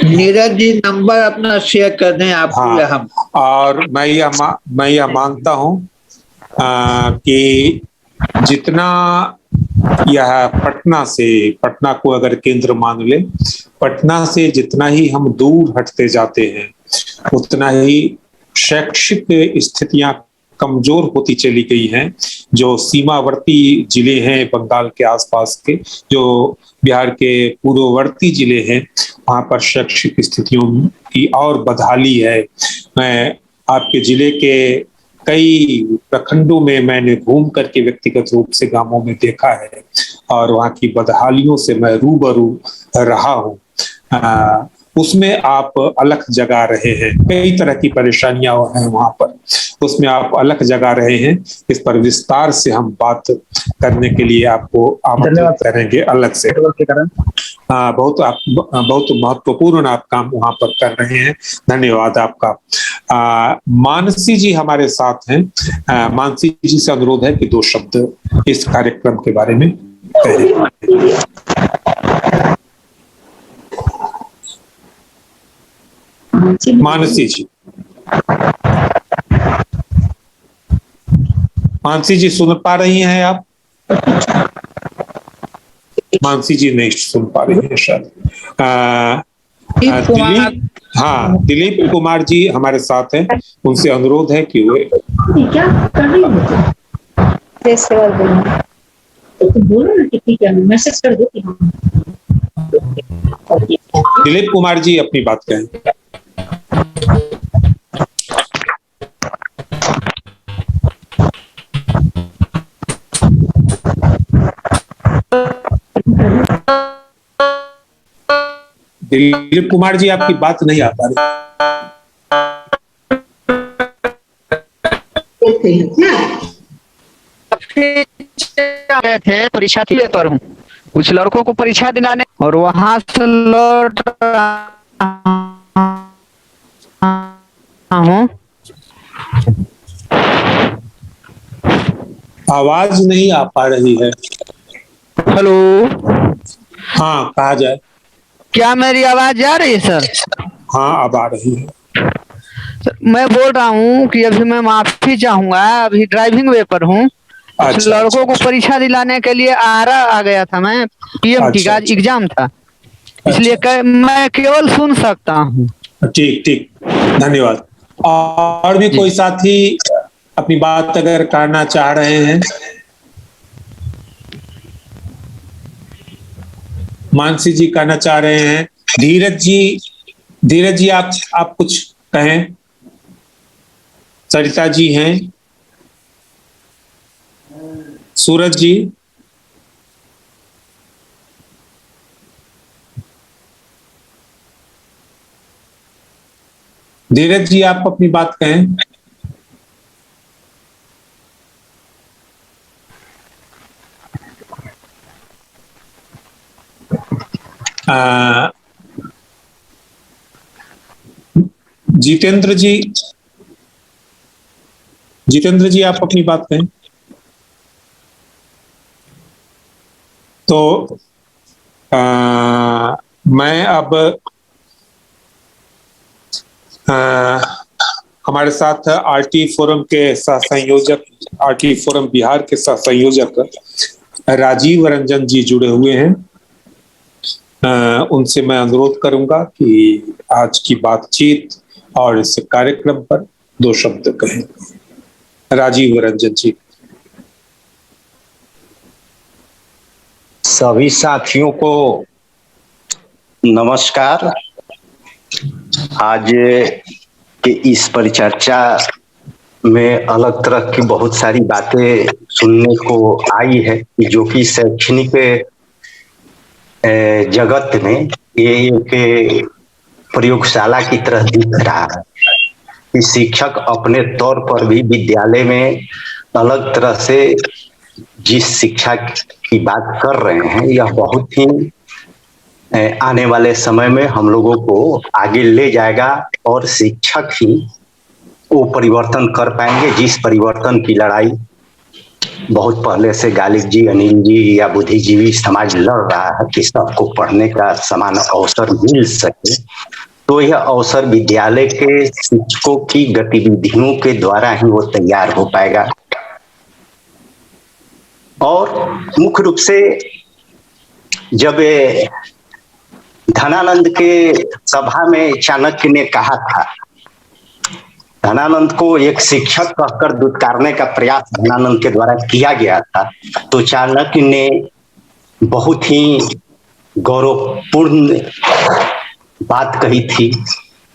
नीरज जी नंबर अपना शेयर कर दें आप। हाँ, हम और मैं यह मानता हूं कि जितना यह पटना को अगर केंद्र मान ले, पटना से जितना ही हम दूर हटते जाते हैं उतना ही शैक्षिक स्थितियां कमजोर होती चली गई हैं। जो सीमावर्ती जिले हैं बंगाल के आसपास के, जो बिहार के पूर्ववर्ती जिले हैं, वहां पर शैक्षिक स्थितियों की और बदहाली है। मैं आपके जिले के कई प्रखंडों में मैंने घूम करके व्यक्तिगत रूप से गांवों में देखा है और वहां की बदहालियों से मैं रूबरू रहा हूं। उसमें आप अलग जगा रहे हैं, कई तरह की परेशानियां हैं वहां पर, उसमें आप अलग जगा रहे हैं। इस पर विस्तार से हम बात करने के लिए आपको आमंत्रित करेंगे अलग से। बहुत महत्वपूर्ण आप काम वहां पर कर रहे हैं, धन्यवाद आपका। मानसी जी हमारे साथ हैं। मानसी जी से अनुरोध है कि 2 शब्द इस कार्यक्रम के बारे में कहें। मानसी जी सुन पा रही हैं आप? मानसी जी नहीं सुन पा रही है शायद। दिलीप कुमार जी हमारे साथ हैं, उनसे अनुरोध है कि वे क्या कर रही तो बोलो ना कि ठीक है, मैसेज कर दो। दिलीप कुमार जी अपनी बात कहें। दिलीप कुमार जी आपकी बात नहीं आ पा रही। थे परीक्षा के पर हूँ, कुछ लड़कों को परीक्षा दिलाने और वहां से लौट हूँ। आवाज नहीं आ पा रही है। हेलो, हाँ कहा जाए। क्या मेरी आवाज जा रही है सर? हाँ अब आ रही है। मैं बोल रहा हूँ कि अभी मैं माफी चाहूंगा, अभी ड्राइविंग वे पर हूँ। लड़कों को परीक्षा दिलाने के लिए आरा आ गया था मैं, PMT का एग्जाम था, इसलिए मैं केवल सुन सकता हूँ। ठीक, धन्यवाद। और भी कोई साथी अपनी बात अगर करना चाह रहे हैं? मानसी जी कहना चाह रहे हैं। धीरज जी आप कुछ कहें। सरिता जी हैं, सूरज जी, धीरज जी आप अपनी बात कहें। जितेंद्र जी आप अपनी बात कहें। तो मैं अब हमारे साथ आरटी फोरम के सह संयोजक, आरटी फोरम बिहार के सह संयोजक राजीव रंजन जी जुड़े हुए हैं। उनसे मैं अनुरोध करूंगा कि आज की बातचीत और इस कार्यक्रम पर 2 शब्द कहें। राजीव रंजन जी। सभी साथियों को नमस्कार। आज के इस परिचर्चा में अलग तरह की बहुत सारी बातें सुनने को आई है, जो कि शैक्षणिक जगत में ये एक प्रयोगशाला की तरह दिख रहा है कि शिक्षक अपने तौर पर भी विद्यालय में अलग तरह से जिस शिक्षा की बात कर रहे हैं, यह बहुत ही आने वाले समय में हम लोगों को आगे ले जाएगा और शिक्षक ही वो परिवर्तन कर पाएंगे जिस परिवर्तन की लड़ाई बहुत पहले से गालिब जी, अनिल जी या बुद्धिजीवी समाज लड़ रहा है कि सबको पढ़ने का समान अवसर मिल सके। तो यह अवसर विद्यालय के शिक्षकों की गतिविधियों के द्वारा ही वो तैयार हो पाएगा। और मुख्य रूप से जब धनानंद के सभा में चाणक्य ने कहा था, धनानंद को एक शिक्षक कहकर दुत्कारने का प्रयास धनानंद के द्वारा किया गया था, तो चाणक्य ने बहुत ही गौरवपूर्ण बात कही थी।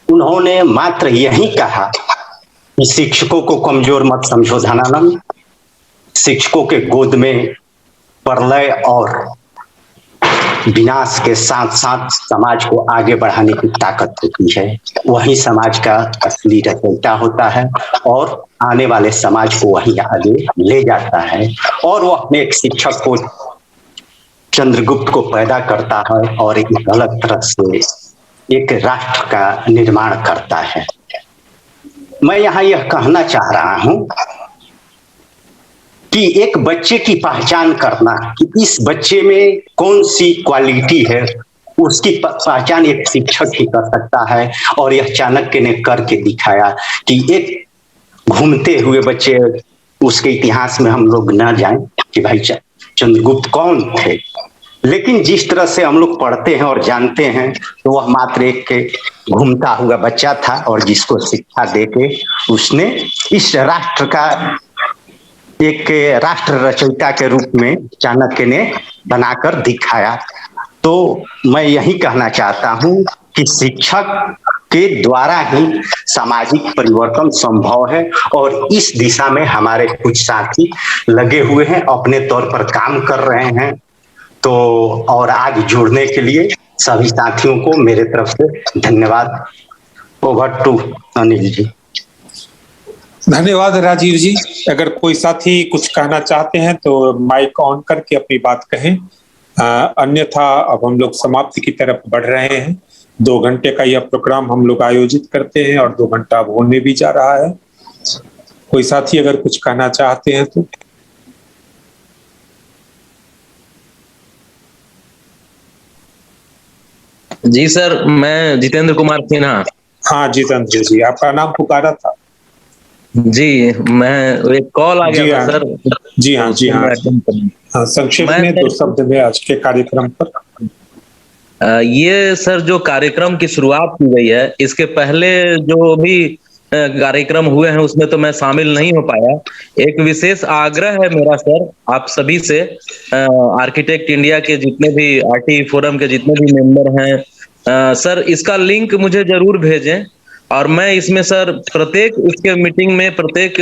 उन्होंने मात्र यही कहा कि शिक्षकों को कमजोर मत समझो धनानंद, शिक्षकों के गोद में प्रलय और विनाश के साथ साथ समाज को आगे बढ़ाने की ताकत होती है। वही समाज का असली रचयिता होता है और आने वाले समाज को वही आगे ले जाता है। और वो अपने एक शिक्षक को, चंद्रगुप्त को पैदा करता है और एक अलग तरह से एक राष्ट्र का निर्माण करता है। मैं यहाँ यह कहना चाह रहा हूं कि एक बच्चे की पहचान करना कि इस बच्चे में कौन सी क्वालिटी है, उसकी पहचान एक शिक्षक ही कर सकता है। और यह चाणक्य ने करके दिखाया कि एक घूमते हुए बच्चे, उसके इतिहास में हम लोग ना जाएं कि भाई चंद्रगुप्त कौन थे, लेकिन जिस तरह से हम लोग पढ़ते हैं और जानते हैं तो वह मात्र एक घूमता हुआ बच्चा था और जिसको शिक्षा देके उसने इस राष्ट्र का एक राष्ट्र रचयिता के रूप में चाणक्य ने बनाकर दिखाया। तो मैं यही कहना चाहता हूं कि शिक्षक के द्वारा ही सामाजिक परिवर्तन संभव है और इस दिशा में हमारे कुछ साथी लगे हुए हैं, अपने तौर पर काम कर रहे हैं। तो और आगे जुड़ने के लिए सभी साथियों को मेरे तरफ से धन्यवाद। Over to Anil ji. धन्यवाद राजीव जी। अगर कोई साथी कुछ कहना चाहते हैं तो माइक ऑन करके अपनी बात कहें, अन्यथा अब हम लोग समाप्ति की तरफ बढ़ रहे हैं। 2 घंटे का यह प्रोग्राम हम लोग आयोजित करते हैं और 2 घंटा अब होने भी जा रहा है। कोई साथी अगर कुछ कहना चाहते हैं तो। जी सर, मैं जितेंद्र कुमार सिन्हा। हाँ जितेंद्र जी, आपका नाम पुकारा था। जी, मैं एक कॉल आ गया था सर। जी हाँ जी हाँ, संक्षेप में 2 शब्द में आज के कार्यक्रम पर। ये सर जो कार्यक्रम की शुरुआत की गई है, इसके पहले जो भी कार्यक्रम हुए हैं उसमें तो मैं शामिल नहीं हो पाया। एक विशेष आग्रह है मेरा सर आप सभी से, आर्किटेक्ट इंडिया के जितने भी आरटी फोरम के जितने भी मेंबर हैं सर, इसका लिंक मुझे जरूर भेजें और मैं इसमें सर प्रत्येक इसके मीटिंग में प्रत्येक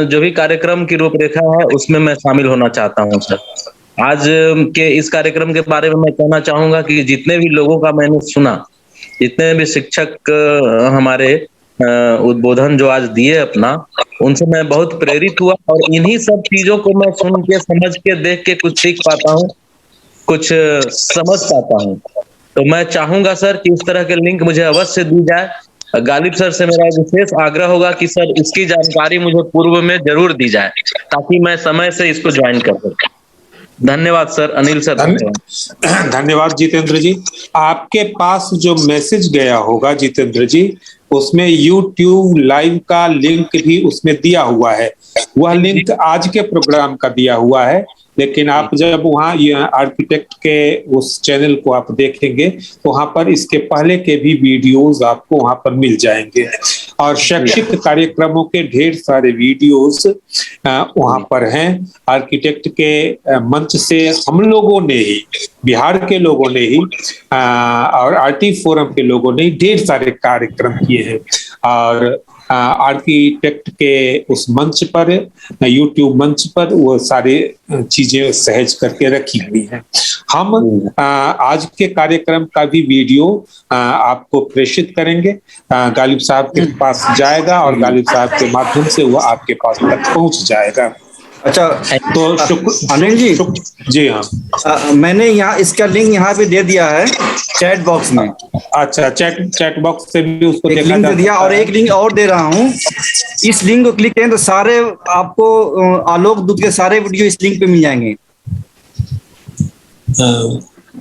जो भी कार्यक्रम की रूपरेखा है उसमें मैं शामिल होना चाहता हूं सर। आज के इस कार्यक्रम के बारे में मैं कहना चाहूंगा कि जितने भी लोगों का मैंने सुना, जितने भी शिक्षक हमारे उद्बोधन जो आज दिए अपना, उनसे मैं बहुत प्रेरित हुआ और इन्हीं सब चीजों को मैं सुन के, समझ के, देख के कुछ सीख पाता हूँ। कुछ समझ पाता हूँ। तो मैं चाहूंगा सर कि इस तरह के लिंक मुझे अवश्य दी जाए। गालिब सर से मेरा विशेष आग्रह होगा कि सर इसकी जानकारी मुझे पूर्व में जरूर दी जाए ताकि मैं समय से इसको ज्वाइन कर सकूं। धन्यवाद सर। अनिल सर। धन्यवाद जितेंद्र जी। आपके पास जो मैसेज गया होगा जितेंद्र जी, उसमें YouTube लाइव का लिंक भी उसमें दिया हुआ है। वह लिंक आज के प्रोग्राम का दिया हुआ है, लेकिन आप जब वहाँ आर्किटेक्ट के उस चैनल को आप देखेंगे तो वहाँ पर इसके पहले के भी वीडियोस आपको वहाँ पर मिल जाएंगे और शैक्षिक कार्यक्रमों के ढेर सारे वीडियोस वहाँ पर हैं। आर्किटेक्ट के मंच से हम लोगों ने ही, बिहार के लोगों ने ही और आरटी फोरम के लोगों ने ढेर सारे कार्यक्रम किए हैं और आर्किटेक्ट के उस मंच पर, यूट्यूब मंच पर वो सारे चीजें सहज करके रखी हुई हैं। हम आज के कार्यक्रम का भी वीडियो आपको प्रेषित करेंगे, गालिब साहब के पास जाएगा और गालिब साहब के माध्यम से वो आपके पास तक पहुंच जाएगा। अच्छा, तो अनिल जी, जी हाँ, मैंने यहाँ इसका लिंक यहाँ पे दे दिया है चैट बॉक्स में। अच्छा, चैट बॉक्स से भी उसको एक लिंक दे दिया और एक लिंक और दे रहा हूँ। इस लिंक को क्लिक करें तो सारे आपको आलोक दूत के सारे वीडियो इस लिंक पे मिल जाएंगे।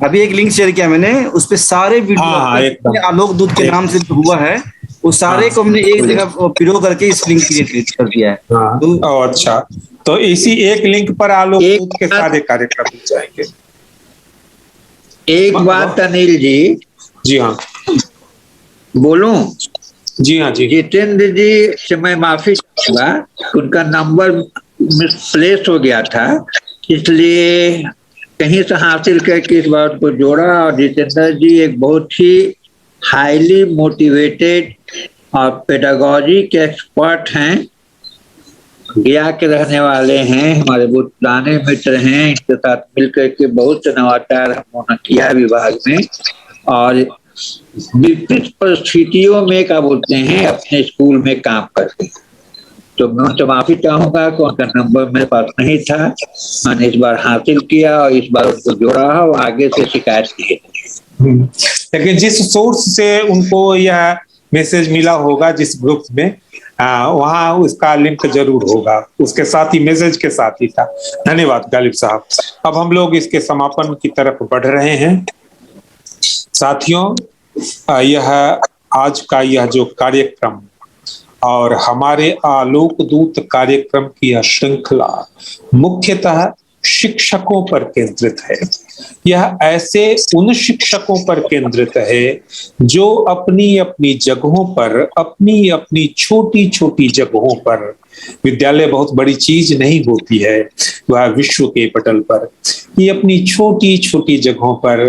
अभी एक लिंक शेयर किया मैंने, उस पे सारे वीडियो आलोक दूत के नाम से हुआ है, वो सारे को हमने एक जगह पिरो करके इस लिंक क्रिएट कर दिया है। तो अच्छा, तो इसी एक लिंक पर आलोक दूत के सारे कार्यक्रम मिल जाएंगे। एक बात अनिल जी। जी हाँ, बोलूं? जी हाँ जी। जितेंद्र जी से मैं माफी चाहूंगा, उनका नंबर मिसप्लेस हो गया था, इसलिए कहीं से हासिल करके इस बात को जोड़ा। और जितेंद्र जी एक बहुत ही हाईली मोटिवेटेड और पेडागॉजी के एक्सपर्ट हैं, गया के रहने वाले हैं, हमारे बहुत पुराने मित्र हैं। इनके साथ मिलकर के बहुत से नवाचार हमने किया विभाग में और विपरीत परिस्थितियों में क्या बोलते हैं अपने स्कूल में काम करते हैं। तो मैं तो माफी चाहूंगा कि उनका नंबर मेरे पास नहीं था, मैंने इस बार हासिल किया और इस बार उसको जोड़ा और आगे से शिकायत की। लेकिन जिस सोर्स से उनको यह मैसेज मिला होगा, जिस ग्रुप में, वहाँ उसका लिंक जरूर होगा, उसके साथ ही मैसेज के साथ ही था। धन्यवाद गालिब साहब। अब हम लोग इसके समापन की तरफ बढ़ रहे हैं। साथियों, यह आज का यह जो कार्यक्रम और हमारे आलोक दूत कार्यक्रम की यह श्रृंखला मुख्यतः शिक्षकों पर केंद्रित है। यह ऐसे उन शिक्षकों पर केंद्रित है जो अपनी अपनी जगहों पर, अपनी अपनी छोटी छोटी जगहों पर, विद्यालय बहुत बड़ी चीज नहीं होती है वह विश्व के पटल पर, ये अपनी छोटी छोटी जगहों पर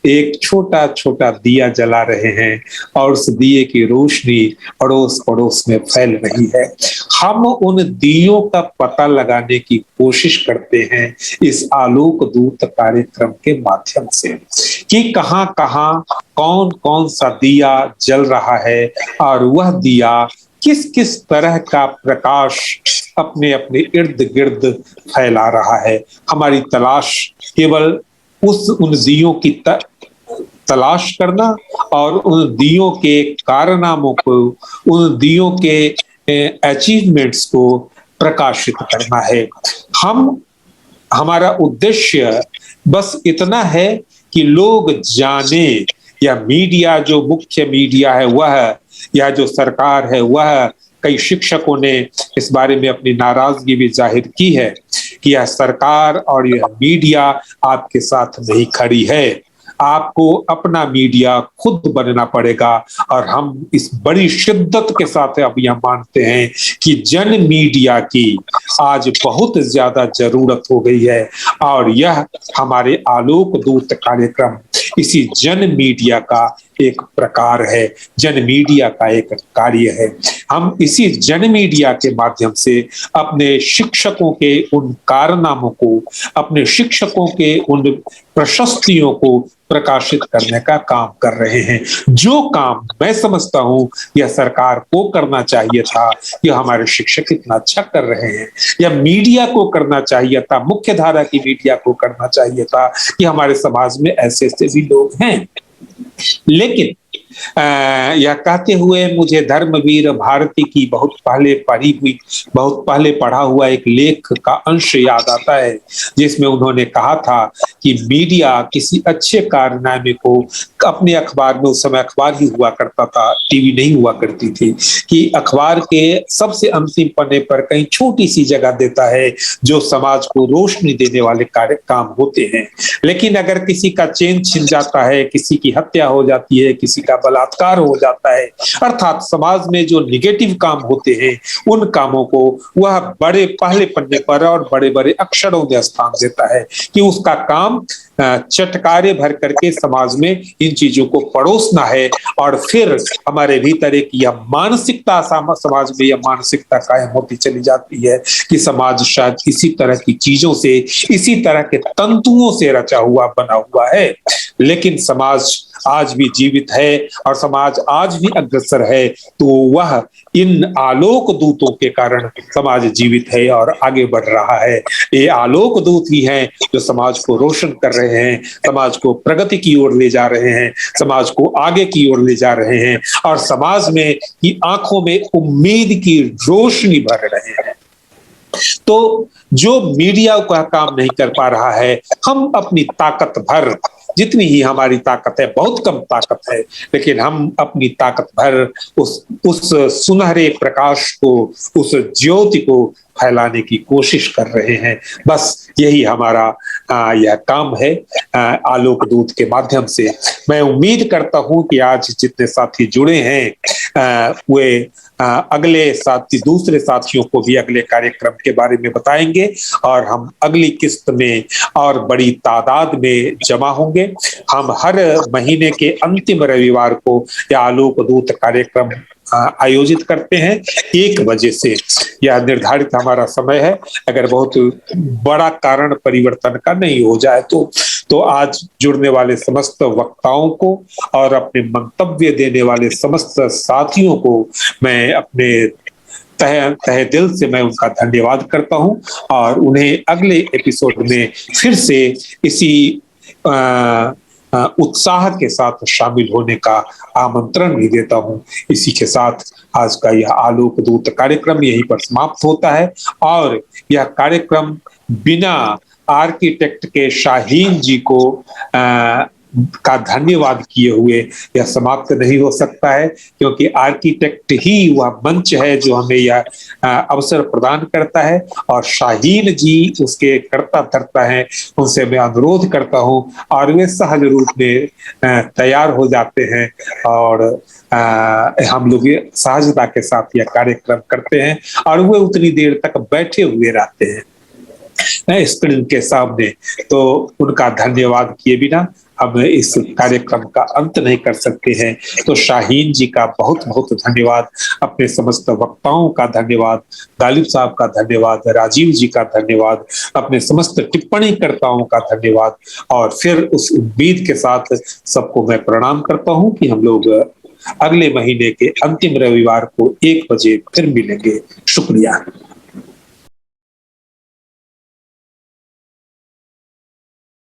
एक छोटा छोटा दिया जला रहे हैं और उस दिए की रोशनी अड़ोस पड़ोस में फैल रही है। हम उन दियों का पता लगाने की कोशिश करते हैं इस आलोक दूत कार्यक्रम के माध्यम से कि कहां कहां कौन कौन सा दिया जल रहा है और वह दिया किस किस तरह का प्रकाश अपने अपने इर्द गिर्द फैला रहा है। हमारी तलाश केवल उन दियों की तलाश करना और उन दियों के कारनामों को, उन दियों के अचीवमेंट्स को प्रकाशित करना है। हमारा उद्देश्य बस इतना है कि लोग जाने, या मीडिया जो मुख्य मीडिया है वह, या जो सरकार है वह, कई शिक्षकों ने इस बारे में अपनी नाराजगी भी जाहिर की है कि यह सरकार और यह मीडिया आपके साथ नहीं खड़ी है। आपको अपना मीडिया खुद बनना पड़ेगा और हम इस बड़ी शिद्दत के साथ अब यह मानते हैं कि जन मीडिया की आज बहुत ज्यादा जरूरत हो गई है और यह हमारे आलोक दूत कार्यक्रम इसी जन मीडिया का एक प्रकार है, जन मीडिया का एक कार्य है। हम इसी जन मीडिया के माध्यम से अपने शिक्षकों के उन कारनामों को, अपने शिक्षकों के उन प्रशस्तियों को प्रकाशित करने का काम कर रहे हैं। जो काम मैं समझता हूं यह सरकार को करना चाहिए था, यह हमारे शिक्षक इतना अच्छा कर रहे हैं, या मीडिया को करना चाहिए था, मुख्य धारा की मीडिया को करना चाहिए था कि हमारे समाज में ऐसे ऐसे भी लोग हैं। लेकिन यह कहते हुए मुझे धर्मवीर भारती की बहुत पहले पढ़ा हुआ एक लेख का अंश याद आता है, जिसमें उन्होंने कहा था कि मीडिया किसी अच्छे कारनामे को अपने अखबार में, उस समय अखबार ही हुआ करता था, टीवी नहीं हुआ करती थी, कि अखबार के सबसे अंतिम पन्ने पर कहीं छोटी सी जगह देता है जो समाज को रोशनी देने वाले काम होते हैं। लेकिन अगर किसी का चैन छिन जाता है, किसी की हत्या हो जाती है, किसी का बलात्कार हो जाता है, अर्थात समाज में जो निगेटिव काम होते हैं उन कामों को वह बड़े पहले पन्ने पर और बड़े बड़े अक्षरों में स्थान देता है कि उसका काम चटकारे भर करके समाज में इन चीजों को परोसना है। और फिर हमारे भीतर एक यह मानसिकता, समाज में यह मानसिकता कायम होती चली जाती है कि समाज शायद इसी तरह की चीजों से, इसी तरह के तंतुओं से रचा हुआ बना हुआ है। लेकिन समाज आज भी जीवित है और समाज आज भी अग्रसर है, तो वह इन आलोक दूतों के कारण समाज जीवित है और आगे बढ़ रहा है। ये आलोक दूत ही हैं जो समाज को रोशन कर रहे हैं, समाज को प्रगति की ओर ले जा रहे हैं, समाज को आगे की ओर ले जा रहे हैं और समाज में की आंखों में उम्मीद की रोशनी भर रहे हैं। तो जो मीडिया का काम नहीं कर पा रहा है, हम अपनी ताकत भर, जितनी ही हमारी ताकत है, बहुत कम ताकत है, लेकिन हम अपनी ताकत भर उस सुनहरे प्रकाश को, उस ज्योति को फैलाने की कोशिश कर रहे हैं। बस यही हमारा यह काम है आलोक दूत के माध्यम से। मैं उम्मीद करता हूं कि आज जितने साथी जुड़े हैं वे अगले साथी, दूसरे साथियों को भी अगले कार्यक्रम के बारे में बताएंगे और हम अगली किस्त में और बड़ी तादाद में जमा होंगे। हम हर महीने के अंतिम रविवार को यह आलोक दूत कार्यक्रम आयोजित करते हैं 1 बजे से। यह निर्धारित हमारा समय है। अगर बहुत बड़ा कारण परिवर्तन का नहीं हो जाए तो आज जुड़ने वाले समस्त वक्ताओं को और अपने मंतव्य देने वाले समस्त साथियों को मैं अपने तहे दिल से मैं उनका धन्यवाद करता हूं और उन्हें अगले एपिसोड में फिर से इसी उत्साह के साथ शामिल होने का आमंत्रण भी देता हूं। इसी के साथ आज का यह आलोक दूत कार्यक्रम यहीं पर समाप्त होता है और यह कार्यक्रम बिना आर्किटेक्ट के शाहीन जी को का धन्यवाद किए हुए यह समाप्त नहीं हो सकता है, क्योंकि आर्किटेक्ट ही वह मंच है जो हमें यह अवसर प्रदान करता है और शाहीन जी उसके कर्ता धर्ता हैं। उनसे मैं अनुरोध करता हूं और वे सहज रूप में तैयार हो जाते हैं और हम लोग सहजता के साथ यह कार्यक्रम करते हैं और वे उतनी देर तक बैठे हुए रहते हैं स्क्रीन के सामने। तो उनका धन्यवाद किए बिना हम इस कार्यक्रम का अंत नहीं कर सकते हैं। तो शाहीन जी का बहुत बहुत धन्यवाद, अपने समस्त वक्ताओं का धन्यवाद, गालिब साहब का धन्यवाद, राजीव जी का धन्यवाद, अपने समस्त टिप्पणीकर्ताओं का धन्यवाद और फिर उस उम्मीद के साथ सबको मैं प्रणाम करता हूं कि हम लोग अगले महीने के अंतिम रविवार को 1 बजे फिर मिलेंगे। शुक्रिया।